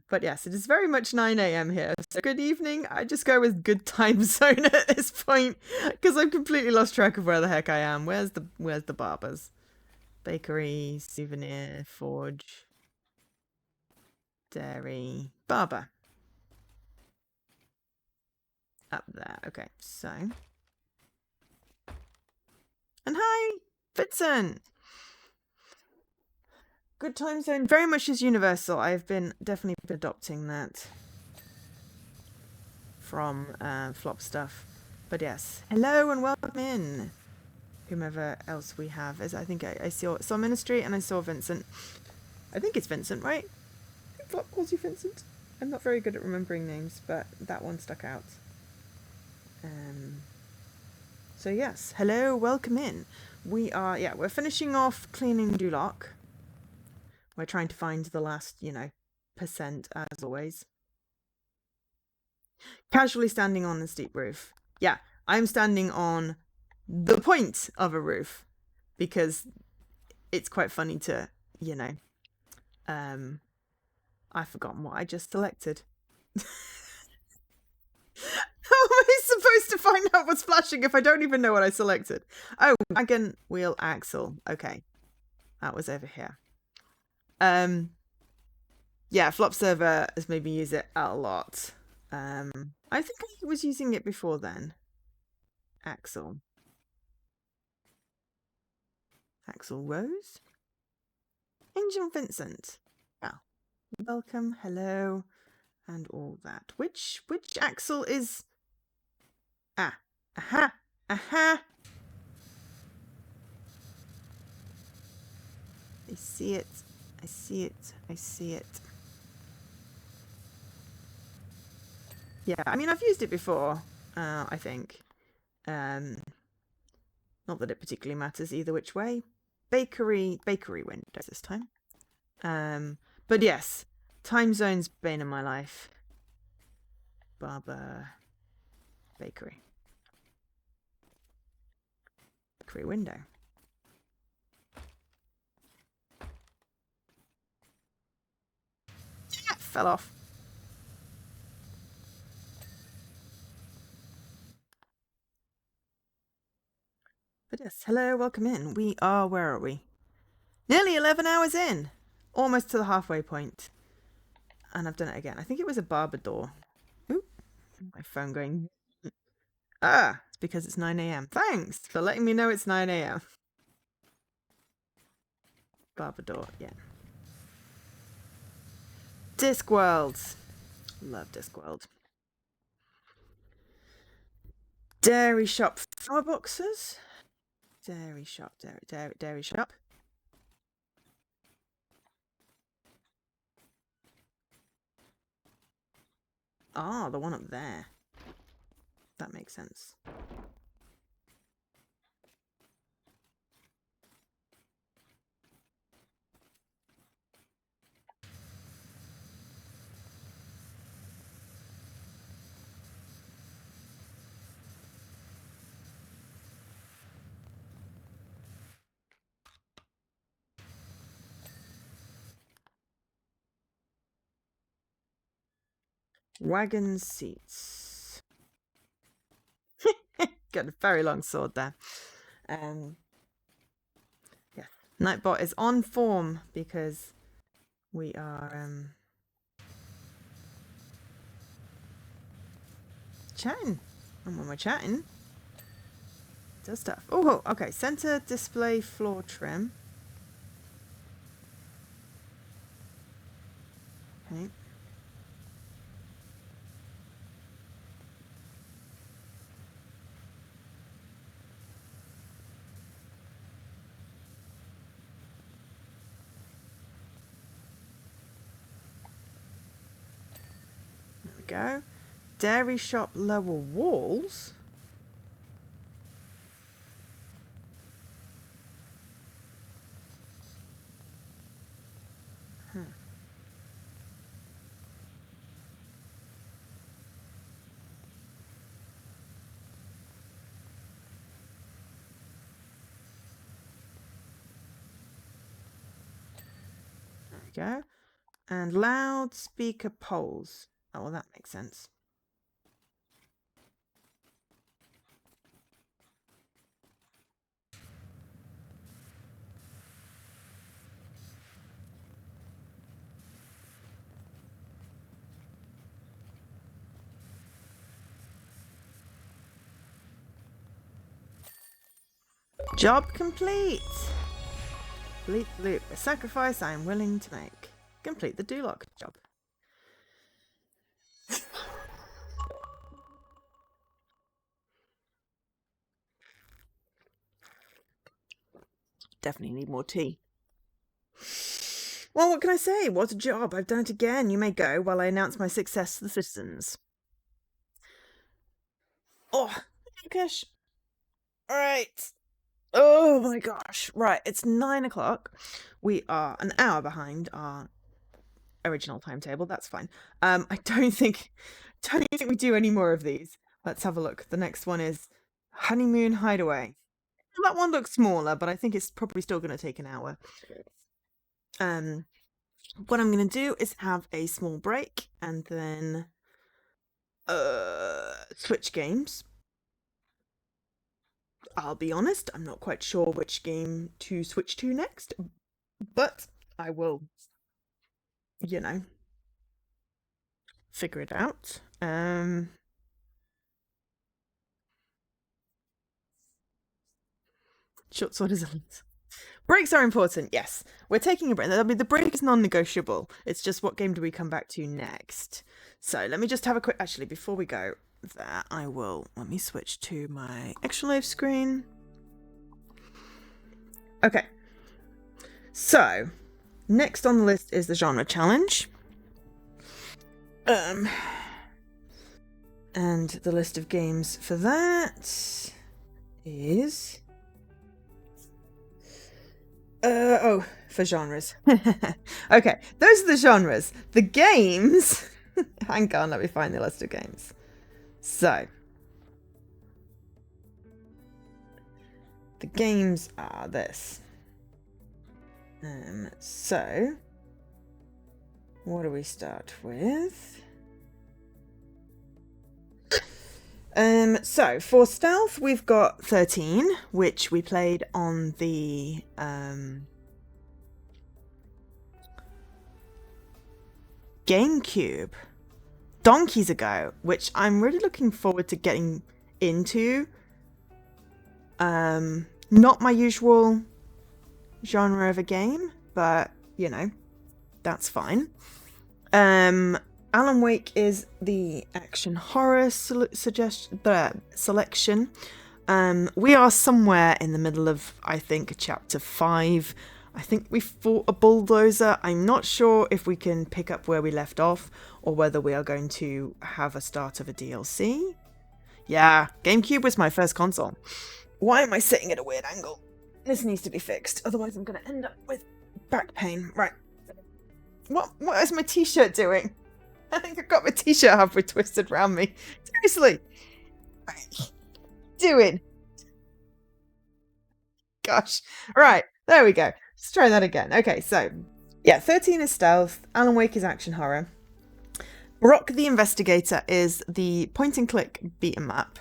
But yes, it is very much 9 a.m. here. So good evening. I just go with good time zone at this point because I've completely lost track of where the heck I am. Where's the barbers? Bakery, souvenir, forge, dairy, barber. Up there. Okay, so. And hi, Vincent. Good time zone very much is universal. I've been definitely adopting that from flop stuff. But yes, hello and welcome in. whomever else we have. As I think I saw Ministry and I saw Vincent. I think it's Vincent, right? I think Flop calls you Vincent. I'm not very good at remembering names, but that one stuck out. So yes, hello, welcome in. We're finishing off cleaning Duloc. We're trying to find the last, percent as always. Casually standing on the steep roof. Yeah, I'm standing on the point of a roof because it's quite funny to, I've forgotten what I just selected. How am I supposed to find out what's flashing if I don't even know what I selected? Oh, wagon wheel axle. Okay, that was over here. Yeah, Flop server has made me use it a lot. I think I was using it before then. Axel Rose? Angel Vincent. Oh, welcome, hello, and all that. Which Axel is... Aha! I see it. Yeah, I mean, I've used it before, I think. Not that it particularly matters either which way. Bakery windows this time. But yes, time zone's bane in my life. Barber, bakery window. Yeah, fell off. But yes, hello, welcome in. Where are we? Nearly 11 hours in. Almost to the halfway point. And I've done it again. I think it was a barber door. Ooh, my phone going. It's because it's 9 a.m. Thanks for letting me know it's 9 a.m. Barber door, yeah. Discworld. Love Discworld. Dairy shop flower boxes. Dairy shop. Ah, the one up there. That makes sense. Wagon seats. Got a very long sword there. Yeah. Nightbot is on form because we are chatting. And when we're chatting, it does stuff. Oh, okay. Center display floor trim. Okay. There we go. Dairy shop lower walls. Go. And loudspeaker poles. Oh, well, that makes sense. Job complete. Complete the loop. A sacrifice I am willing to make. Complete the Duloc job. Definitely need more tea. Well, what can I say? What a job. I've done it again. You may go while I announce my success to the citizens. Oh, gosh. All right. Oh my gosh. Right, it's 9 o'clock. We are an hour behind our original timetable. That's fine. I don't think we do any more of these. Let's have a look. The next one is Honeymoon Hideaway. That one looks smaller, but I think it's probably still going to take an hour. What I'm going to do is have a small break and then switch games. I'll be honest, I'm not quite sure which game to switch to next, but I will, figure it out. Short sword is breaks are important, yes. We're taking a break. I mean, the break is non-negotiable. It's just what game do we come back to next? So let me just have a quick... Actually, before we go there, let me switch to my extra life screen. Okay. So, next on the list is the genre challenge. And the list of games for that is... for genres. Okay, those are the genres. The games... Hang on, let me find the list of games. So... the games are this. So... what do we start with? So for stealth, we've got 13, which we played on the GameCube donkeys ago, which I'm really looking forward to getting into. Not my usual genre of a game, but that's fine. Alan Wake is the action horror selection. We are somewhere in the middle of, I think, chapter 5. I think we fought a bulldozer. I'm not sure if we can pick up where we left off or whether we are going to have a start of a DLC. Yeah, GameCube was my first console. Why am I sitting at a weird angle? This needs to be fixed, otherwise I'm going to end up with back pain. Right. What is my t-shirt doing? I think I've got my t-shirt halfway twisted around me. Seriously. Doing. Gosh. Right. There we go. Let's try that again. Okay, so. Yeah, 13 is stealth. Alan Wake is action horror. Rock the Investigator is the point-and-click beat-em-up.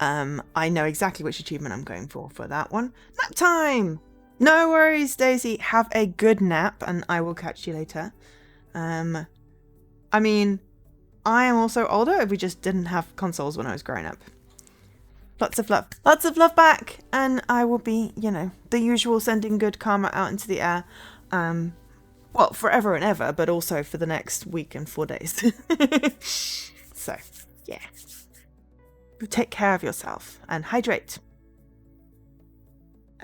I know exactly which achievement I'm going for that one. Nap time! No worries, Daisy. Have a good nap, and I will catch you later. I mean, I am also older. We just didn't have consoles when I was growing up. Lots of love. Lots of love back. And I will be, the usual sending good karma out into the air. Well, forever and ever, but also for the next week and 4 days. So, yeah. Take care of yourself and hydrate.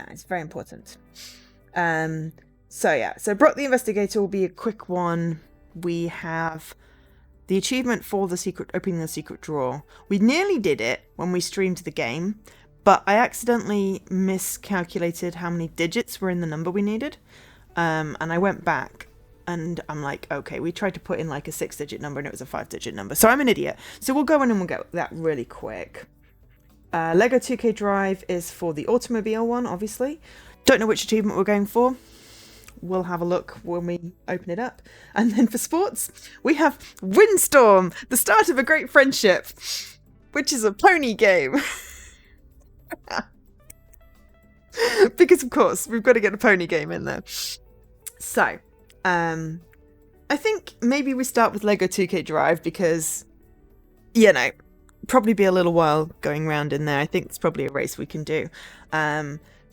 It's very important. So Brock the Investigator will be a quick one. We have the achievement for opening the secret drawer. We nearly did it when we streamed the game, but I accidentally miscalculated how many digits were in the number we needed. And I went back and I'm like, okay, we tried to put in like a 6-digit number and it was a 5-digit number. So I'm an idiot. So we'll go in and we'll get that really quick. Lego 2K Drive is for the automobile one, obviously. Don't know which achievement we're going for. We'll have a look when we open it up. And then for sports, we have Windstorm, the start of a great friendship, which is a pony game. Because, of course, we've got to get a pony game in there. So, I think maybe we start with Lego 2K Drive because, probably be a little while going around in there. I think it's probably a race we can do.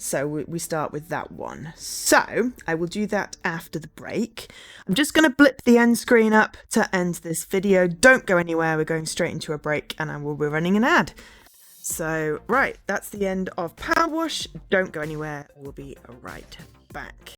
So we start with that one. So I will do that after the break. I'm just going to blip the end screen up to end this video. Don't go anywhere. We're going straight into a break and I will be running an ad. So, right, that's the end of PowerWash. Don't go anywhere. We'll be right back.